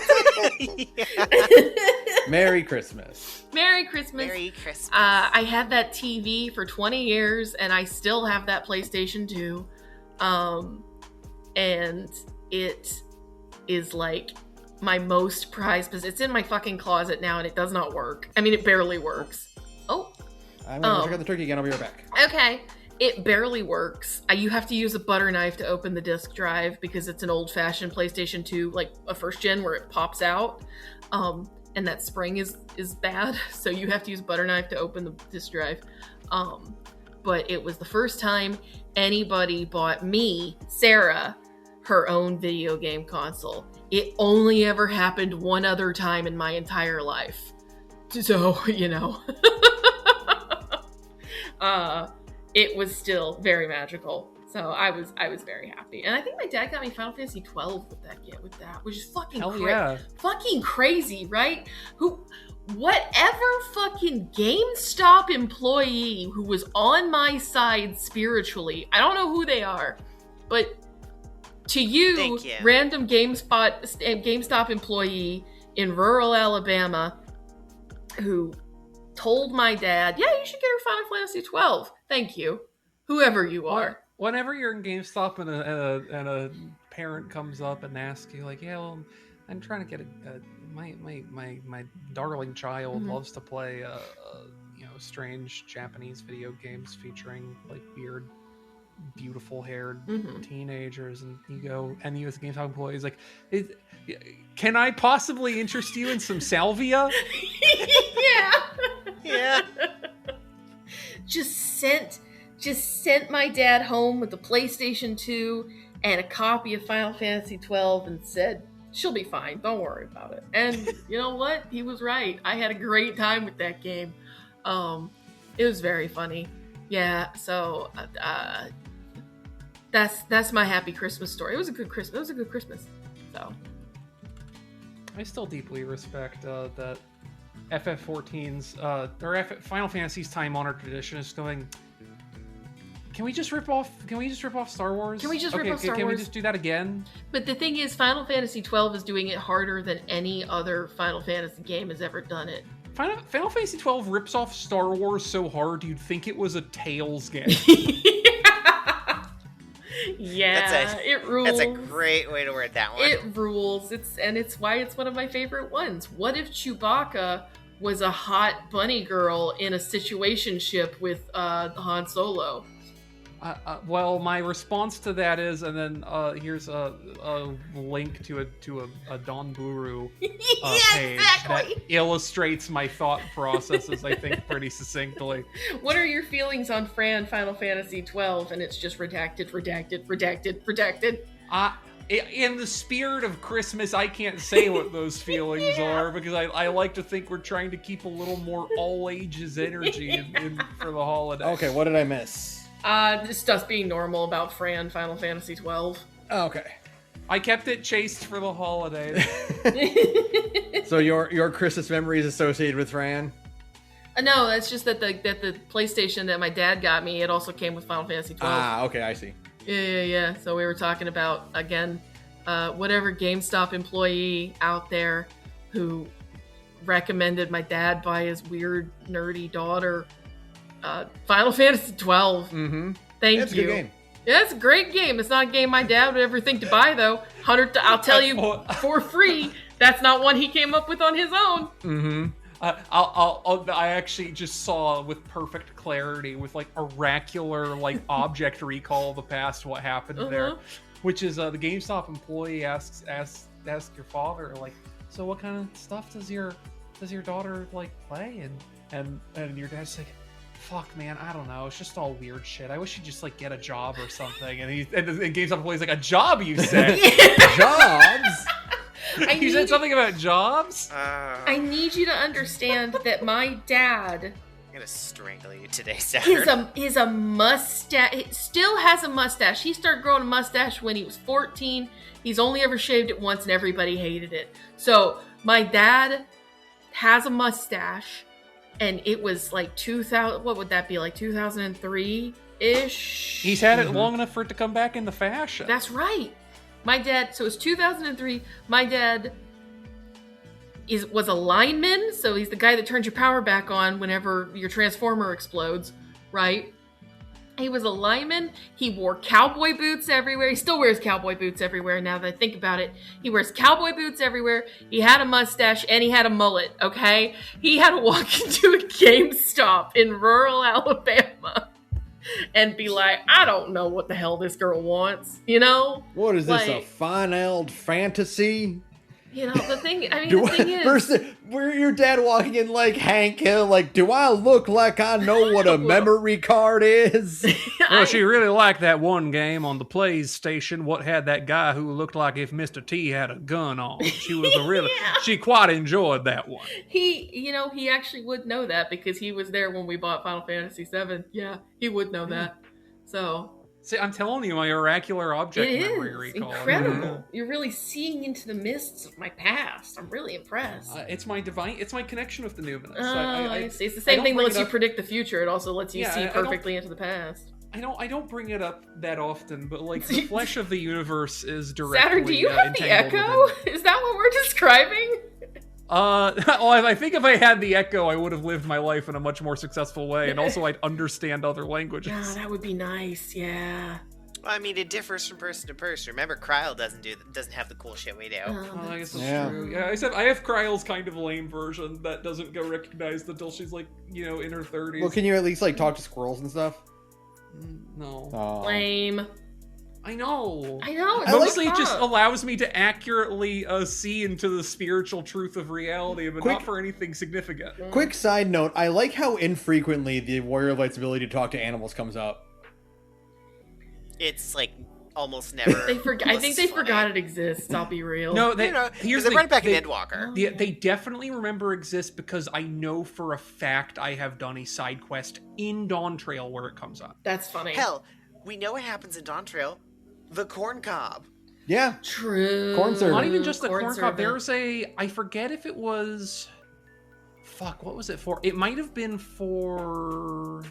Merry Christmas. Merry Christmas. Merry Christmas. I had that TV for 20 years, and I still have that PlayStation 2. And it is like my most prized possession. It's in my fucking closet now, and it does not work. I mean, it barely works. Oh. I'm gonna check out the turkey again. I'll be right back. Okay. It barely works. You have to use a butter knife to open the disk drive because it's an old-fashioned PlayStation 2, like a first gen where it pops out. And that spring is bad, so you have to use a butter knife to open the disk drive. But it was the first time anybody bought me, Sara, her own video game console. It only ever happened one other time in my entire life. So, it was still very magical. So I was very happy. And I think my dad got me Final Fantasy 12 with that, which is fucking fucking crazy, right? Whatever fucking GameStop employee who was on my side spiritually, I don't know who they are, but to you. Random GameStop employee in rural Alabama who told my dad, yeah, you should get her Final Fantasy 12. Thank you. Whoever you are. Whenever you're in GameStop and a parent comes up and asks you, like, yeah, well, I'm trying to get my darling child loves to play strange Japanese video games featuring like weird, beautiful haired teenagers, and you as a GameStop employee is like, can I possibly interest you in some salvia? Yeah. Just sent my dad home with the PlayStation 2 and a copy of Final Fantasy 12 and said, she'll be fine, don't worry about it. And you know what? He was right. I had a great time with that game. It was very funny. Yeah, so that's my happy Christmas story. It was a good Christmas. So I still deeply respect that FF14's Final Fantasy's time-honored tradition is going. Can we just rip off Star Wars? Can we just rip off Star Wars? Can we just do that again? But the thing is, Final Fantasy 12 is doing it harder than any other Final Fantasy game has ever done it. Final Fantasy 12 rips off Star Wars so hard you'd think it was a Tales game. Yeah, it rules. That's a great way to word that one. It rules. It's why it's one of my favorite ones. What if Chewbacca was a hot bunny girl in a situationship with Han Solo? Well, my response to that is, and then here's a link to a Don Buru page that illustrates my thought processes, I think, pretty succinctly. What are your feelings on Fran Final Fantasy 12? And it's just redacted. In the spirit of Christmas, I can't say what those feelings are, because I like to think we're trying to keep a little more all ages energy in for the holiday. Okay, what did I miss? Just us being normal about Fran Final Fantasy 12. Okay. I kept it chaste for the holidays. So your Christmas memory is associated with Fran? No, that's just that the PlayStation that my dad got me, it also came with Final Fantasy 12. Ah, okay, I see. Yeah. So we were talking about, again, whatever GameStop employee out there who recommended my dad buy his weird, nerdy daughter Final Fantasy 12. Mm-hmm. Thank you. It's a good game. Yeah, it's a great game. It's not a game my dad would ever think to buy, though. I'll tell you for free, that's not one he came up with on his own. Mm-hmm. I actually just saw with perfect clarity, with like oracular like object recall of the past, what happened there, which is the GameStop employee asks your father, like, so what kind of stuff does your daughter like play? And your dad's like, fuck, man, I don't know. It's just all weird shit. I wish you'd just like get a job or something. And the GameStop employee's like, a job, you said? Jobs? You said something about jobs? I need you to understand that my dad... I'm gonna strangle you today, Sara. Is a mustache. He still has a mustache. He started growing a mustache when he was 14. He's only ever shaved it once and everybody hated it. So my dad has a mustache, and it was like 2000, what would that be, like 2003-ish? He's had it long enough for it to come back into fashion. That's right. My dad, so it was 2003, my dad was a lineman, so he's the guy that turns your power back on whenever your transformer explodes, right? He was a lineman. He wore cowboy boots everywhere. He still wears cowboy boots everywhere now that I think about it. He wears cowboy boots everywhere. He had a mustache and he had a mullet, okay? He had to walk into a GameStop in rural Alabama and be like, I don't know what the hell this girl wants, you know? What is this, a Final Fantasy? You know, the thing is... Versus, where your dad walking in like Hank Hill, like, do I look like I know what a memory card is? Well, she really liked that one game on the PlayStation. What had that guy who looked like if Mr. T had a gun on? She was she quite enjoyed that one. He actually would know that because he was there when we bought Final Fantasy VII. Yeah, he would know that. So... See, I'm telling you, my oracular object memory recall. Incredible. Yeah. You're really seeing into the mists of my past. I'm really impressed. It's my connection with the numinous. I see. It's the same thing that lets you predict the future. It also lets you see perfectly into the past. I don't bring it up that often, but like the flesh of the universe is directly Saturn, do you have the echo? Is that what we're describing? Well, I think if I had the echo, I would have lived my life in a much more successful way, and also I'd understand other languages. Yeah, that would be nice. Yeah. Well, I mean, it differs from person to person. Remember, Kryle doesn't have the cool shit we do. I guess that's true. Yeah, I have Kryle's kind of lame version that doesn't get recognized until she's like, in her 30s. Well, can you at least like talk to squirrels and stuff? No. Oh. Lame. I know. Mostly it just allows me to accurately see into the spiritual truth of reality, but not for anything significant. Quick side note, I like how infrequently the Warrior of Light's ability to talk to animals comes up. It's like almost never. I think they forgot it exists, I'll be real. No, they run back in Endwalker. They definitely remember exists because I know for a fact I have done a side quest in Dawn Trail where it comes up. That's funny. Hell, we know what happens in Dawn Trail. The corn cob. Yeah. True. Corn servant. Not even just the corn cob. There's I forget if it was... Fuck, what was it for? It might have been for...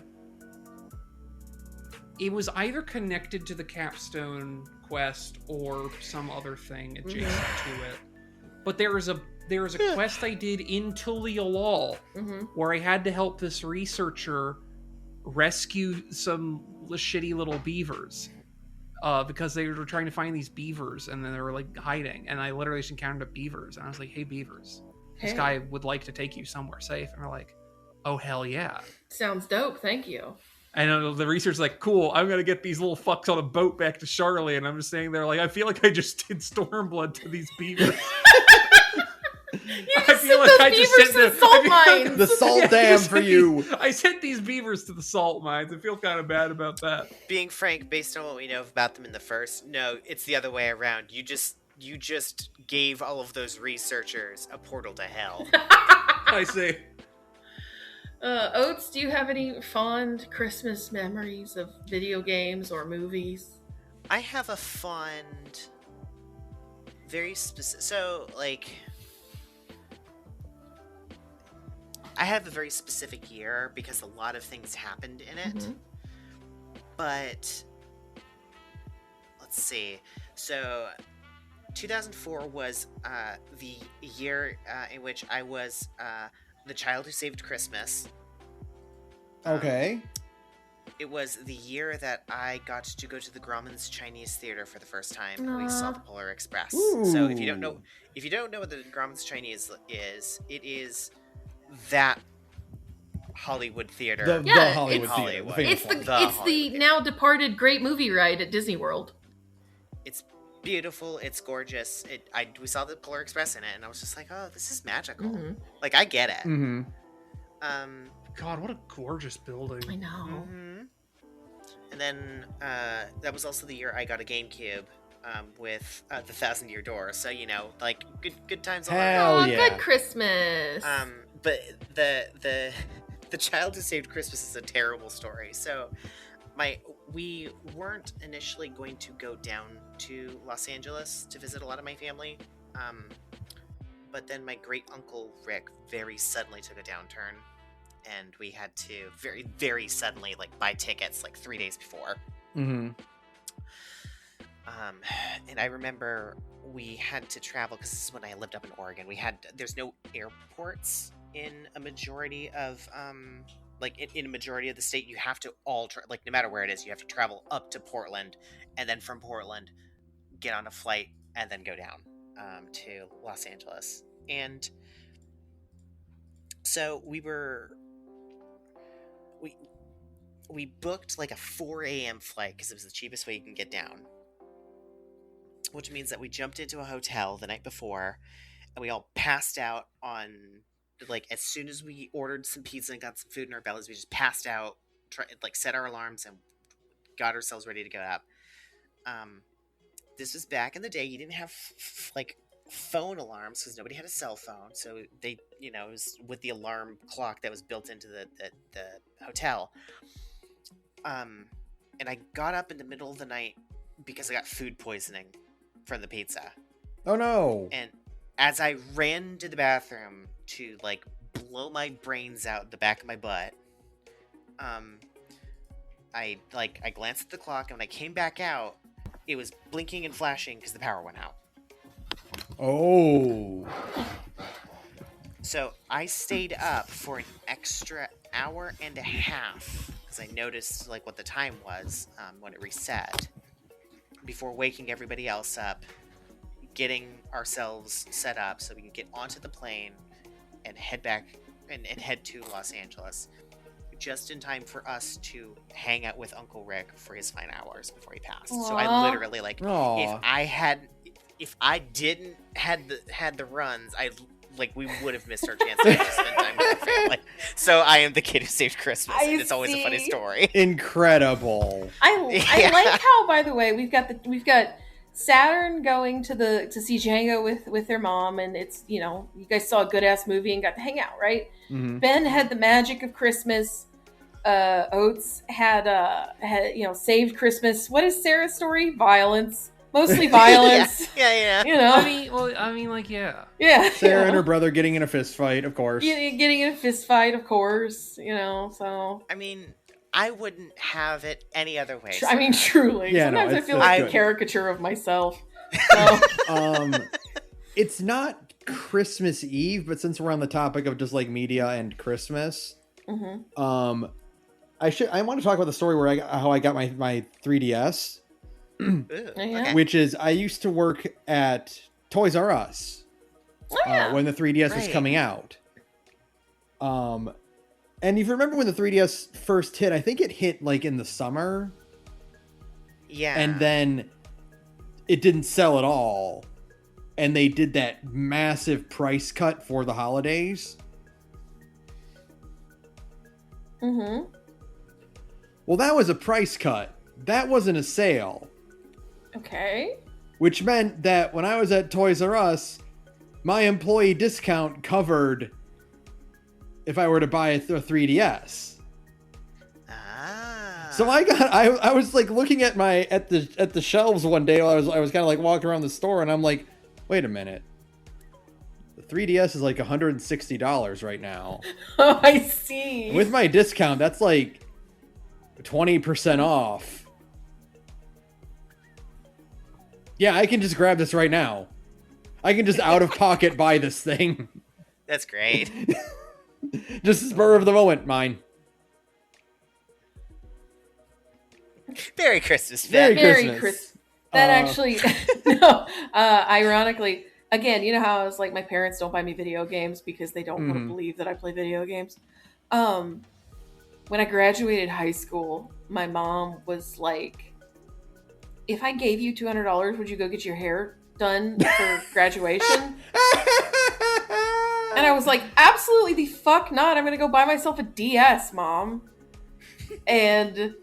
It was either connected to the Capstone quest or some other thing adjacent to it. But there was a quest I did in Tulialal where I had to help this researcher rescue some shitty little beavers. Because they were trying to find these beavers, and then they were like hiding, and I literally just encountered beavers, and I was like, "Hey, beavers, this guy would like to take you somewhere safe," and they're like, "Oh hell yeah!" Sounds dope. Thank you. And the researcher's like, "Cool, I'm gonna get these little fucks on a boat back to Charlie," and I'm just saying there, like, I feel like I just did Stormblood to these beavers. You just sent those beavers to the salt mines. The salt dam for you. I sent these beavers to the salt mines. I feel kind of bad about that. Being frank, based on what we know about them in the first, no, it's the other way around. You just gave all of those researchers a portal to hell. I see. Oates, do you have any fond Christmas memories of video games or movies? I have a fond, very specific. So, like, I have a very specific year because a lot of things happened in it. But let's see. So 2004 was the year in which I was the child who saved Christmas. Okay. It was the year that I got to go to the Grauman's Chinese Theater for the first time. We saw the Polar Express. Ooh. So if you don't know what the Grauman's Chinese is, it is that Hollywood theater. The Hollywood theater. It's the now departed great movie ride at Disney World. It's beautiful. It's gorgeous. We saw the Polar Express in it, and I was just like, oh, this is magical. Like, I get it. God, what a gorgeous building. I know. And then that was also the year I got a GameCube with the 1,000-Year Door. So, like, good times all around. Hell yeah. Good Christmas. But the child who saved Christmas is a terrible story. So we weren't initially going to go down to Los Angeles to visit a lot of my family. But then my great uncle Rick very suddenly took a downturn, and we had to very, very suddenly buy tickets 3 days before. And I remember we had to travel, because this is when I lived up in Oregon. There's no airports in a majority of in a majority of the state. You have to no matter where it is, you have to travel up to Portland, and then from Portland get on a flight and then go down to Los Angeles. And so we booked a 4 a.m. flight because it was the cheapest way you can get down, which means that we jumped into a hotel the night before, we all passed out on, like, as soon as we ordered some pizza and got some food in our bellies, we just passed out, set our alarms and got ourselves ready to go up. This was back in the day. You didn't have like phone alarms because nobody had a cell phone, so they, it was with the alarm clock that was built into the hotel. And I got up in the middle of the night because I got food poisoning from the pizza. Oh no. And as I ran to the bathroom to like blow my brains out the back of my butt, I glanced at the clock, and when I came back out, it was blinking and flashing because the power went out. Oh. So I stayed up for an extra hour and a half because I noticed like what the time was when it reset, before waking everybody else up, getting ourselves set up so we could get onto the plane and head back and head to Los Angeles, just in time for us to hang out with Uncle Rick for his final hours before he passed. Aww. So I literally, like, Aww. if I didn't had the runs, we would have missed our chance to spend time with our family. So I am the kid who saved Christmas, and it's always a funny story. Incredible. I like how, by the way, we've got Saturn going to see Django with their mom, and it's, you guys saw a good ass movie and got to hang out, right? Mm-hmm. Ben had the magic of Christmas. Oates had saved Christmas. What is Sarah's story? Violence. Mostly violence. Yeah. Yeah. Yeah. Sarah and her brother getting in a fist fight, of course. Getting in a fist fight, of course. So. I mean, I wouldn't have it any other way. Truly. Yeah, Sometimes I feel it's like good. a caricature of myself. So. It's not Christmas Eve, but since we're on the topic of just like media and Christmas, Mm-hmm. I want to talk about the story how I got my 3DS. Yeah. Which is, I used to work at Toys R Us when the 3DS was coming out. And if you remember when the 3DS first hit, I think it hit like in the summer. Yeah. And then it didn't sell at all. And they did that massive price cut for the holidays. Mm-hmm. Well, that was a price cut. That wasn't a sale. Okay. Which meant that when I was at Toys R Us, my employee discount covered if I were to buy a 3DS. Ah. So I was like looking at the shelves one day while I was kind of like walking around the store, and I'm like, wait a minute. The 3DS is like $160 right now. Oh, I see. With my discount, that's like 20% off. Yeah, I can just grab this right now. I can just out of pocket buy this thing. That's great. Just spur of the moment, mine. Merry Christmas, Merry Ben. Christmas. Christmas. That actually, no. Ironically, again, you know how I was like, my parents don't buy me video games because they don't want to believe that I play video games. When I graduated high school, my mom was like, if I gave you $200, would you go get your hair done for graduation? And I was like, absolutely the fuck not. I'm going to go buy myself a DS, Mom. And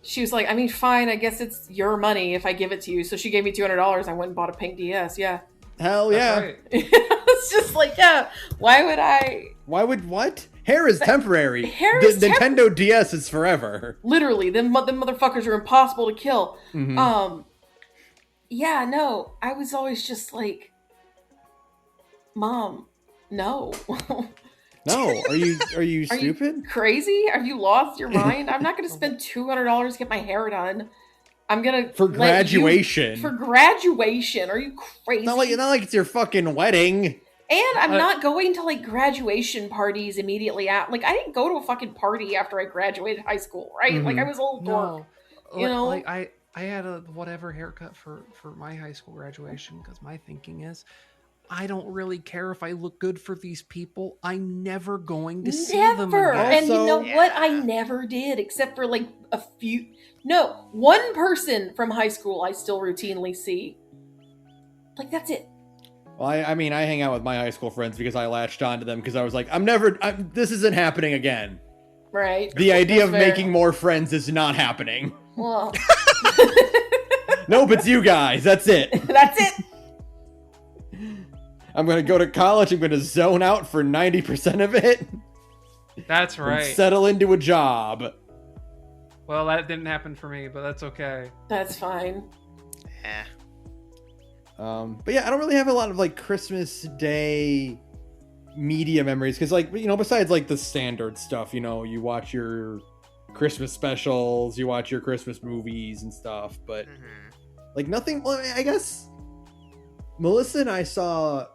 she was like, fine, I guess it's your money if I give it to you. So she gave me $200. I went and bought a pink DS. Yeah. Hell yeah. Right. It's just like, yeah, why would I? Why would what? Hair is temporary. Hair is Nintendo DS is forever. Literally, them motherfuckers are impossible to kill. Mm-hmm. Yeah, no, I was always just like, Mom, no. No, are you stupid? You crazy? Have you lost your mind? I'm not going to spend $200 to get my hair done. I'm gonna for graduation. For graduation? Are you crazy? Not like it's your fucking wedding. And I'm not going to like graduation parties immediately out. Like I didn't go to a fucking party after I graduated high school, right? Mm-hmm. Like I was a little dork. You know, like I had a whatever haircut for my high school graduation because my thinking is, I don't really care if I look good for these people. I'm never going to see them again. And you know what? I never did, except for like a few. No, one person from high school I still routinely see. Like that's it. Well, I mean, I hang out with my high school friends because I latched onto them because I was like, this isn't happening again. Right. The idea That's of fair. making more friends is not happening. Well, Nope, it's you guys. That's it. that's it. I'm going to go to college. I'm going to zone out for 90% of it. That's And right. settle into a job. Well, that didn't happen for me, but that's okay. That's fine. Eh. But yeah, I don't really have a lot of like Christmas Day media memories because, like, you know, besides like the standard stuff, you know, you watch your Christmas specials, you watch your Christmas movies and stuff, but like nothing. Well, I guess Melissa and I saw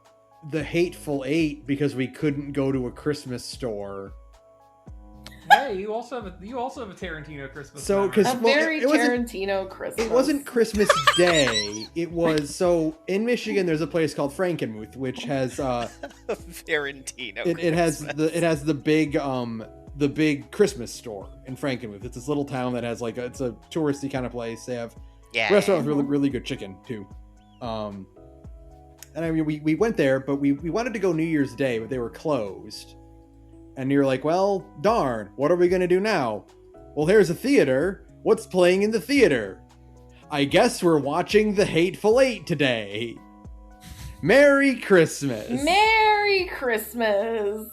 The Hateful Eight because we couldn't go to a Christmas store. Hey, you also have a Tarantino Christmas. So, memory. 'cause- A well, very it wasn't- Tarantino Christmas. It wasn't Christmas Day. It was, so in Michigan there's a place called Frankenmuth which has Tarantino. it has the big Christmas store in Frankenmuth. It's this little town that has like it's a touristy kind of place. They have restaurant with really, really good chicken too. And I mean we went there, but we wanted to go New Year's Day, but they were closed. And you're like, well, darn, what are we gonna do now? Well, here's a theater. What's playing in the theater? I guess we're watching The Hateful Eight today. Merry Christmas. Merry Christmas.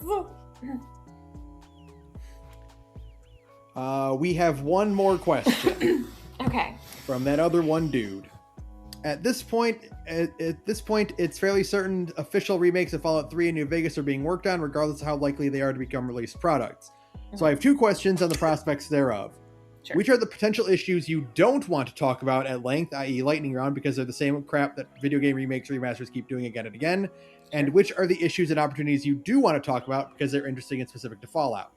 We have one more question Okay. from that other one dude. At this point, it's fairly certain official remakes of Fallout 3 and New Vegas are being worked on, regardless of how likely they are to become released products. So I have two questions on the prospects thereof. Sure. Which are the potential issues you don't want to talk about at length, i.e. lightning round, because they're the same crap that video game remakes or remasters keep doing again and again? And which are the issues and opportunities you do want to talk about because they're interesting and specific to Fallout?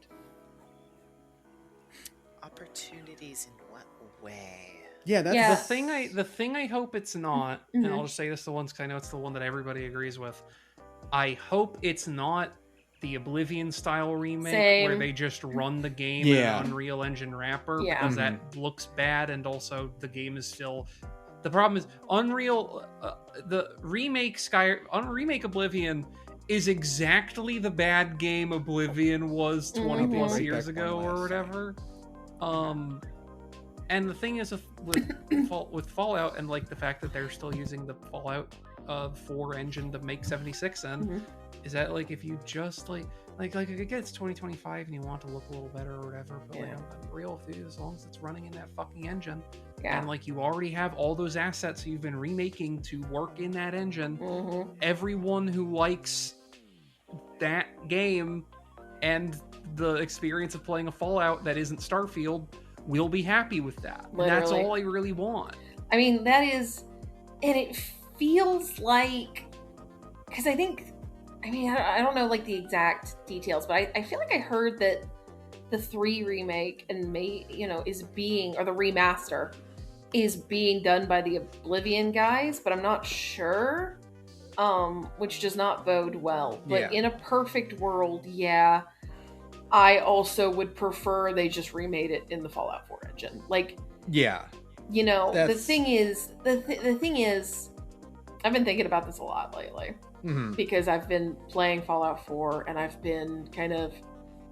Opportunities in what way? Yeah, that's Yeah. The thing I hope it's not, and I'll just say this the once because I know it's the one that everybody agrees with. I hope it's not the Oblivion style remake Same. where they just run the game Yeah. in an Unreal Engine wrapper Yeah. because that looks bad, and also the game is still. The problem is Unreal, the remake remake Oblivion is exactly the bad game Oblivion was 20 Mhm. plus Right years back ago one or last whatever. And the thing is with Fallout and like the fact that they're still using the Fallout 4 engine to make 76 in, Mhm. is that like if you just like I get it's 2025 and you want to look a little better or whatever, but like Yeah. I'm real with you as long as it's running in that fucking engine. Yeah. And like you already have all those assets you've been remaking to work in that engine. Mm-hmm. Everyone who likes that game and the experience of playing a Fallout that isn't Starfield will be happy with that. And that's Literally. all I really want. I mean, that is, and it feels like, because I don't know like the exact details, but I feel like I heard that the 3 remake and is being, or the remaster is being done by the Oblivion guys, but I'm not sure, which does not bode well. But Yeah. in a perfect world, yeah, I also would prefer they just remade it in the Fallout 4 engine. Like, Yeah. the That's- thing is, I've been thinking about this a lot lately because I've been playing Fallout 4 and I've been kind of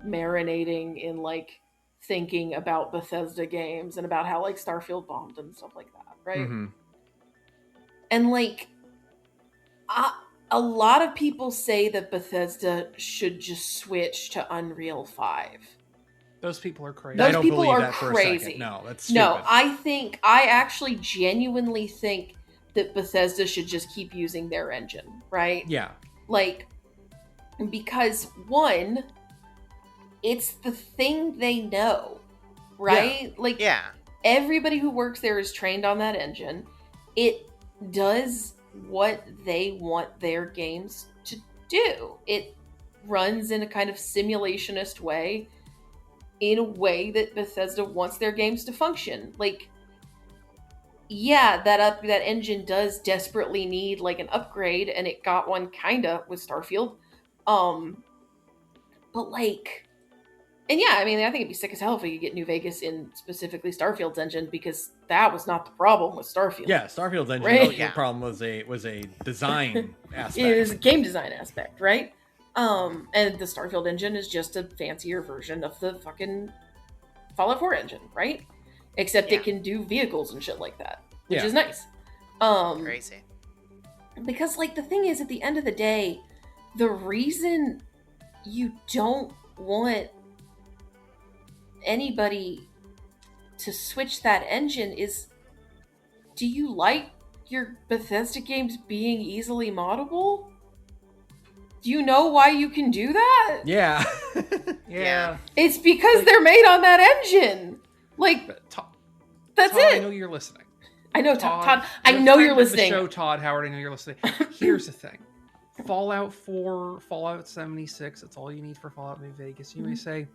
marinating in like thinking about Bethesda games and about how like Starfield bombed and stuff like that, right? And like, a lot of people say that Bethesda should just switch to Unreal 5. Those people are crazy. Those I don't people believe are that for a crazy. second. No, that's stupid. No, I actually genuinely think that Bethesda should just keep using their engine, right? Yeah. Like, because one, it's the thing they know, right? Like, Yeah. everybody who works there is trained on that engine. It does what they want their games to do. It runs in a kind of simulationist way, in a way that Bethesda wants their games to function. Like, yeah, that engine does desperately need like an upgrade, and it got one kinda with Starfield. But like, And yeah, I mean, I think it'd be sick as hell if we could get New Vegas in specifically Starfield's engine, because that was not the problem with Starfield. Yeah, Starfield's engine. Right? The problem was a design aspect. It is a game design aspect, right? And the Starfield engine is just a fancier version of the fucking Fallout 4 engine, right? Except it can do vehicles and shit like that, which is nice. Crazy. Because, like, the thing is, at the end of the day, the reason you don't want anybody to switch that engine is, do you like your Bethesda games being easily moddable? Do you know why you can do that? Yeah. Yeah. It's because they're made on that engine. Like, that's Todd, it. I know you're listening. I know, Todd. I know you're listening. The show, Todd Howard. I know you're listening. Here's the thing: Fallout 4, Fallout 76. That's all you need for Fallout New Vegas. You may say,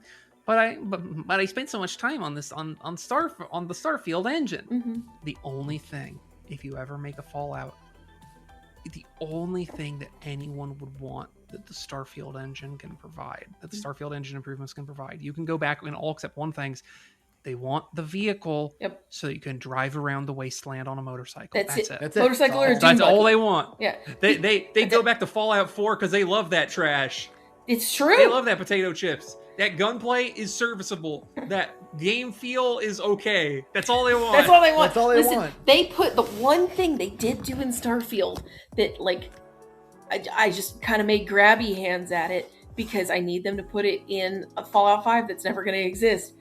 but I spent so much time on this on the Starfield engine. Mm-hmm. The only thing, if you ever make a Fallout, the only thing that anyone would want that the Starfield engine can provide, that the Starfield engine improvements can provide, you can go back in all except one things. They want the vehicle so that you can drive around the wasteland on a motorcycle. That's it. That's it. Motorcycle or a dune That's buggy. all they want. Yeah. They go back to Fallout 4 because they love that trash. It's true. They love that potato chips. That gunplay is serviceable. That game feel is okay. That's all they want. That's all they want. That's all they Listen, want. They put the one thing they did do in Starfield that, like, I just kind of made grabby hands at it because I need them to put it in a Fallout 5 that's never going to exist,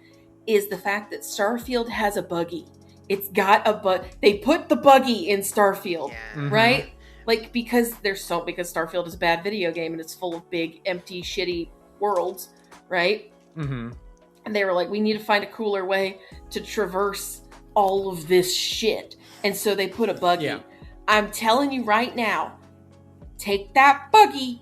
is the fact that Starfield has a buggy. It's got a they put the buggy in Starfield, right? Like, because Starfield is a bad video game and it's full of big, empty, shitty worlds, right? Mm-hmm. And they were like, we need to find a cooler way to traverse all of this shit. And so they put a buggy. Yeah. I'm telling you right now, take that buggy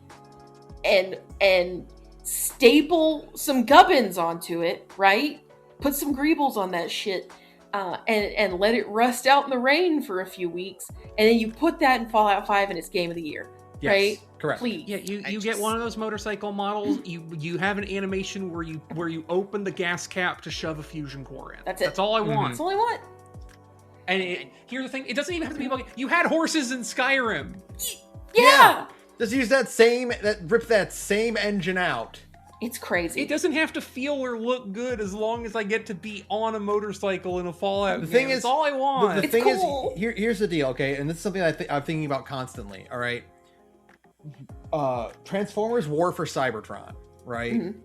and staple some gubbins onto it, right? Put some greebles on that shit, and let it rust out in the rain for a few weeks, and then you put that in Fallout 5 and it's Game of the Year, right? Correct. Please. Yeah, you get one of those motorcycle models. You have an animation where you open the gas cap to shove a fusion core in. That's it. That's all I want. That's all I want. And here's the thing: it doesn't even have to be buggy. You had horses in Skyrim. Yeah. Just use rip that same engine out. It's crazy. It doesn't have to feel or look good as long as I get to be on a motorcycle in a Fallout game. Thing is, that's all I want. The It's thing cool. is, here's the deal, okay? And this is something I'm thinking about constantly, all right? Transformers War for Cybertron, right? Mm-hmm.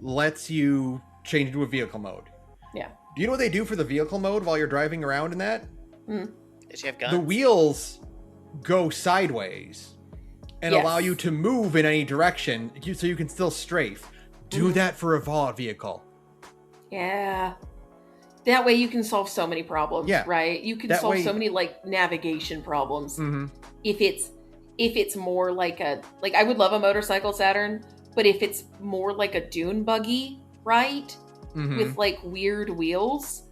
Lets you change into a vehicle mode. Yeah. Do you know what they do for the vehicle mode while you're driving around in that? Mm. Does she have guns? The wheels go sideways and allow you to move in any direction so you can still strafe. Do that for a Fallout vehicle. Yeah. That way you can solve so many problems, right? You can solve so many, like, navigation problems. Mm-hmm. If it's more like I would love a motorcycle, Saturn, but if it's more like a dune buggy, right? Mm-hmm. With, like, weird wheels,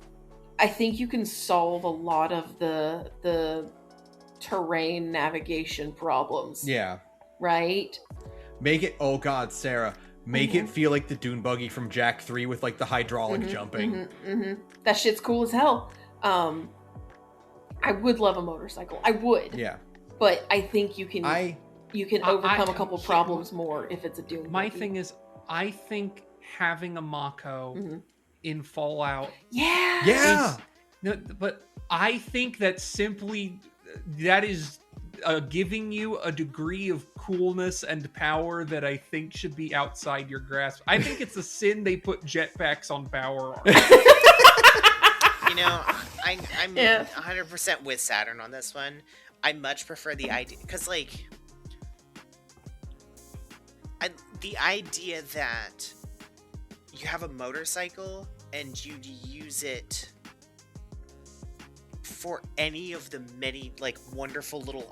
I think you can solve a lot of the terrain navigation problems. Yeah. Right? Make it, oh God, Sarah, make it feel like the dune buggy from Jack 3 with, like, the hydraulic jumping. That shit's cool as hell. I would love a motorcycle. I would. Yeah. But I think you can overcome a couple problems more if it's a dune My buggy. thing is, I think having a Mako in Fallout. Yeah. But I think that is giving you a degree of coolness and power that I think should be outside your grasp. I think it's a sin they put jetpacks on power armor. You know, I'm 100% with Saturn on this one. I much prefer the idea, because, like, the idea that you have a motorcycle and you use it for any of the many, like, wonderful little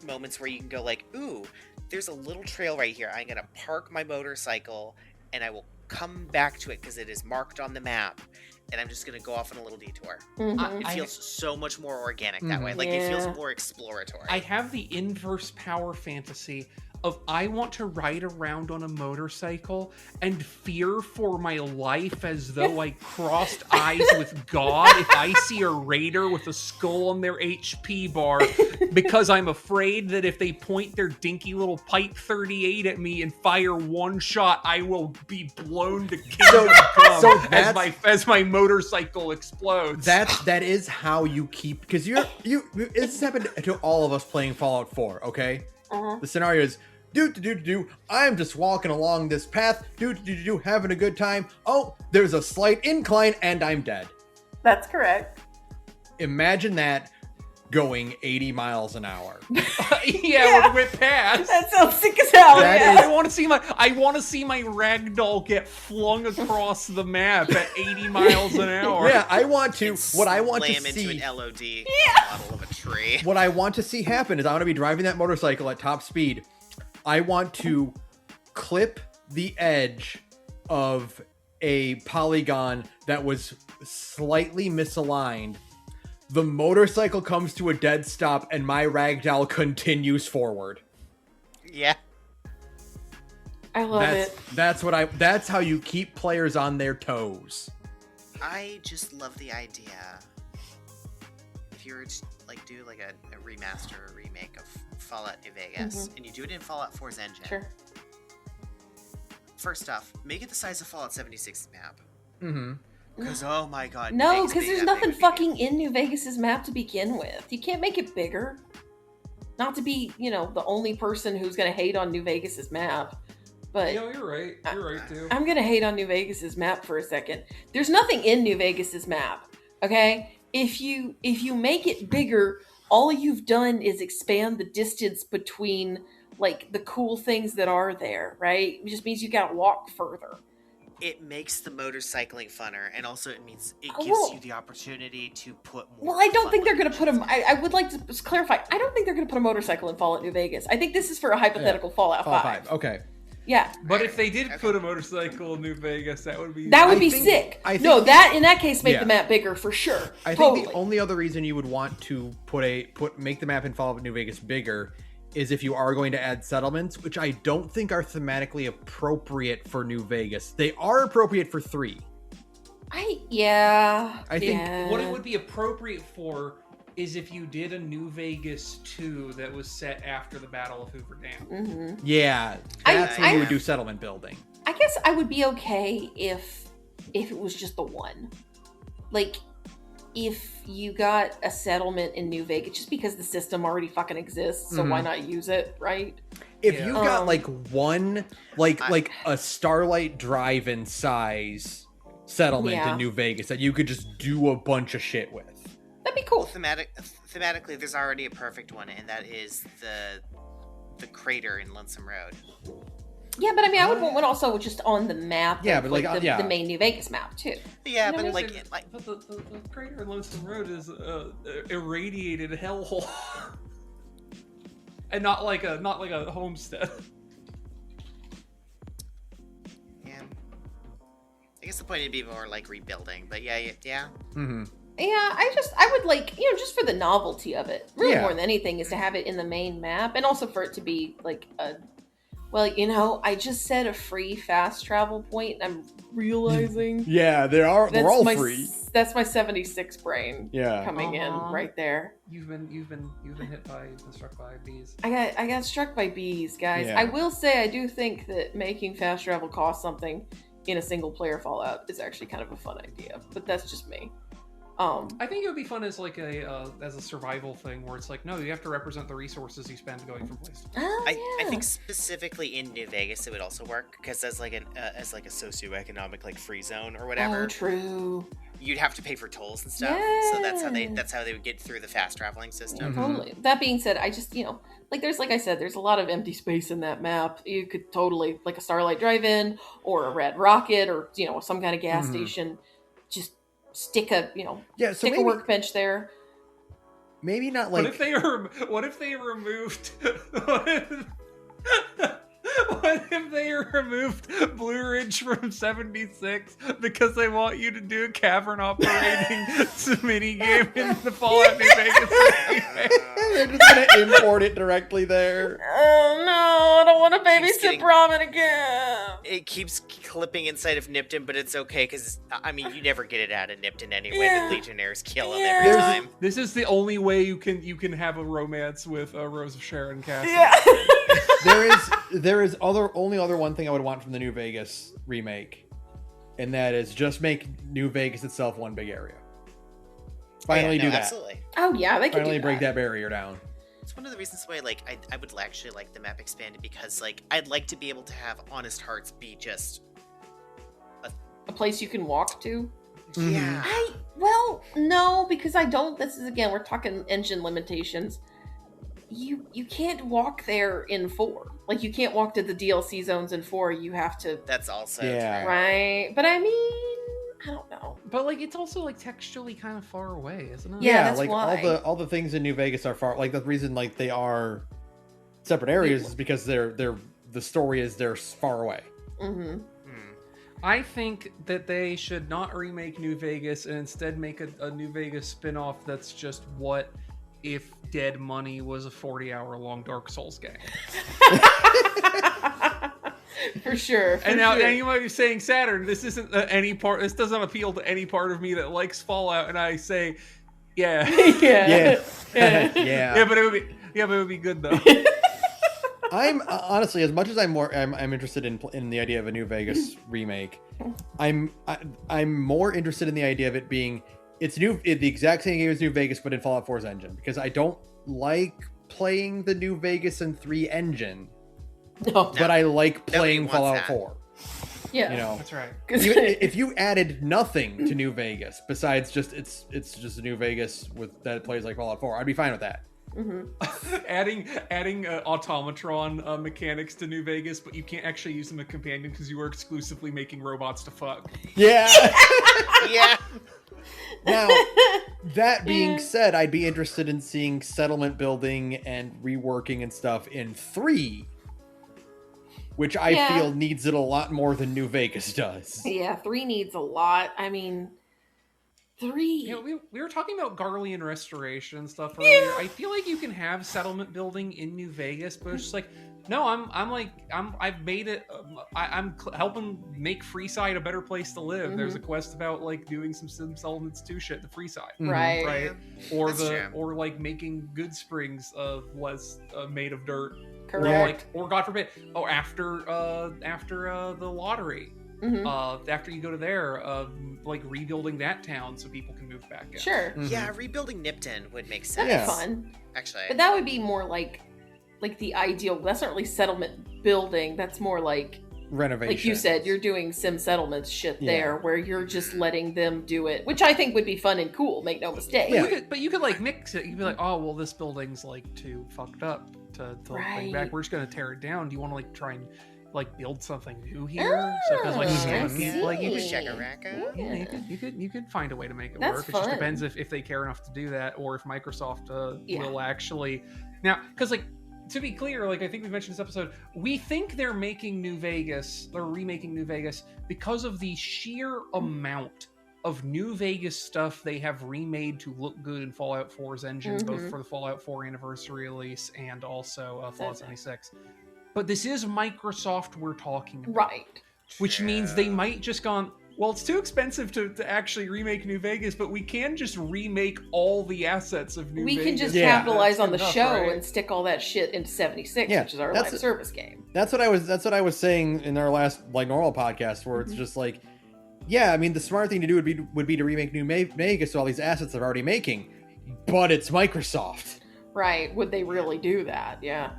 moments where you can go, like, ooh, there's a little trail right here. I'm gonna park my motorcycle and I will come back to it because it is marked on the map, and I'm just gonna go off on a little detour. It feels so much more organic that way. Like, it feels more exploratory. I have the inverse power fantasy of I want to ride around on a motorcycle and fear for my life as though I crossed eyes with God if I see a raider with a skull on their HP bar, because I'm afraid that if they point their dinky little Pipe 38 at me and fire one shot, I will be blown to kingdom come as my motorcycle explodes. That is how you keep, because it's happened to all of us playing Fallout 4, okay? The scenario is, I'm just walking along this path, having a good time. Oh, there's a slight incline and I'm dead. That's correct. Imagine that going 80 miles an hour. Yeah, with pass. That sounds sick as hell. I want to see my ragdoll get flung across the map at 80 miles an hour. Yeah, I want to slam into an LOD model of a tree. What I want to see happen is I want to be driving that motorcycle at top speed. I want to clip the edge of a polygon that was slightly misaligned. The motorcycle comes to a dead stop and my ragdoll continues forward. Yeah. I love it. That's how you keep players on their toes. I just love the idea. If you were to do a remaster or remake of Fallout New Vegas, and you do it in Fallout 4's engine. Sure. First off, make it the size of Fallout 76's map. Mm-hmm. Because, oh my god. No, because there's nothing fucking in New Vegas's map to begin with. You can't make it bigger. Not to be, the only person who's going to hate on New Vegas's map. But you're right. You're right, too. I'm going to hate on New Vegas's map for a second. There's nothing in New Vegas's map, okay? If you make it bigger, all you've done is expand the distance between, the cool things that are there, right? It just means you got to walk further. It makes the motorcycling funner, and also it means it gives you the opportunity to put more. Well, I don't think they're going to put them. I would like to just clarify. I don't think they're going to put a motorcycle in Fallout New Vegas. I think this is for a hypothetical Fallout 5. Okay. Yeah. But if they did put a motorcycle in New Vegas, that would be sick. In that case, make the map bigger for sure. I think the only other reason you would want to make the map in Fallout New Vegas bigger is if you are going to add settlements, which I don't think are thematically appropriate for New Vegas. They are appropriate for 3. I think what it would be appropriate for is if you did a New Vegas 2 that was set after the Battle of Hoover Dam. Mm-hmm. Yeah, that's when you would do settlement building. I guess I would be okay if it was just the one. If you got a settlement in New Vegas, just because the system already fucking exists, so why not use it, right? If you got one, a Starlight Drive-in size settlement in New Vegas that you could just do a bunch of shit with. That'd be cool. Thematically, there's already a perfect one, and that is the crater in Lonesome Road. Yeah, but I would want one also just on the map. Yeah, but the main New Vegas map too. Yeah, but the crater in Lonesome Road is irradiated hellhole, and not like a homestead. Yeah, I guess the point would be more like rebuilding, but yeah. Mm-hmm. Yeah, I would just for the novelty of it, really more than anything, is to have it in the main map, and also for it to be I just said a free fast travel point, and I'm realizing they're all free. That's my 76 brain coming in Aww. right there. You've been struck by bees. I got struck by bees, guys. Yeah. I will say I do think that making fast travel cost something in a single player Fallout is actually kind of a fun idea, but that's just me. I think it would be fun as as a survival thing where it's no, you have to represent the resources you spend going from place to place. I think specifically in New Vegas it would also work because as a socioeconomic free zone or whatever. Oh, true. You'd have to pay for tolls and stuff, so that's how they would get through the fast traveling system. Mm-hmm. Totally. That being said, I just there's a lot of empty space in that map. You could totally a Starlight Drive-In or a Red Rocket or some kind of gas station. Just stick a a workbench there. Maybe not What if they removed? What if they removed Blue Ridge from 76 because they want you to do a cavern operating mini game in the Fallout New Vegas? They're just gonna import it directly there. Oh no, I don't want to babysit getting- ramen again. It keeps clipping inside of Nipton, but it's okay because I mean you never get it out of Nipton anyway. Yeah. The Legionnaires kill him Yeah. every There's- time. This is the only way you can have a romance with Rose of Sharon Castle. Yeah. There is only other one thing I would want from the New Vegas remake, and that is just make New Vegas itself one big area. Finally do that. Absolutely. Oh yeah, they can Finally do break that barrier down. It's one of the reasons why, like, I would actually like the map expanded because, like, I'd like to be able to have Honest Hearts be just, A place you can walk to. Mhm. yeah. Well, no, because I don't. This is again, we're talking engine limitations. You can't walk there in 4. Like you can't walk to the DLC zones in 4. You have to, That's also Yeah. true. right? But I mean, I don't know. But like it's also like textually kind of far away, isn't it? Yeah, that's like why. all the things in New Vegas are far. Like the reason like they are separate areas is because they're the story is they're far away. Mm-hmm. I think that they should not remake New Vegas and instead make a New Vegas spin-off that's just what if Dead Money was a 40-hour long Dark Souls game. For sure. And now sure. and you might be saying, Saturn, this isn't this doesn't appeal to any part of me that likes Fallout, and I say, yeah. yeah. Yeah. Yeah, but it would be good though. I'm honestly, as much as I'm interested in the idea of a New Vegas remake, I'm more interested in the idea of it being the exact same game as New Vegas, but in Fallout 4's engine, because I don't like playing the New Vegas and 3 engine, No. but I like Nobody playing wants Fallout that. 4. Yeah. You know, That's right. if you added nothing to New Vegas besides just it's just a New Vegas with that plays like Fallout 4, I'd be fine with that. Mm-hmm. adding automatron mechanics to New Vegas, but you can't actually use them as a companion because you are exclusively making robots to fuck. Yeah. Yeah. Now, that being said, I'd be interested in seeing settlement building and reworking and stuff in 3, which I feel needs it a lot more than New Vegas does. Yeah, 3 needs a lot. I mean, 3. You know, we were talking about Garlean restoration and stuff earlier. I feel like you can have settlement building in New Vegas, but it's just like, no, I've made it. I'm helping make Freeside a better place to live. There's a quest about like doing some sim settlements too shit to Freeside, Right. right? Or That's true. or like making Good Springs was made of dirt. Correct. Or God forbid, after the lottery. Mm-hmm. After you go to there, like rebuilding that town so people can move back in. Sure. Yeah, rebuilding Nipton would make sense. That'd Yeah. be fun. Actually. But that would be more like the ideal. That's not really settlement building. That's more like Renovation. you said, you're doing sim settlements shit Yeah. there, where you're just letting them do it, which I think would be fun and cool. Make no mistake. Yeah. But you could like mix it. You'd be like, oh well, this building's like too fucked up to bring back. Right. We're just gonna tear it down. Do you want to like try and like build something new here? Because like I you see. can, like you could, Shakaraka. yeah, you could find a way to make it That's work. It just fun. depends if they care enough to do that, or if Microsoft Yeah. will actually now. Because like to be clear, like I think we mentioned this episode, we think they're making New Vegas, they're remaking New Vegas because of the sheer amount of New Vegas stuff they have remade to look good in Fallout 4's engine, both for the Fallout 4 anniversary release and also Fallout 76. But this is Microsoft we're talking about. Right. Which means they might just gone, well, it's too expensive to actually remake New Vegas, but we can just remake all the assets of New Vegas. We can just Yeah. capitalize on the Enough, show right? and stick all that shit into 76, Yeah, which is our that's live service game. That's what I was saying in our last like normal podcast, where it's just like, yeah, I mean, the smart thing to do would be to remake New Vegas, so all these assets they're already making, but it's Microsoft. Right. Would they really do that? Yeah.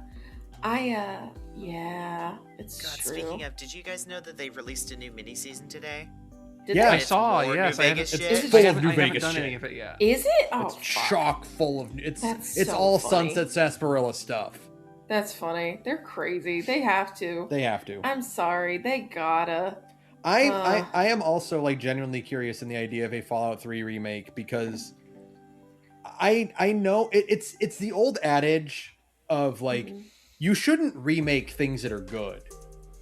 Yeah, it's God, true. speaking of, did you guys know that they released a new mini season today? Did Yeah. they? I saw, More yes. New I haven't, Vegas it's shit? full I of haven't, New I haven't Vegas done shit. any of it yet. Is it? Oh, It's fuck. chock full of it's That's so all funny. Sunset Sarsaparilla stuff. That's funny. They're crazy. They have to. They have to. I'm sorry. They gotta. I am also like genuinely curious in the idea of a Fallout 3 remake, because I know it's the old adage of like, you shouldn't remake things that are good.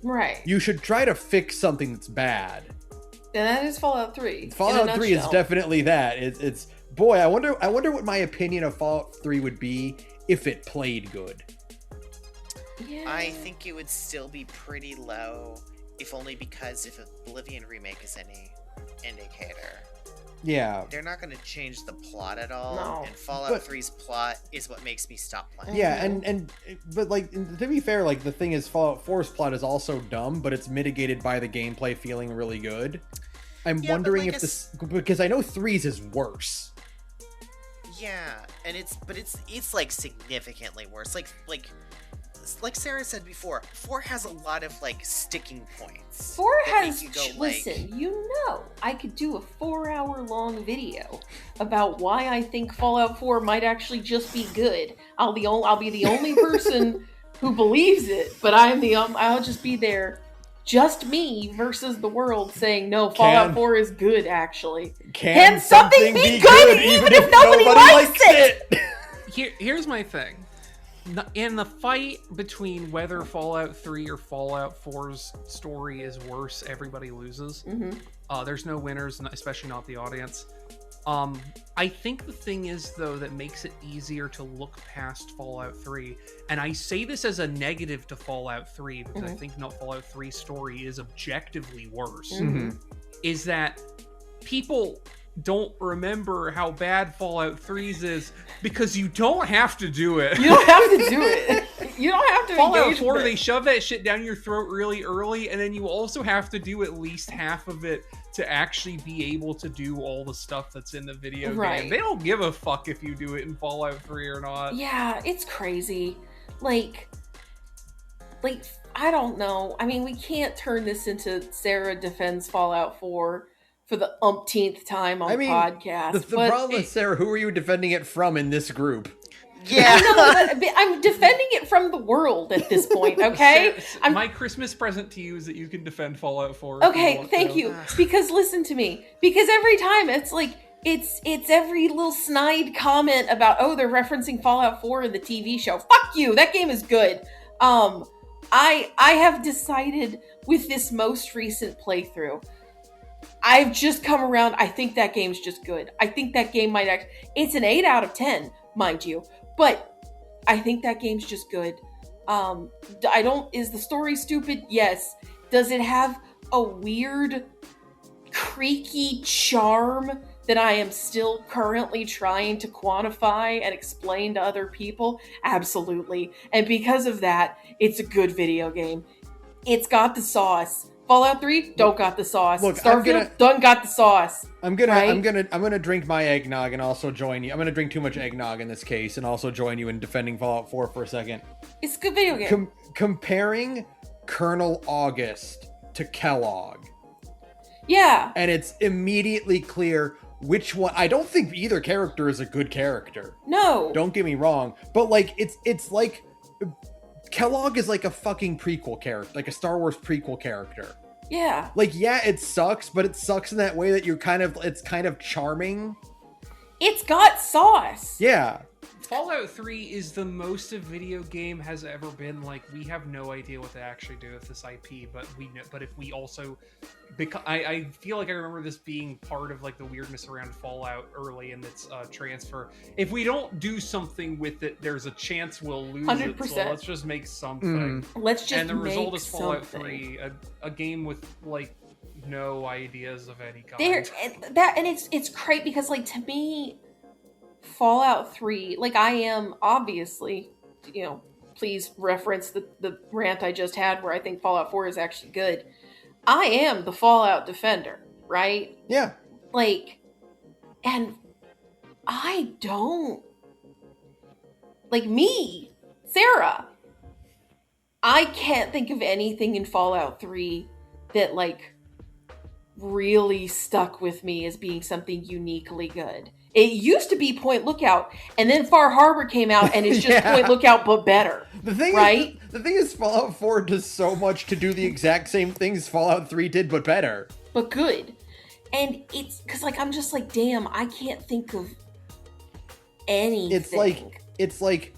Right. You should try to fix something that's bad. And that is Fallout 3. Fallout 3 is definitely that. It's boy, I wonder what my opinion of Fallout 3 would be if it played good. Yeah. I think it would still be pretty low, if only because if Oblivion Remake is any indicator. Yeah. They're not going to change the plot at all, No. and Fallout 3's plot is what makes me stop playing. Yeah, but like, to be fair, like, the thing is, Fallout 4's plot is also dumb, but it's mitigated by the gameplay feeling really good. I'm wondering if this, because I know 3's is worse. Yeah, and it's like significantly worse. Like Sarah said before, 4 has a lot of like sticking points. 4 that has, make you go, listen, I could do a 4-hour long video about why I think Fallout 4 might actually just be good. I'll be the only person who believes it, but I'll just be there, just me versus the world saying, no, Fallout 4 is good, actually. Can something be good even if nobody likes it? Here's my thing. In the fight between whether Fallout 3 or Fallout 4's story is worse, everybody loses. Mm-hmm. There's no winners, especially not the audience. I think the thing is, though, that makes it easier to look past Fallout 3, and I say this as a negative to Fallout 3, because I think Fallout 3's story is objectively worse, is that people don't remember how bad Fallout 3's is because you don't have to do it. You don't have to do it. You don't have to Fallout 4, they shove that shit down your throat really early, and then you also have to do at least half of it to actually be able to do all the stuff that's in the video game. They don't give a fuck if you do it in Fallout 3 or not. Yeah, it's crazy. Like, I don't know. I mean, we can't turn this into Sarah defends Fallout 4 for the umpteenth time on the podcast. The problem is, Sarah, who are you defending it from in this group? Yeah. I'm defending it from the world at this point, okay? My Christmas present to you is that you can defend Fallout 4. Okay, thank you. Because listen to me. Because every time it's like, it's every little snide comment about, oh, they're referencing Fallout 4 in the TV show. Fuck you, that game is good. I have decided with this most recent playthrough, I've just come around. I think that game's just good. I think that game might it's an 8 out of 10, mind you, but I think that game's just good. Is the story stupid? Yes. Does it have a weird, creaky charm that I am still currently trying to quantify and explain to other people? Absolutely. And because of that, it's a good video game. It's got the sauce. Fallout 3 don't got the sauce. Look, Starfield don't got the sauce. I'm gonna drink my eggnog and also join you. I'm gonna drink too much eggnog in this case and also join you in defending Fallout 4 for a second. It's a good video game. Comparing Colonel August to Kellogg. Yeah. And it's immediately clear which one. I don't think either character is a good character. No. Don't get me wrong, but like it's like Kellogg is like a fucking prequel character, like a Star Wars prequel character. Yeah. Like, yeah, it sucks, but it sucks in that way that it's kind of charming. It's got sauce. Yeah. Fallout 3 is the most a video game has ever been like, we have no idea what to actually do with this IP, but we know, but if we also, because I feel like I remember this being part of like the weirdness around Fallout early in its transfer. If we don't do something with it, there's a chance we'll lose 100%. it. So let's just make something. Let's just and the make result is Fallout something. 3, a game with like no ideas of any kind. It's great because like to me, Fallout 3, like I am obviously, please reference the rant I just had where I think Fallout 4 is actually good. I am the Fallout defender, right? Yeah. Like, and I don't, like me, Sarah, I can't think of anything in Fallout 3 that like really stuck with me as being something uniquely good. It used to be Point Lookout, and then Far Harbor came out, and it's just Point Lookout, but better. The thing is, Fallout 4 does so much to do the exact same things Fallout 3 did, but better. But good. And it's, because, like, I'm just like, damn, I can't think of anything. It's like,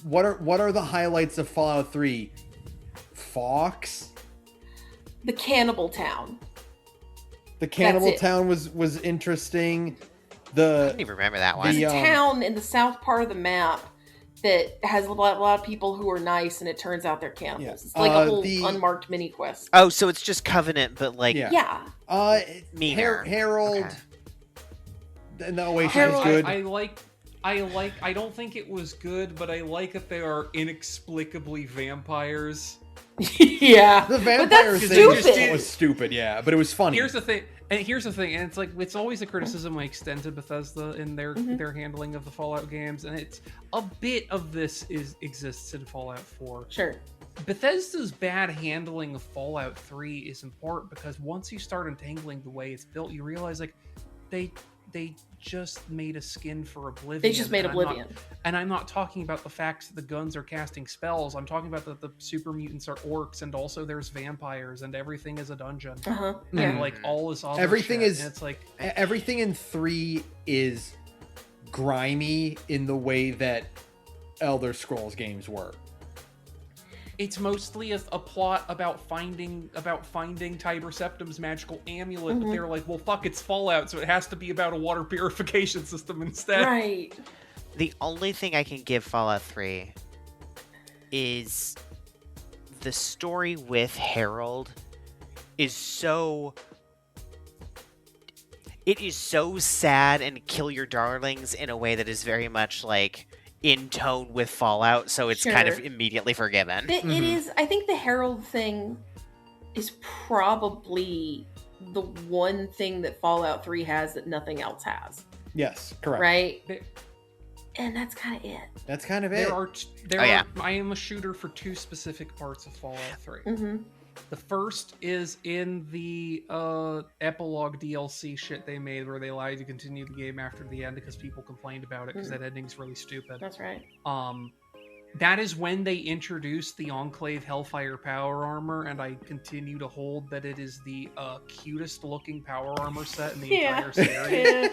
what are the highlights of Fallout 3? Fox? The Cannibal Town. The Cannibal Town was interesting. don't even remember that one. There's a town in the south part of the map that has a lot of people who are nice, and it turns out they're cannibals. Yeah. It's like a whole unmarked mini quest. Oh, so it's just Covenant, but like meaner. Harold. Okay. And the Oasis is good. I don't think it was good, but I like that they are inexplicably vampires. Yeah, the vampire thing was stupid. Yeah, but it was funny. Here's the thing, and it's like it's always a criticism I extend to Bethesda in their handling of the Fallout games, and it's a bit of this exists in Fallout 4. Sure. Bethesda's bad handling of Fallout 3 is important because once you start untangling the way it's built, you realize like they just made a skin for Oblivion. They just made Oblivion. And I'm not talking about the fact that the guns are casting spells. I'm talking about that the super mutants are orcs, and also there's vampires, and everything is a dungeon. And like all this other everything shit. is. And it's like everything in 3 is grimy in the way that Elder Scrolls games were. It's mostly a plot about finding Tiber Septim's magical amulet, but they're like, well, fuck, it's Fallout, so it has to be about a water purification system instead. Right. The only thing I can give Fallout 3 is the story with Harold is so... It is so sad and kill your darlings in a way that is very much like... in tone with Fallout, so it's kind of immediately forgiven. It is. I think the Herald thing is probably the one thing that Fallout 3 has that nothing else has. Yes, correct. Right? And that's kind of it. That's kind of it. I am a shooter for 2 specific parts of Fallout 3. The first is in the epilogue DLC shit they made where they allow you to continue the game after the end because people complained about it because that ending's really stupid. That's right. That is when they introduced the Enclave Hellfire power armor, and I continue to hold that it is the cutest looking power armor set in the entire series.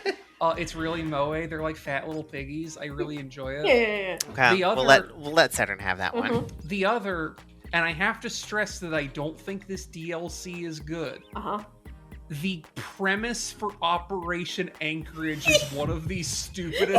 It's really moe. They're like fat little piggies. I really enjoy it. Okay, we'll let Saturn have that one. The other... And I have to stress that I don't think this DLC is good. The premise for Operation Anchorage is one of the stupidest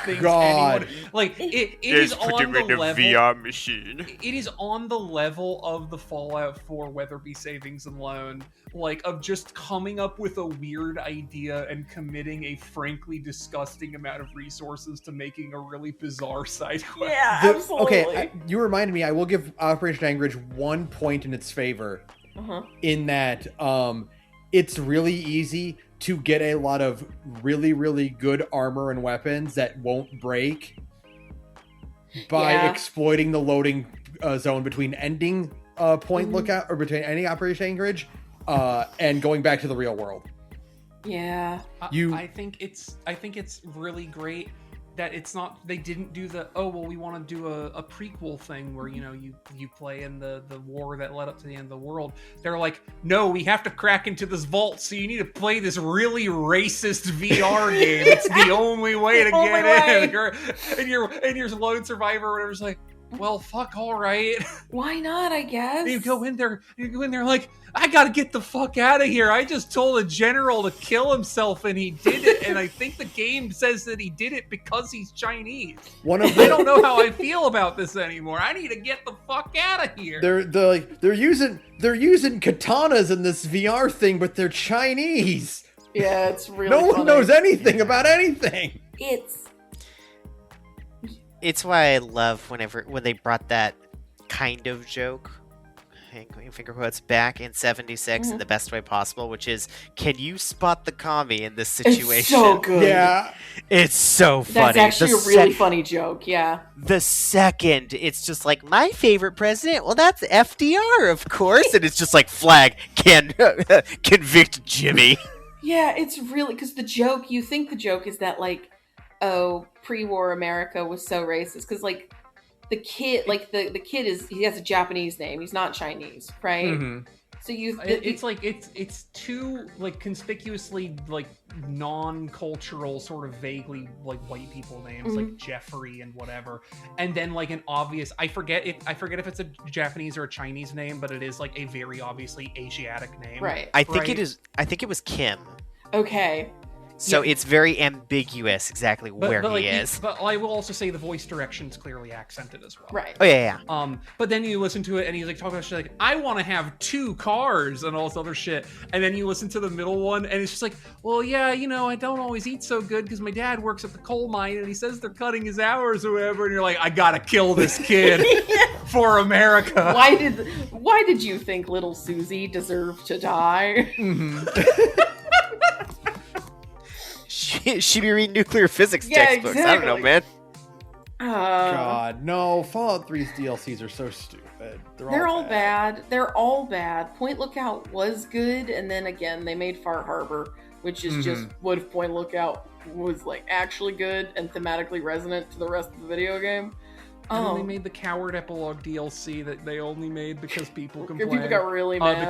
things anyone... Like, it is on the level... VR machine. It is on the level of the Fallout 4 Weatherby Savings and Loan, like, of just coming up with a weird idea and committing a frankly disgusting amount of resources to making a really bizarre side quest. Yeah, absolutely. Okay, you reminded me, I will give Operation Anchorage 1 point in its favor, in that, it's really easy to get a lot of really, really good armor and weapons that won't break by exploiting the loading zone between ending point lookout or between any Operation Anchorage and going back to the real world. Yeah. I think it's really great that it's not, they didn't do the, we want to do a prequel thing where, you know, you play in the war that led up to the end of the world. They're like, no, we have to crack into this vault, so you need to play this really racist VR game. It's the only way to get in. And your lone survivor or whatever's like, well, fuck, all right. Why not, I guess? You go in there like, I gotta get the fuck out of here. I just told a general to kill himself and he did it, and I think the game says that he did it because he's Chinese. I don't know how I feel about this anymore. I need to get the fuck out of here. They're using katanas in this VR thing, but they're Chinese. Yeah, it's really no one knows anything about anything. It's why I love when they brought that kind of joke, finger quotes, back in 76 in the best way possible, which is, can you spot the commie in this situation? It's so good. Yeah. It's so funny. That's actually a really funny joke, yeah. The second, it's just like, my favorite president, well, that's FDR, of course. And it's just like, flag, can convict Jimmy. Yeah, it's really, because you think the joke is that, like, pre-war America was so racist because like the kid he has a Japanese name, he's not Chinese, right? So it's too like conspicuously like non-cultural, sort of vaguely like white people names like Jeffrey and whatever, and then like an obvious I forget if it's a Japanese or a Chinese name, but it is like a very obviously Asiatic name, right? I think it was Kim. Okay. So it's very ambiguous exactly where he is. But I will also say the voice direction's clearly accented as well. Right. Oh, yeah. But then you listen to it and he's like talking about shit like, I want to have 2 cars and all this other shit. And then you listen to the middle one and it's just like, well, yeah, I don't always eat so good because my dad works at the coal mine and he says they're cutting his hours or whatever. And you're like, I gotta kill this kid for America. Why did you think little Susie deserved to die? Mm-hmm. She be reading nuclear physics textbooks. Exactly. I don't know, man. God, no. Fallout 3's DLCs are so stupid. They're all bad. They're all bad. Point Lookout was good, and then again, they made Far Harbor, which is just what if Point Lookout was like actually good and thematically resonant to the rest of the video game. And then they made the Coward Epilogue DLC that they only made because people complained. People got really mad.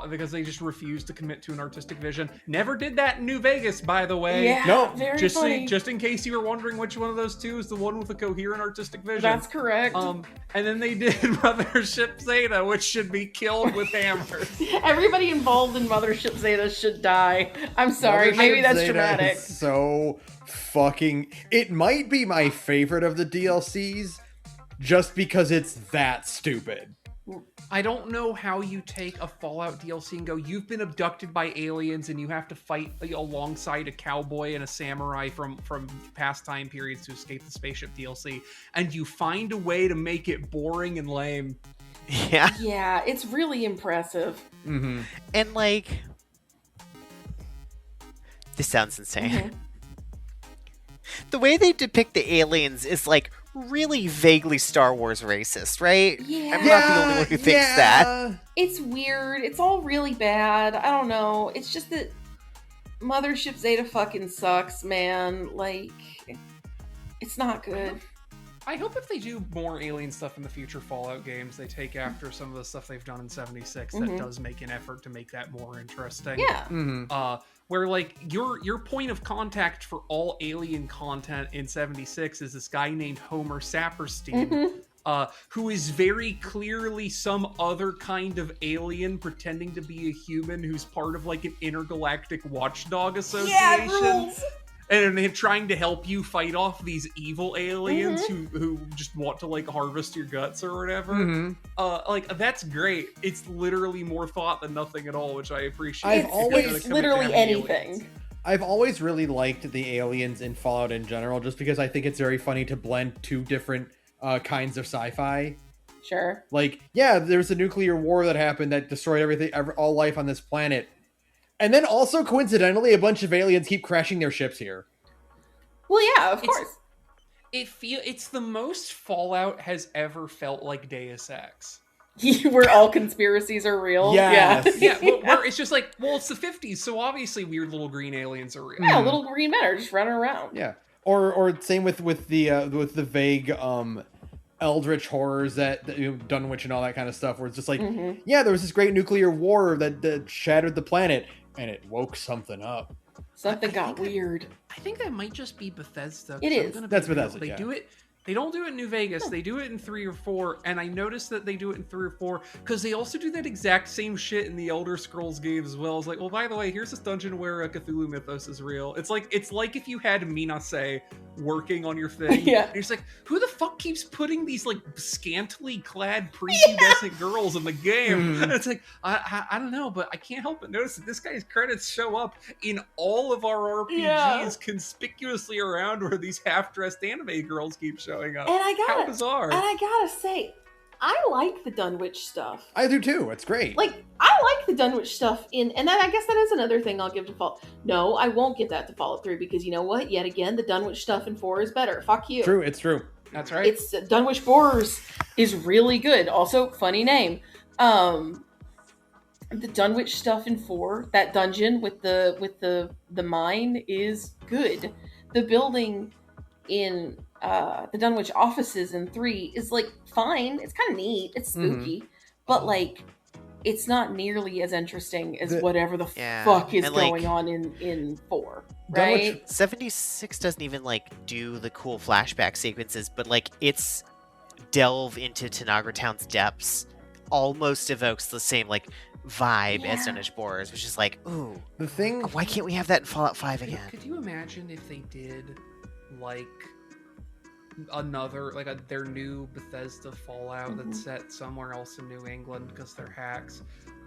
Because they just refused to commit to an artistic vision. Never did that in New Vegas, by the way. Yeah, no, very funny. Just in case you were wondering which one of those two is the one with a coherent artistic vision. That's correct. And then they did Mothership Zeta, which should be killed with hammers. Everybody involved in Mothership Zeta should die. I'm sorry, Mothership maybe that's Zeta dramatic. is so fucking... It might be my favorite of the DLCs just because it's that stupid. I don't know how you take a Fallout DLC and go, you've been abducted by aliens and you have to fight alongside a cowboy and a samurai from past time periods to escape the spaceship DLC, and you find a way to make it boring and lame. Yeah. Yeah, it's really impressive. Mm-hmm. And like... This sounds insane. Mm-hmm. The way they depict the aliens is like really vaguely Star Wars racist, right? Yeah. I'm not the only one who thinks that. It's weird. It's all really bad. I don't know. It's just that Mothership Zeta fucking sucks, man. Like, it's not good. I hope if they do more alien stuff in the future Fallout games, they take after some of the stuff they've done in 76 that does make an effort to make that more interesting. Yeah. Mm-hmm. Where like your point of contact for all alien content in 76 is this guy named Homer Saperstein, who is very clearly some other kind of alien pretending to be a human who's part of like an intergalactic watchdog association. Yeah, rules. And they're trying to help you fight off these evil aliens who just want to like harvest your guts or whatever. Like that's great. It's literally more thought than nothing at all, which I appreciate. It's literally anything. I've always really liked the aliens in Fallout in general, just because I think it's very funny to blend 2 different kinds of sci-fi. Sure. Like, yeah, there was a nuclear war that happened that destroyed everything, all life on this planet. And then also, coincidentally, a bunch of aliens keep crashing their ships here. Well, yeah, of course. It's the most Fallout has ever felt like Deus Ex. Where all conspiracies are real. Yes. Yeah. Where it's just like, well, it's the 50s, so obviously weird little green aliens are real. Yeah, little green men are just running around. Yeah. Or same with the vague eldritch horrors that Dunwich and all that kind of stuff, where it's just like, yeah, there was this great nuclear war that shattered the planet, and it woke something up. Something got weird. I think that might just be Bethesda. It is. That's Bethesda. They do it. They don't do it in New Vegas. They do it in 3 or 4, and I noticed that they do it in 3 or 4 because they also do that exact same shit in the Elder Scrolls games as well. It's like, well, by the way, here's this dungeon where a Cthulhu mythos is real. It's like if you had Minase working on your thing. Yeah. And you're just like, who the fuck keeps putting these like scantily clad prepubescent girls in the game? And it's like, I don't know, but I can't help but notice that this guy's credits show up in all of our RPGs conspicuously around where these half-dressed anime girls keep showing up. And How bizarre. And I gotta say, I like the Dunwich stuff. I do too. It's great. Like, I like the Dunwich stuff and I guess that is another thing I'll give to Fallout. No, I won't get that to Fallout 3 because you know what? Yet again, the Dunwich stuff in 4 is better. Fuck you. True. It's true. That's right. It's Dunwich Borers is really good. Also, funny name. The Dunwich stuff in 4, that dungeon with the mine is good. The building in the Dunwich offices in 3 is like fine. It's kind of neat. It's spooky, but like it's not nearly as interesting as whatever the fuck is going on in 4. Right? Dunwich 76 doesn't even like do the cool flashback sequences, but like its delve into Tanagra Town's depths almost evokes the same like vibe as Dunwich Boars, which is like, ooh, The thing, why can't we have that in Fallout 5 again? Could you imagine if they did like another their new Bethesda Fallout that's set somewhere else in New England because they're hacks,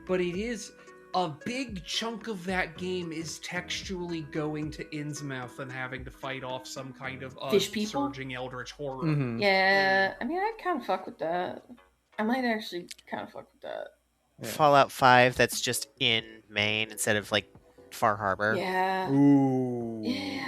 but it is a big chunk of that game is textually going to Innsmouth and having to fight off some kind of Fish people? surging eldritch horror. Mhm. Yeah, I mean, I'd kind of fuck with that. I might actually kind of fuck with that. Yeah. Fallout 5 that's just in Maine instead of like Far Harbor. Yeah. Ooh. Yeah.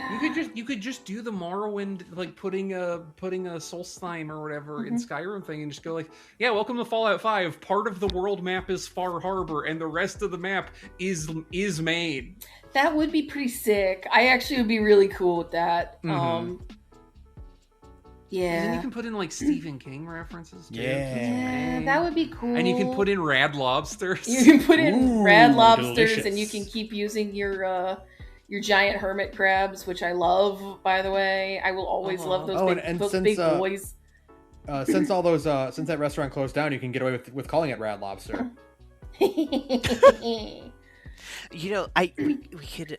You could just do the Morrowind, like putting a Solstheim or whatever in Skyrim thing, and just go like, yeah, welcome to Fallout 5. Part of the world map is Far Harbor, and the rest of the map is Maine. That would be pretty sick. I actually would be really cool with that. And then you Yeah. can put in like Stephen King references too. Yeah, that would be cool. And you can put in rad lobsters. You can put in Ooh, rad lobsters, delicious. and you can keep using your giant hermit crabs, which I love. By the way, I will always love those big, and those since, big boys. Since that restaurant closed down, you can get away with calling it Rad Lobster. You know, we could,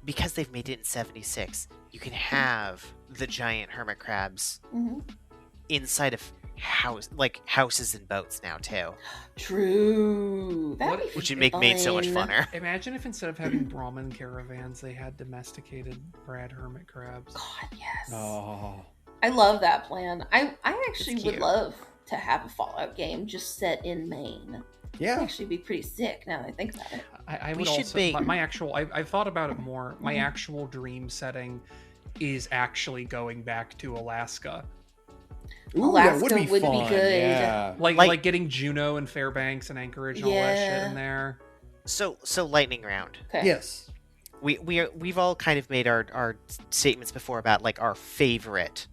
because they've made it in 76, you can have the giant hermit crabs inside of houses and boats now too. True. Which would make Maine so much funner. Imagine if instead of having Brahmin caravans, they had domesticated rad hermit crabs. God, yes. Oh. I love that plan. I actually It's would cute. love to have a Fallout game just set in Maine. Yeah. That'd actually be pretty sick now that I think about it. I We would should also make- my actual. I've thought about it more. My actual dream setting is actually going back to Alaska. Ooh, Alaska that would be would be fun. good. Yeah. Like getting Juneau and Fairbanks and Anchorage and all that shit Yeah. in there. So lightning round. Okay. Yes. We've all kind of made our statements before about like our favorite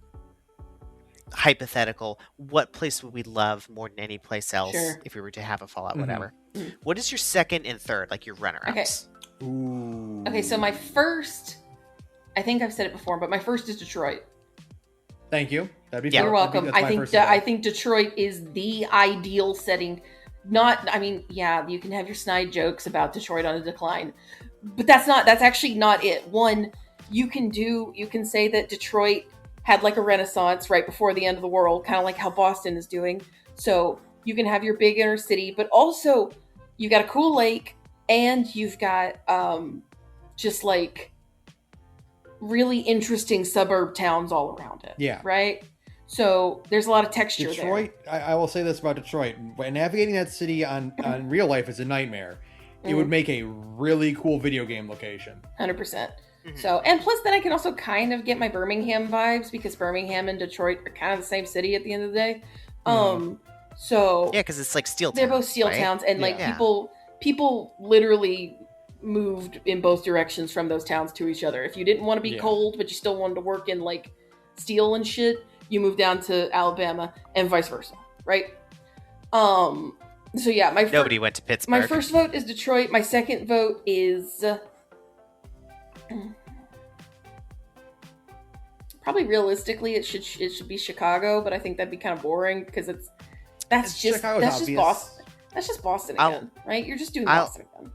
hypothetical. What place would we love more than any place else Sure. if we were to have a Fallout, Mhm. whatever? What is your second and third, like your runner-ups? Ooh. Okay, so my first, I think I've said it before, but my first is Detroit. Thank you. That'd be Yeah. fun. You're welcome. That's I my think first thought. I think Detroit is the ideal setting. You can have your snide jokes about Detroit on a decline, but that's actually not it. One, you can say that Detroit had like a renaissance right before the end of the world, kind of like how Boston is doing. So you can have your big inner city, but also you got a cool lake, and you've got just like really interesting suburb towns all around it. Yeah. Right? So there's a lot of texture Detroit, I will say this about Detroit. Navigating that city on real life is a nightmare. It would make a really cool video game location. there. 100%. So, and plus then I can also kind of get my Birmingham vibes, because Birmingham and Detroit are kind of the same city at the end of the day. So Yeah, because it's like steel. they're towns, both steel right? towns, and like Yeah. people literally moved in both directions from those towns to each other. If you didn't want to be Yeah. cold but you still wanted to work in like steel and shit, you moved down to Alabama, and vice versa, right? So yeah, Nobody went to Pittsburgh. my first vote is Detroit. My second vote is probably realistically it should be Chicago, but I think that'd be kind of boring because that's just obvious. Boston. That's just Boston again, right? You're just doing Boston again.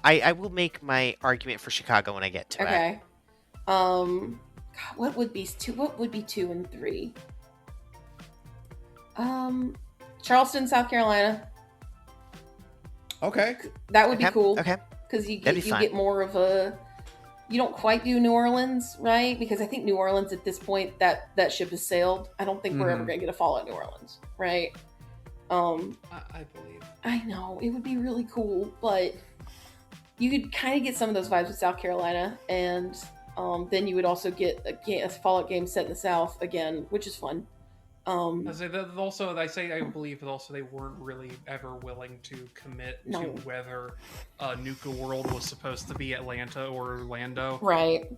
I will make my argument for Chicago when I get to it. Okay. God, what would be 2 and 3? Charleston, South Carolina. Okay. That would be Okay, cool. Okay. Because you That'd be fun. get more of a. You don't quite do New Orleans, right? Because I think New Orleans at this point that ship has sailed. I don't think we're ever gonna get a Fallout New Orleans, right? I believe. I know it would be really cool, but you could kind of get some of those vibes with South Carolina, and then you would also get a Fallout game set in the South again, which is fun. I say that also. I believe that also they weren't really ever willing to commit to whether Nuka World was supposed to be Atlanta or Orlando. Right.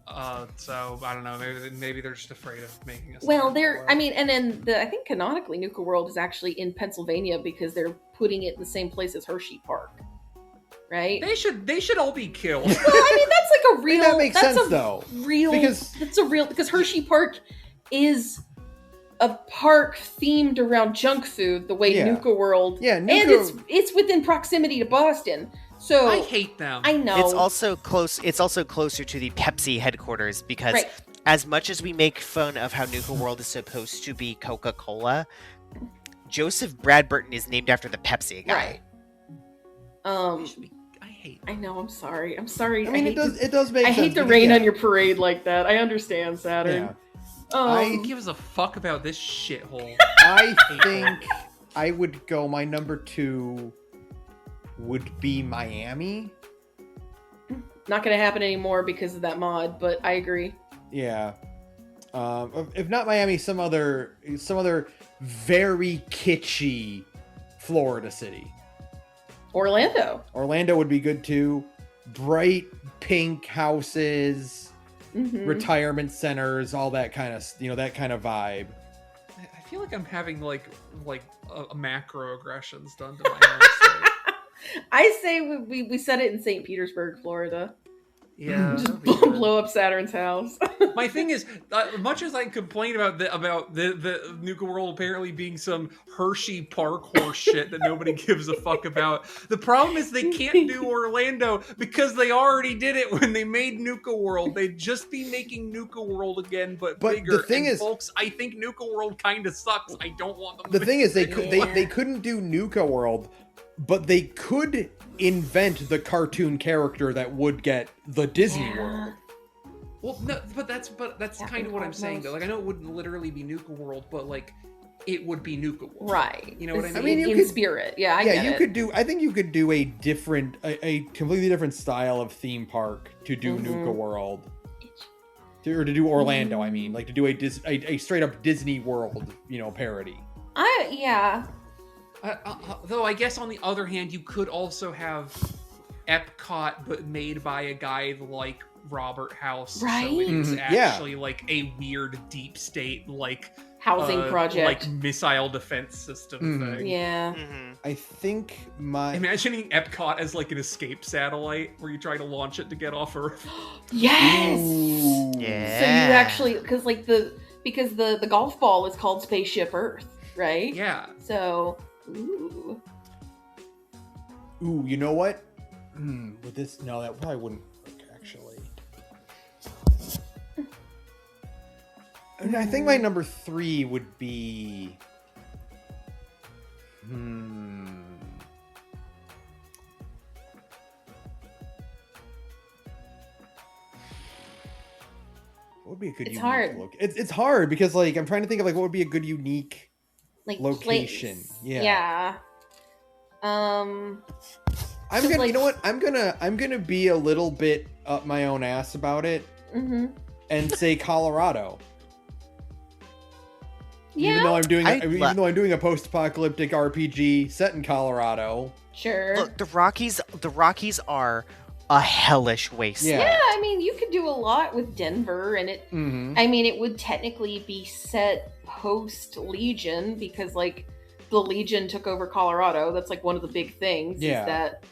So I don't know. Maybe they're just afraid of making us. Well, I think canonically Nuka World is actually in Pennsylvania because they're putting it in the same place as Hershey Park. Right? They should all be killed. Well, I mean that's like a real. That makes sense though. Because Hershey Park is a park themed around junk food the way Nuka World. Yeah, and it's within proximity to Boston. So I hate them. I know. It's also closer to the Pepsi headquarters because as much as we make fun of how Nuka World is supposed to be Coca-Cola, Joseph Bradburton is named after the Pepsi guy. Right. I know. I'm sorry. I mean, it does make sense. I hate to rain on your parade like that. I understand, Saturn. Who gives a fuck about this shithole? I think I would go. My number 2 would be Miami. Not gonna happen anymore because of that mod, but I agree. Yeah. If not Miami, some other very kitschy Florida city. Orlando would be good too. Bright pink houses, retirement centers, all that kind of vibe. I feel like I'm having like a macroaggressions done to my house. I say we set it in St. Petersburg, Florida. Yeah, just blow up Saturn's house. My thing is, much as I complain about the Nuka World apparently being some Hershey Park horse shit that nobody gives a fuck about, the problem is they can't do Orlando because they already did it when they made Nuka World. They'd just be making Nuka World again, but bigger. The thing is, folks, I think Nuka World kind of sucks. I don't want them. The thing is, they couldn't do Nuka World, but they could invent the cartoon character that would get the Disney World. Well, no, but that's kind of what I'm saying though. Like, I know it wouldn't literally be Nuka World, but like it would be Nuka World. Right. You know what I mean? In spirit. Yeah, I get it. Could do. I think you could do a completely different style of theme park to do Nuka World, or to do Orlando. I mean, like to do a straight up Disney World, parody. Though I guess on the other hand, you could also have Epcot, but made by a guy like Robert House. Right. So it's actually like a weird deep state housing project, like missile defense system thing. Yeah. I think imagining Epcot as like an escape satellite where you try to launch it to get off Earth. Yes. Ooh. Yeah. So you actually because the golf ball is called Spaceship Earth, right? Yeah. So. Ooh, you know what? With this, no, that probably wouldn't work, actually. I think my number 3 would be... What would be a good unique hard. Look? It's hard because I'm trying to think of what would be a good unique location. Place. Yeah. I'm gonna, you know what? I'm gonna be a little bit up my own ass about it, and say Colorado. Yeah. Even though I'm doing a post-apocalyptic RPG set in Colorado. Sure. Look, the Rockies are a hellish wasteland. Yeah, I mean, you could do a lot with Denver, and it. I mean, it would technically be set post Legion because the Legion took over Colorado. That's one of the big things. Yeah. Is that,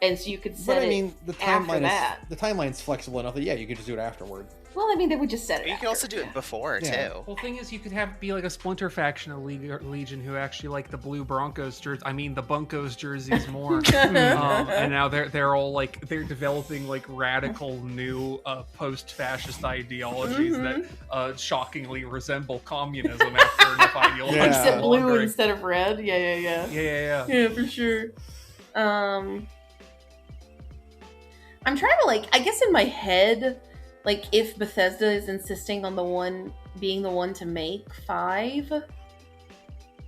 and so you could set the timeline's flexible enough that you could just do it afterwards. Well, I mean, they would just set it. You could also do it before too. Well, thing is, you could be a splinter faction of Legion who actually like the blue Broncos jerseys. I mean, the Bunkos jerseys more. And now they're all they're developing radical new post-fascist ideologies that shockingly resemble communism after enough ideology. Except blue instead of red. Yeah. Yeah, for sure. I'm trying to I guess in my head. If Bethesda is insisting on being the one to make 5,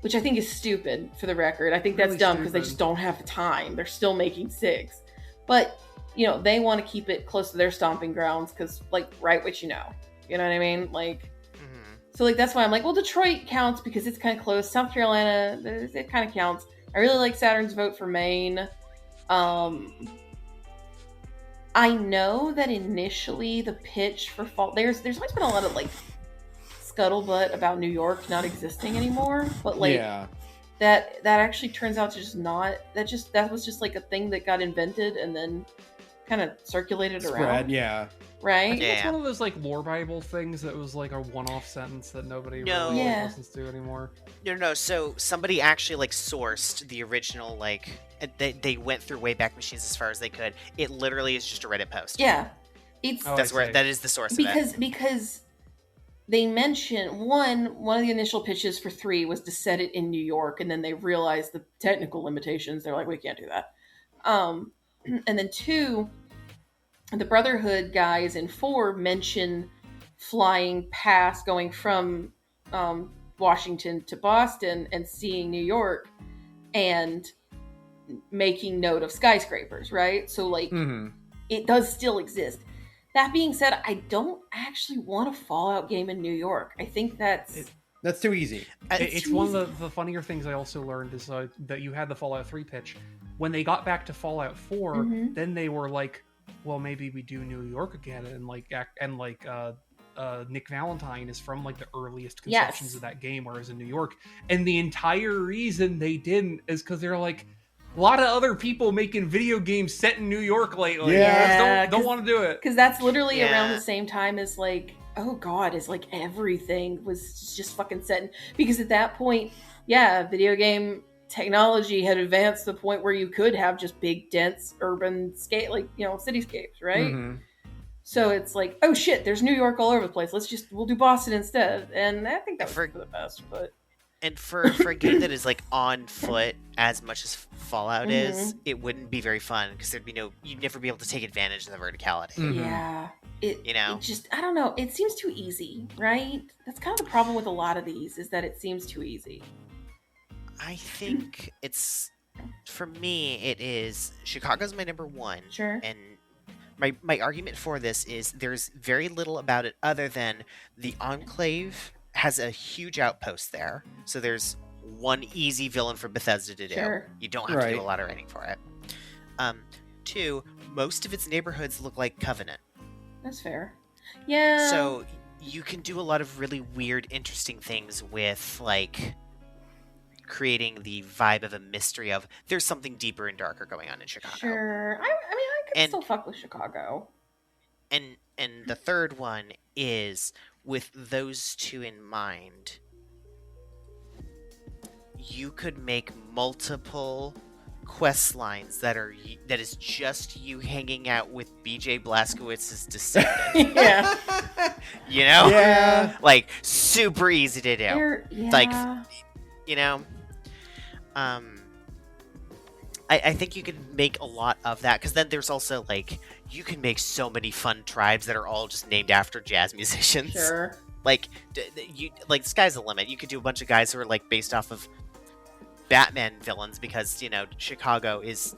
which I think is stupid for the record. I think that's dumb because they just don't have the time. They're still making 6. But, they want to keep it close to their stomping grounds because, right what you know. You know what I mean? So, that's why I'm well, Detroit counts because it's kind of close. South Carolina, it kind of counts. I really like Saturn's vote for Maine. I know that initially the pitch for fall there's always been a lot of scuttlebutt about New York not existing anymore, but that actually turns out to just not that was just a thing that got invented and then kind of circulated Spread, around. yeah. Right? It's one of those like lore Bible things that was like a one-off sentence that nobody really listens to anymore. No. So somebody actually like sourced the original, like they went through Wayback Machines as far as they could. It literally is just a Reddit post. Yeah, that is the source of it. Because they mention one of the initial pitches for 3 was to set it in New York, and then they realized the technical limitations. They're like, we can't do that. And then 2. The Brotherhood guys in 4 mention flying past, going from Washington to Boston and seeing New York and making note of skyscrapers, right? So, like, it does still exist. That being said, I don't actually want a Fallout game in New York. I think that's too easy. It's one of the funnier things I also learned is that you had the Fallout 3 pitch. When they got back to Fallout 4, then they were like, well, maybe we do New York again, and Nick Valentine is from like the earliest conceptions of that game, whereas in New York, and the entire reason they didn't is because they're like, a lot of other people making video games set in New York lately. Yeah, don't want to do it because that's literally around the same time as like, oh god, is like everything was just fucking set in, because at that point, video game technology had advanced to the point where you could have just big, dense, urban scale, like, cityscapes, right? So it's like, oh shit, there's New York all over the place. We'll do Boston instead. And I think that was for the best. But and for a game that is like on foot as much as Fallout is, it wouldn't be very fun because you'd never be able to take advantage of the verticality. Yeah. It just, I don't know. It seems too easy, right? That's kind of the problem with a lot of these, is that it seems too easy. I think for me, it is, Chicago's my number 1. Sure. And my argument for this is there's very little about it other than the Enclave has a huge outpost there. So there's one easy villain for Bethesda to do. Sure. You don't have to do a lot of writing for it. 2, most of its neighborhoods look like Covenant. That's fair. Yeah. So you can do a lot of really weird, interesting things with, like, creating the vibe of a mystery of there's something deeper and darker going on in Chicago. Sure. I mean, I could still fuck with Chicago. And the third one is, with those 2 in mind, you could make multiple quest lines that is just you hanging out with BJ Blazkowicz's descendant. Yeah. Yeah. Like, super easy to do. Like, I think you can make a lot of that, because then there's also, like, you can make so many fun tribes that are all just named after jazz musicians. Sure. Like, sky's the limit. You could do a bunch of guys who are, like, based off of Batman villains, because, Chicago is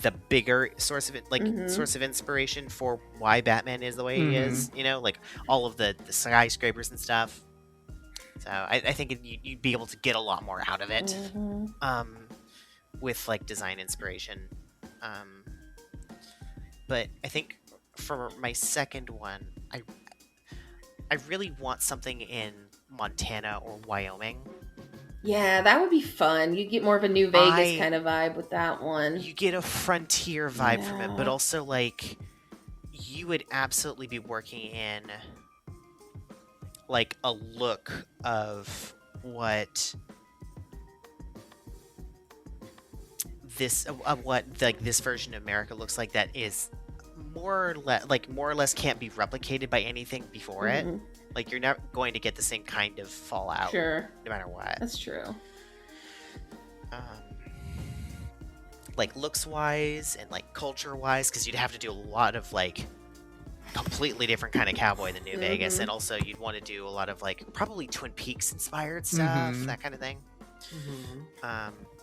the bigger source of it, like, source of inspiration for why Batman is the way he is, like, all of the skyscrapers and stuff. So I think you'd be able to get a lot more out of it, with, like, design inspiration. But I think for my second one, I really want something in Montana or Wyoming. Yeah, that would be fun. You get more of a New Vegas kind of vibe with that one. You get a frontier vibe from it, but also, like, you would absolutely be working in, like, a look of what this version of America looks like, that is more or less can't be replicated by anything before it. Like, you're not going to get the same kind of Fallout, no matter what. That's true. Like, looks wise and, like, culture wise, because you'd have to do a lot of, like, completely different kind of cowboy than New Vegas, and also you'd want to do a lot of, like, probably Twin Peaks inspired stuff, that kind of thing.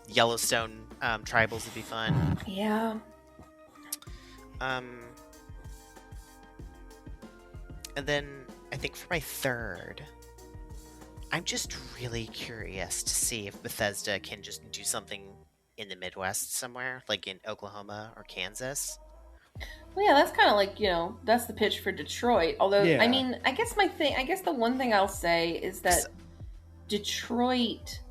Yellowstone tribals would be fun. Yeah. And then I think for my third, I'm just really curious to see if Bethesda can just do something in the Midwest somewhere, like in Oklahoma or Kansas. Well, yeah, that's kind of like, that's the pitch for Detroit. Although, I mean, I guess the one thing I'll say is that Detroit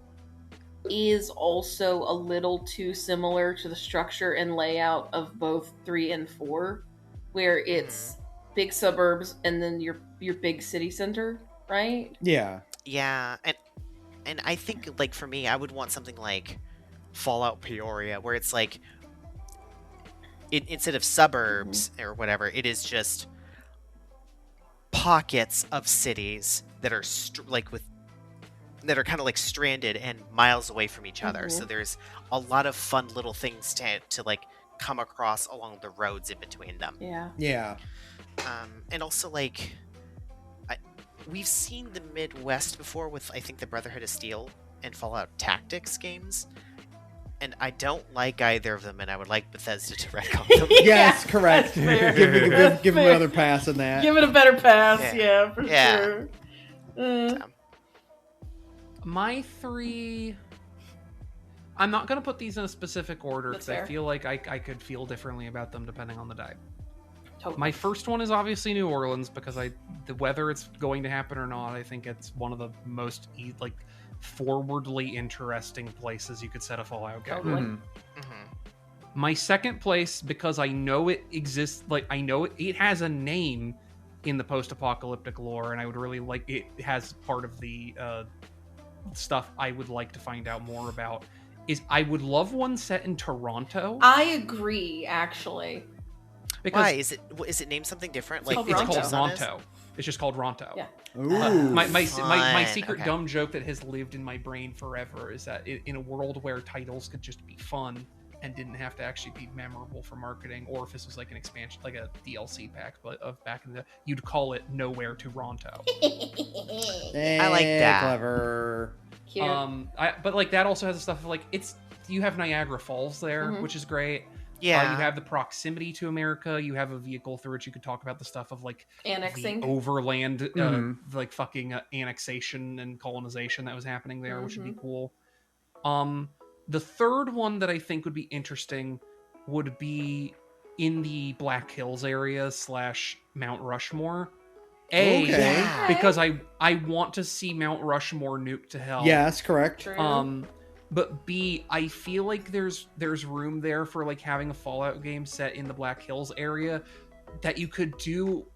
is also a little too similar to the structure and layout of both 3 and 4, where it's big suburbs and then your big city center, right? Yeah. Yeah, and I think, like, for me, I would want something like Fallout Peoria, where it's like, instead of suburbs or whatever, it is just pockets of cities that are that are kind of like stranded and miles away from each other. So there's a lot of fun little things to like come across along the roads in between them. Yeah. And also, like, we've seen the Midwest before with, I think, the Brotherhood of Steel and Fallout Tactics games. And I don't like either of them, and I would like Bethesda to retcon them. Yes, correct. Give him another pass on that. Give it a better pass, for sure. My 3... I'm not going to put these in a specific order because I feel like I could feel differently about them depending on the day. Totally. My first one is obviously New Orleans because whether it's going to happen or not, I think it's one of the most forwardly interesting places you could set a Fallout game. Totally. My second place, because I know it exists, I know it has a name in the post-apocalyptic lore, and I would really like it has part of the stuff I would like to find out more about, is I would love one set in Toronto. I agree, actually. Because why is it named something different? Like it's called Ronto. It's just called Ronto. Yeah. My secret dumb joke that has lived in my brain forever is that in a world where titles could just be fun and didn't have to actually be memorable for marketing, or if this was like an expansion, like a DLC pack, but of back in the, you'd call it Nowhere to Ronto. I like that. Clever. Cute. But like that also has the stuff of like you have Niagara Falls there, which is great. Yeah, you have the proximity to America. You have a vehicle through which you could talk about the stuff of like annexing, the overland, like fucking annexation and colonization that was happening there, which would be cool. The third one that I think would be interesting would be in the Black Hills area / Mount Rushmore. Because I want to see Mount Rushmore nuked to hell. Yes, correct. True. But B, I feel like there's room there for like having a Fallout game set in the Black Hills area that you could do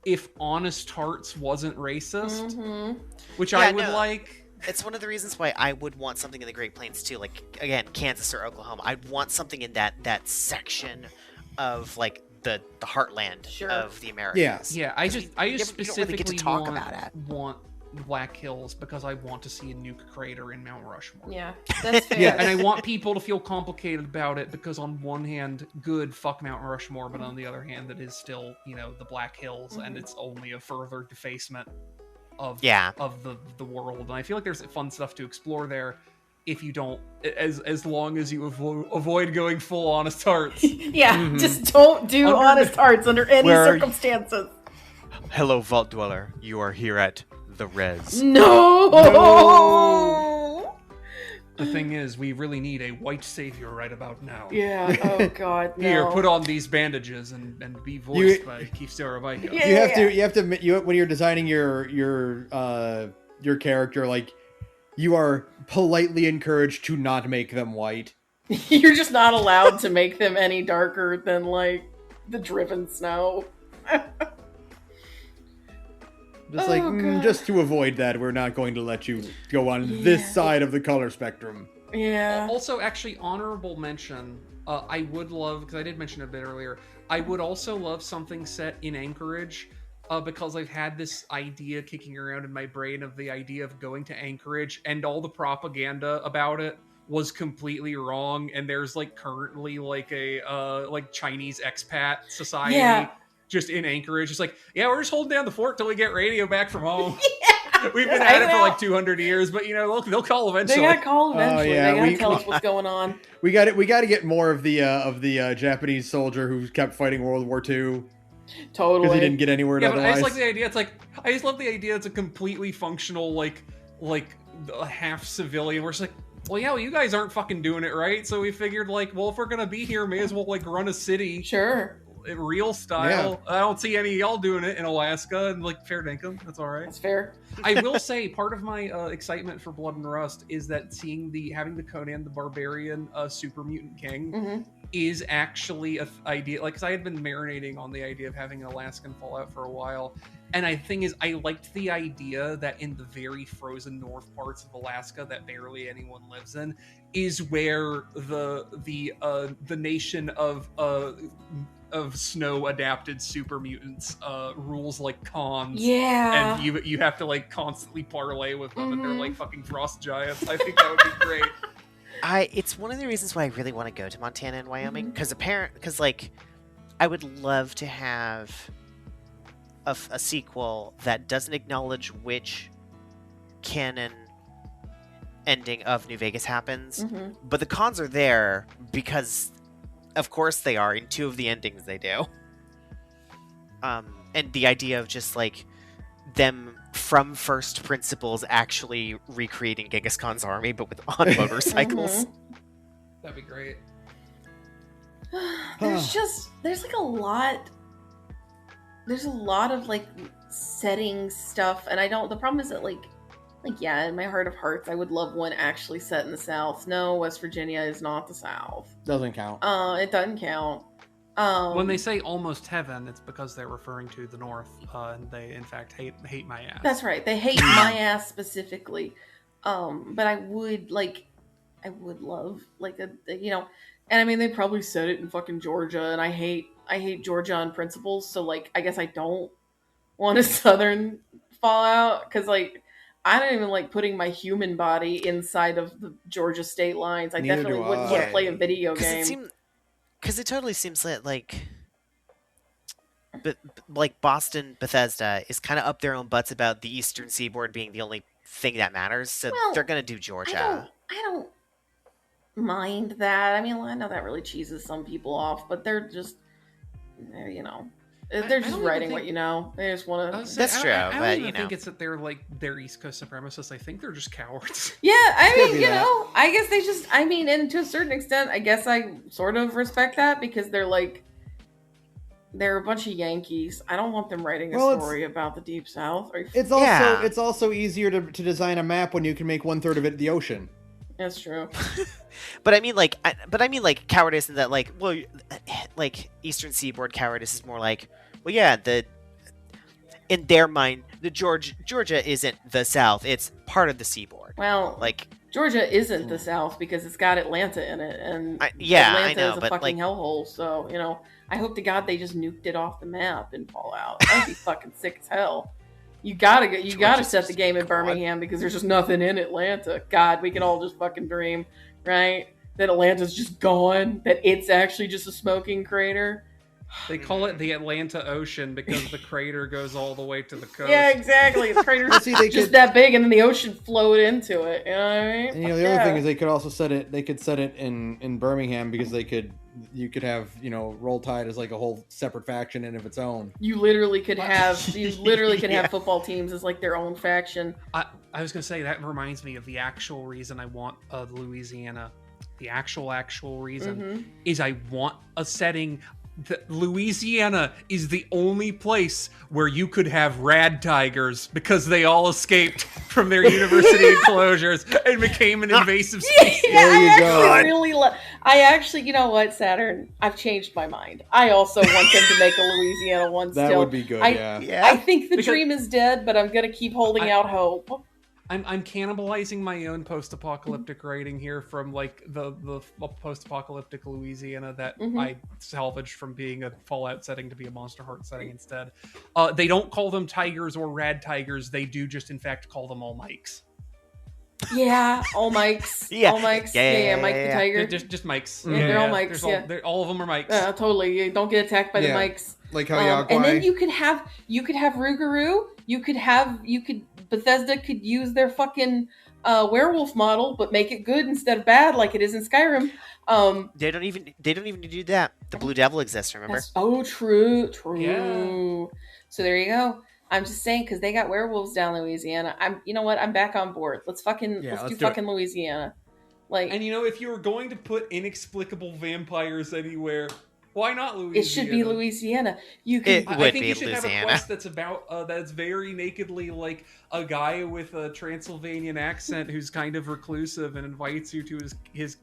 if Honest Hearts wasn't racist, which I would like. It's one of the reasons why I would want something in the Great Plains too, like again, Kansas or Oklahoma. I'd want something in that section of like the heartland of the Americas. Yeah. I just specifically really talk about it. Want Black Hills because I want to see a nuke crater in Mount Rushmore. Yeah, that's fair. Yeah, and I want people to feel complicated about it because on one hand, good, fuck Mount Rushmore, but on the other hand, it is still, the Black Hills, and it's only a further defacement of the world. And I feel like there's fun stuff to explore there if you don't, as long as you avoid going full Honest Hearts. Just don't do Honest Hearts under any circumstances. Hello, Vault Dweller. You are here at the Res. No! The thing is, we really need a white savior right about now. Yeah. Oh God. No. Here, put on these bandages and be voiced by Keith Saravaika. You have to when you're designing your character, like, you are politely encouraged to not make them white. You're just not allowed to make them any darker than like the driven snow. Just just to avoid that, we're not going to let you go on this side of the color spectrum. Yeah. Also, actually, honorable mention, I would love, because I did mention it a bit earlier, I would also love something set in Anchorage, because I've had this idea kicking around in my brain of the idea of going to Anchorage, and all the propaganda about it was completely wrong, and there's like currently like a like Chinese expat society just in Anchorage. It's like, we're just holding down the fort till we get radio back from home. We've been at it for like 200 years, but they'll call eventually. They gotta call eventually. They gotta tell us what's going on. We got to get more of the Japanese soldier who kept fighting World War II. Totally. Because he didn't get anywhere otherwise. But I just like the idea. I just love the idea. It's a completely functional, like a half civilian. We're just like, well, you guys aren't fucking doing it right. So we figured, like, well, if we're gonna be here, may as well like run a city. Sure. real style. I don't see any of y'all doing it in Alaska, and like fair dinkum. That's all right. That's fair. I will say part of my excitement for Blood and Rust is that having the Conan the Barbarian super mutant king is actually an idea. Like, 'cause I had been marinating on the idea of having an Alaskan Fallout for a while, and I liked the idea that in the very frozen north parts of Alaska that barely anyone lives in is where the nation of snow adapted super mutants rules like cons. Yeah. And you have to like constantly parlay with them, and they're like fucking frost giants. I think that would be great. It's one of the reasons why I really want to go to Montana and Wyoming, because like I would love to have a sequel that doesn't acknowledge which canon ending of New Vegas happens, but the cons are there because of course they are in 2 of the endings they do. And the idea of just like them from first principles actually recreating Genghis Khan's army but on motorcycles. That'd be great. There's a lot of like setting stuff, and the problem is that like yeah, in my heart of hearts I would love one actually set in the South. No, West Virginia is not the South. Doesn't count. It doesn't count. When they say almost heaven, it's because they're referring to the North, and they in fact hate my ass. That's right. They hate my ass specifically. But I would love like a and I mean they probably said it in fucking Georgia, and I hate Georgia on principles. So like I guess I don't want a Southern Fallout, because like I don't even like putting my human body inside of the Georgia state lines. I definitely wouldn't want to play a video game. Because it totally seems like Boston Bethesda is kind of up their own butts about the Eastern Seaboard being the only thing that matters, so they're gonna do Georgia. I don't mind that. I mean, I know that really cheeses some people off, but they're just they're just writing what you know. They just want to. That's true. I don't even think it's that they're East Coast supremacists. I think they're just cowards. Yeah, I mean, I guess they just. I mean, and to a certain extent, I guess I sort of respect that, because they're a bunch of Yankees. I don't want them writing a story about the Deep South. It's also easier to design a map when you can make 1/3 of it the ocean. That's true. But I mean like cowardice in that like Eastern Seaboard cowardice is more like, well, yeah, in their mind, Georgia isn't the South; it's part of the Seaboard. Well, like Georgia isn't the South because it's got Atlanta in it, and Atlanta I know, is a fucking hellhole. So I hope to God they just nuked it off the map in Fallout. That'd be fucking sick as hell. You gotta set the game in Birmingham, because there's just nothing in Atlanta. God, we can all just fucking dream, right? That Atlanta's just gone. That it's actually just a smoking crater. They call it the Atlanta Ocean because the crater goes all the way to the coast. Yeah, exactly. The crater's just that big, and then the ocean flowed into it. You know what I mean? And, the other thing is they could also set it in Birmingham, because you could have Roll Tide as like a whole separate faction in of its own. You literally could have have football teams as like their own faction. I was gonna say, that reminds me of the actual reason I want Louisiana. The actual reason is I want a setting. Louisiana is the only place where you could have rad tigers, because they all escaped from their university enclosures and became an invasive species. I actually, you know what, Saturn? I've changed my mind. I also want them to make a Louisiana one still. That would be good, I think the dream is dead, but I'm going to keep holding out hope. I'm cannibalizing my own post-apocalyptic writing here from like the post-apocalyptic Louisiana that I salvaged from being a Fallout setting to be a Monster Heart setting instead. They don't call them tigers or rad tigers. They do just in fact call them all Mikes. Yeah, all Mikes. All Mikes. Yeah, Mike the tiger. Just Mikes. Yeah, they're all Mikes. All of them are Mikes. Totally. You don't get attacked by the Mikes. Like how Yagwai. And then you could have Rougarou. Bethesda could use their fucking werewolf model, but make it good instead of bad, like it is in Skyrim. They don't even do that. The Blue Devil exists, remember? True. Yeah. So there you go. I'm just saying, because they got werewolves down Louisiana. You know what? I'm back on board. Let's do fucking Louisiana. Like, and if you were going to put inexplicable vampires anywhere, Why not Louisiana? It should be Louisiana. You can. I think you should have a quest that's about that's very nakedly like a guy with a Transylvanian accent who's kind of reclusive and invites you to his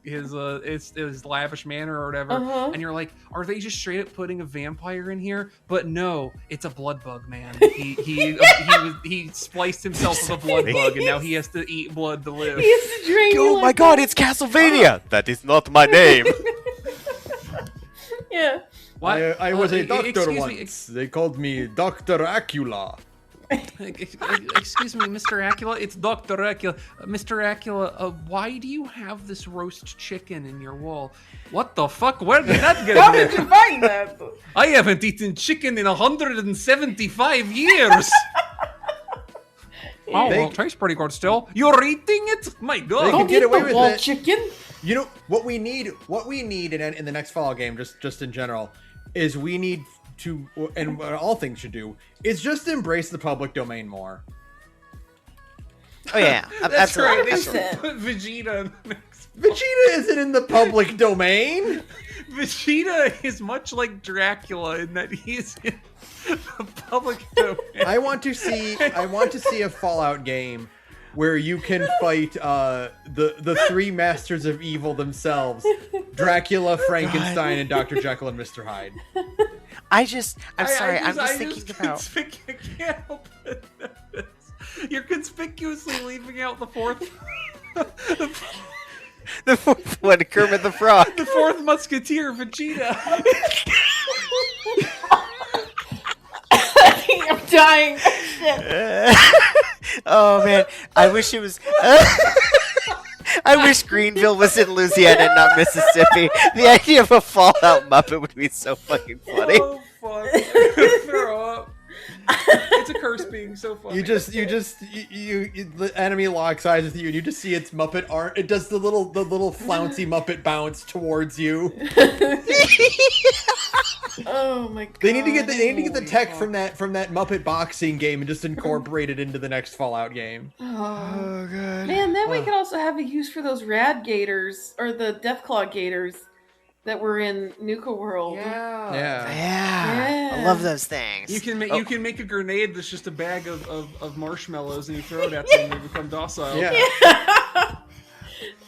lavish manor or whatever, and you're like, are they just straight up putting a vampire in here? But no, it's a blood bug, man. He spliced himself with a blood bug, and now he has to eat blood to live. He has to drain Oh my god, it's Castlevania! That is not my name. Yeah. What? I was a doctor once. They called me Dr. Acula. Excuse me, Mr. Acula. It's Dr. Acula. Mr. Acula, why do you have this roast chicken in your wall? What the fuck? Where did that get How did you find that? I haven't eaten chicken in 175 years. Oh, well, it tastes pretty good still. You're eating it? My God. They can get away with it. Chicken? You know what we need in the next Fallout game, just in general, is we need to, and what all things should do, is just embrace the public domain more. Oh yeah, that's right. They absolutely. should put Vegeta in the next. Vegeta isn't in the public domain. Vegeta is much like Dracula in that he's in the public domain. I want to see a Fallout game where you can fight the three masters of evil themselves: Dracula, Frankenstein, and Dr. Jekyll and Mr. Hyde. I'm sorry. I'm just thinking about. I can't help it. You're conspicuously leaving out the fourth. The fourth one, Kermit the Frog. The fourth Musketeer, Vegeta. I'm dying. Oh man, I wish it was. I wish Greenville was in Louisiana and not Mississippi. The idea of a Fallout Muppet would be so fucking funny. Oh fuck! I'm gonna throw up. It's a curse being so funny. You the enemy locks eyes with you, and you just see its Muppet arm. It does the little flouncy Muppet bounce towards you. Oh my god! They need to get the tech from that Muppet boxing game and just incorporate it into the next Fallout game. Oh god! Man, then we could also have a use for those rad gators or the Deathclaw gators that were in Nuka World. Yeah. I love those things. You can make a grenade that's just a bag of marshmallows, and you throw it at them and they become docile.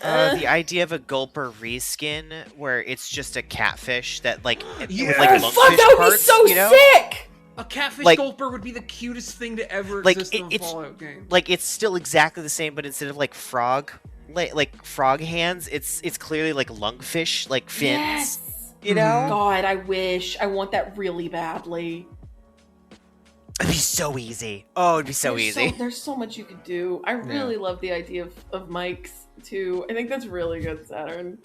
The idea of a Gulper reskin where it's just a catfish that like Fuck, monkfish that would be so sick! A catfish Gulper would be the cutest thing to ever exist in a Fallout game. Like it's still exactly the same, but instead of like frog hands, it's clearly like lungfish, like fins. Yes. You know? God, I wish. I want that really badly. It'd be so easy. Oh, it'd be so easy. There's so much you could do. I really love the idea of mics too. I think that's really good, Saturn.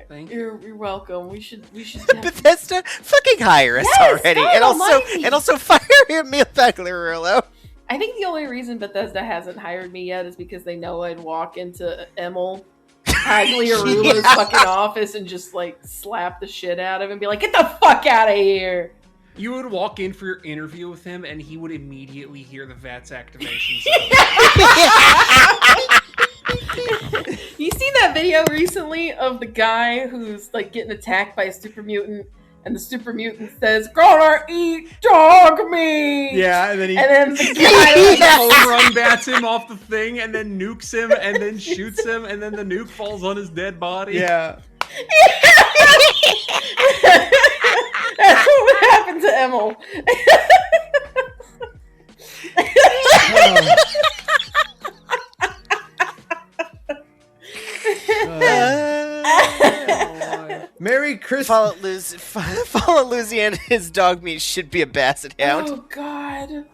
Thank you. You're welcome. We should Bethesda, fucking hire us already, and also fire Emil Pagliarulo. I think the only reason Bethesda hasn't hired me yet is because they know I'd walk into Emil Pagliarulo's fucking office and just like slap the shit out of him and be like, "Get the fuck out of here!" You would walk in for your interview with him, and he would immediately hear the VATS activation. You seen that video recently of the guy who's like getting attacked by a super mutant, and the super mutant says, "Gonna eat dog meat." Yeah, and then the guy home run bats him off the thing, and then nukes him, and then shoots him, and then the nuke falls on his dead body. Yeah. That's what would happen to Emil. Merry Christmas. Fallout Louisiana, his dog meat should be a basset hound. Oh God.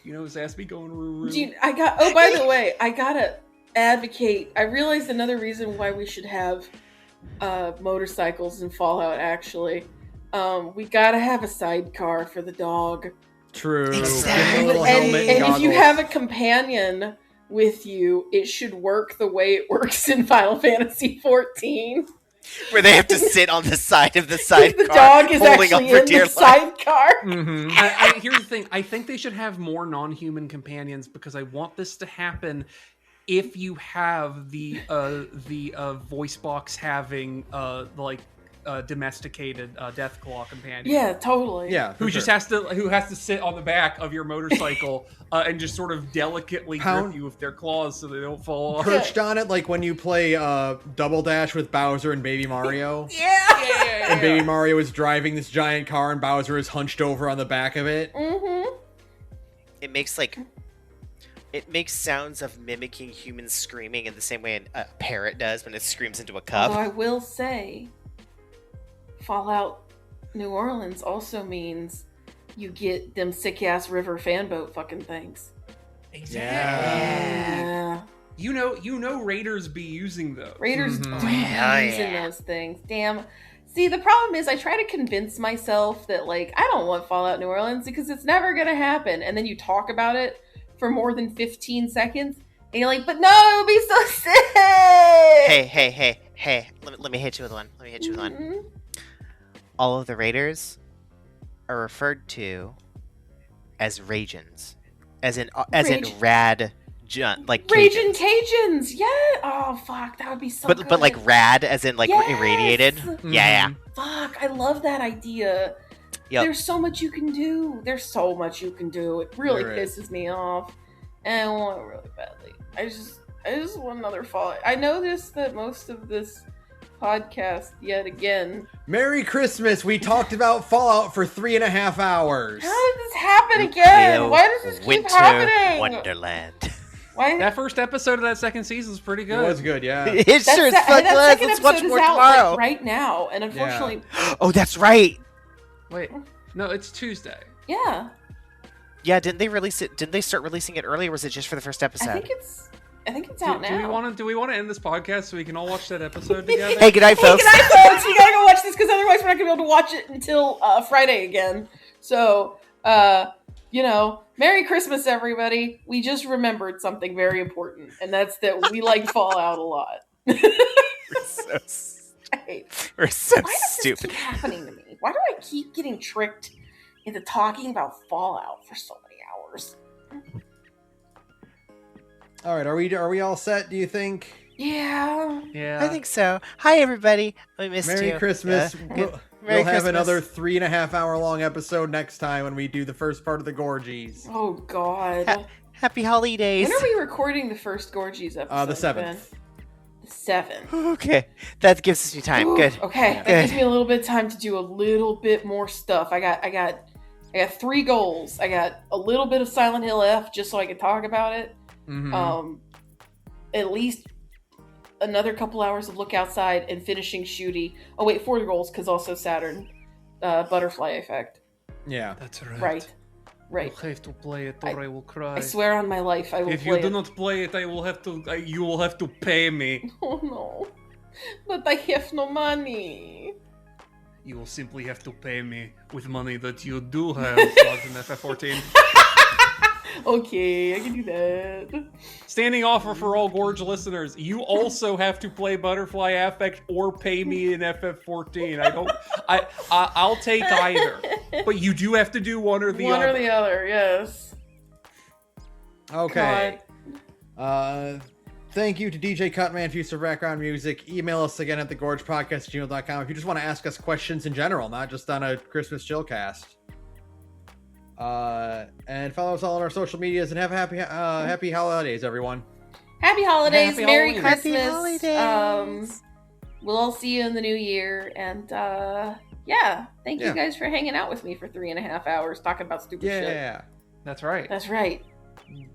You know his ass be going roo-roo. Dude, by the way, I gotta advocate. I realized another reason why we should have motorcycles in Fallout, actually. We gotta have a sidecar for the dog. True. Exactly. And if you have a companion with you, it should work the way it works in Final Fantasy XIV. Where they have to sit on the side of the sidecar. The dog is actually in the sidecar. Mm-hmm. Here's the thing. I think they should have more non-human companions because I want this to happen if you have the voice box having domesticated Deathclaw companion. Yeah, totally. Yeah, Who just has to sit on the back of your motorcycle and just sort of delicately grip you with their claws so they don't fall off. Perched on it like when you play Double Dash with Bowser and Baby Mario. Yeah. And Baby Mario is driving this giant car and Bowser is hunched over on the back of it. Mm-hmm. It makes sounds of mimicking humans screaming in the same way a parrot does when it screams into a cup. Although I will say, Fallout New Orleans also means you get them sick-ass river fanboat fucking things. Exactly. Yeah. You know Raiders be using those. Raiders do be Hell using yeah. those things. Damn. See, the problem is I try to convince myself that, like, I don't want Fallout New Orleans because it's never going to happen. And then you talk about it for more than 15 seconds, and you're like, but no, it would be so sick! Hey. Let me hit you with one. Mhm. All of the raiders are referred to as Ragins. As in rad, like Raging Cajuns. Cajuns! Yeah! Oh, fuck, that would be so good. But like rad, as in like Yes! irradiated. Mhm. Yeah. Fuck, I love that idea. Yep. There's so much you can do. It really There is. pisses me off. And I want it really badly. I just want another Fallout. I noticed that most of this podcast, yet again. Merry Christmas! We talked about Fallout for 3.5 hours. How did this happen again? Why does this keep Winter happening? Wonderland. Why? That first episode of that second season is pretty It good. was good, yeah. It sure as fuck that was. second Let's watch episode more is out tomorrow. like, right now, and unfortunately, Oh, that's right. Wait, no, it's Tuesday. yeah. Yeah, didn't they release it? Didn't they start releasing it early, or was it just for the first episode? I think it's out now. Do we want to end this podcast so we can all watch that episode together? Hey, good night, Hey, folks. good night, folks. You gotta go watch this because otherwise we're not gonna be able to watch it until Friday again. So, Merry Christmas, everybody. We just remembered something very important, and that's that we like Fallout a lot. We're so Why does stupid. this keep happening to me? Why do I keep getting tricked into talking about Fallout for so many hours? All right, are we all set, do you think? Yeah. Yeah. I think so. Hi, everybody. We missed Merry you. Christmas. Merry We'll have Christmas. another 3.5 hour long episode next time when we do the first part of the Gorgies. Oh, God. Happy holidays. When are we recording the first Gorgies episode? The 7th. Ben? The 7th. Okay, that gives me time. Ooh, Good. Okay, Yeah. that gives me a little bit of time to do a little bit more stuff. I got 3 goals. I got a little bit of Silent Hill F just so I can talk about it. Mhm. At least another couple hours of Look Outside and finishing Shooty. Oh wait, 4 goals because also Saturn, Butterfly Effect. Yeah. That's right. Right. You'll have to play it or I will cry. I swear on my life, I will If play you do it. not play it, you will have to pay me. Oh no, but I have no money. You will simply have to pay me with money that you do have logged in FF14. Okay, I can do that. Standing offer for all Gorge listeners, you also have to play Butterfly Affect or pay me in FF14. I'll take either. But you do have to do one or the One other. or the other, yes. Okay. Thank you to DJ Cutman for use of background music. Email us again at thegorgepodcast.gmail.com if you just want to ask us questions in general, not just on a Christmas Chillcast. And follow us all on our social medias and have happy holidays, everyone. Happy holidays, Happy Merry holidays. Christmas. Happy holidays. We'll all see you in the new year, and thank you guys for hanging out with me for 3.5 hours talking about stupid shit. Yeah. That's right. That's right. Good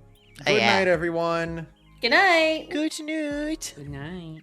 night, everyone. Good night. Good night. Good night.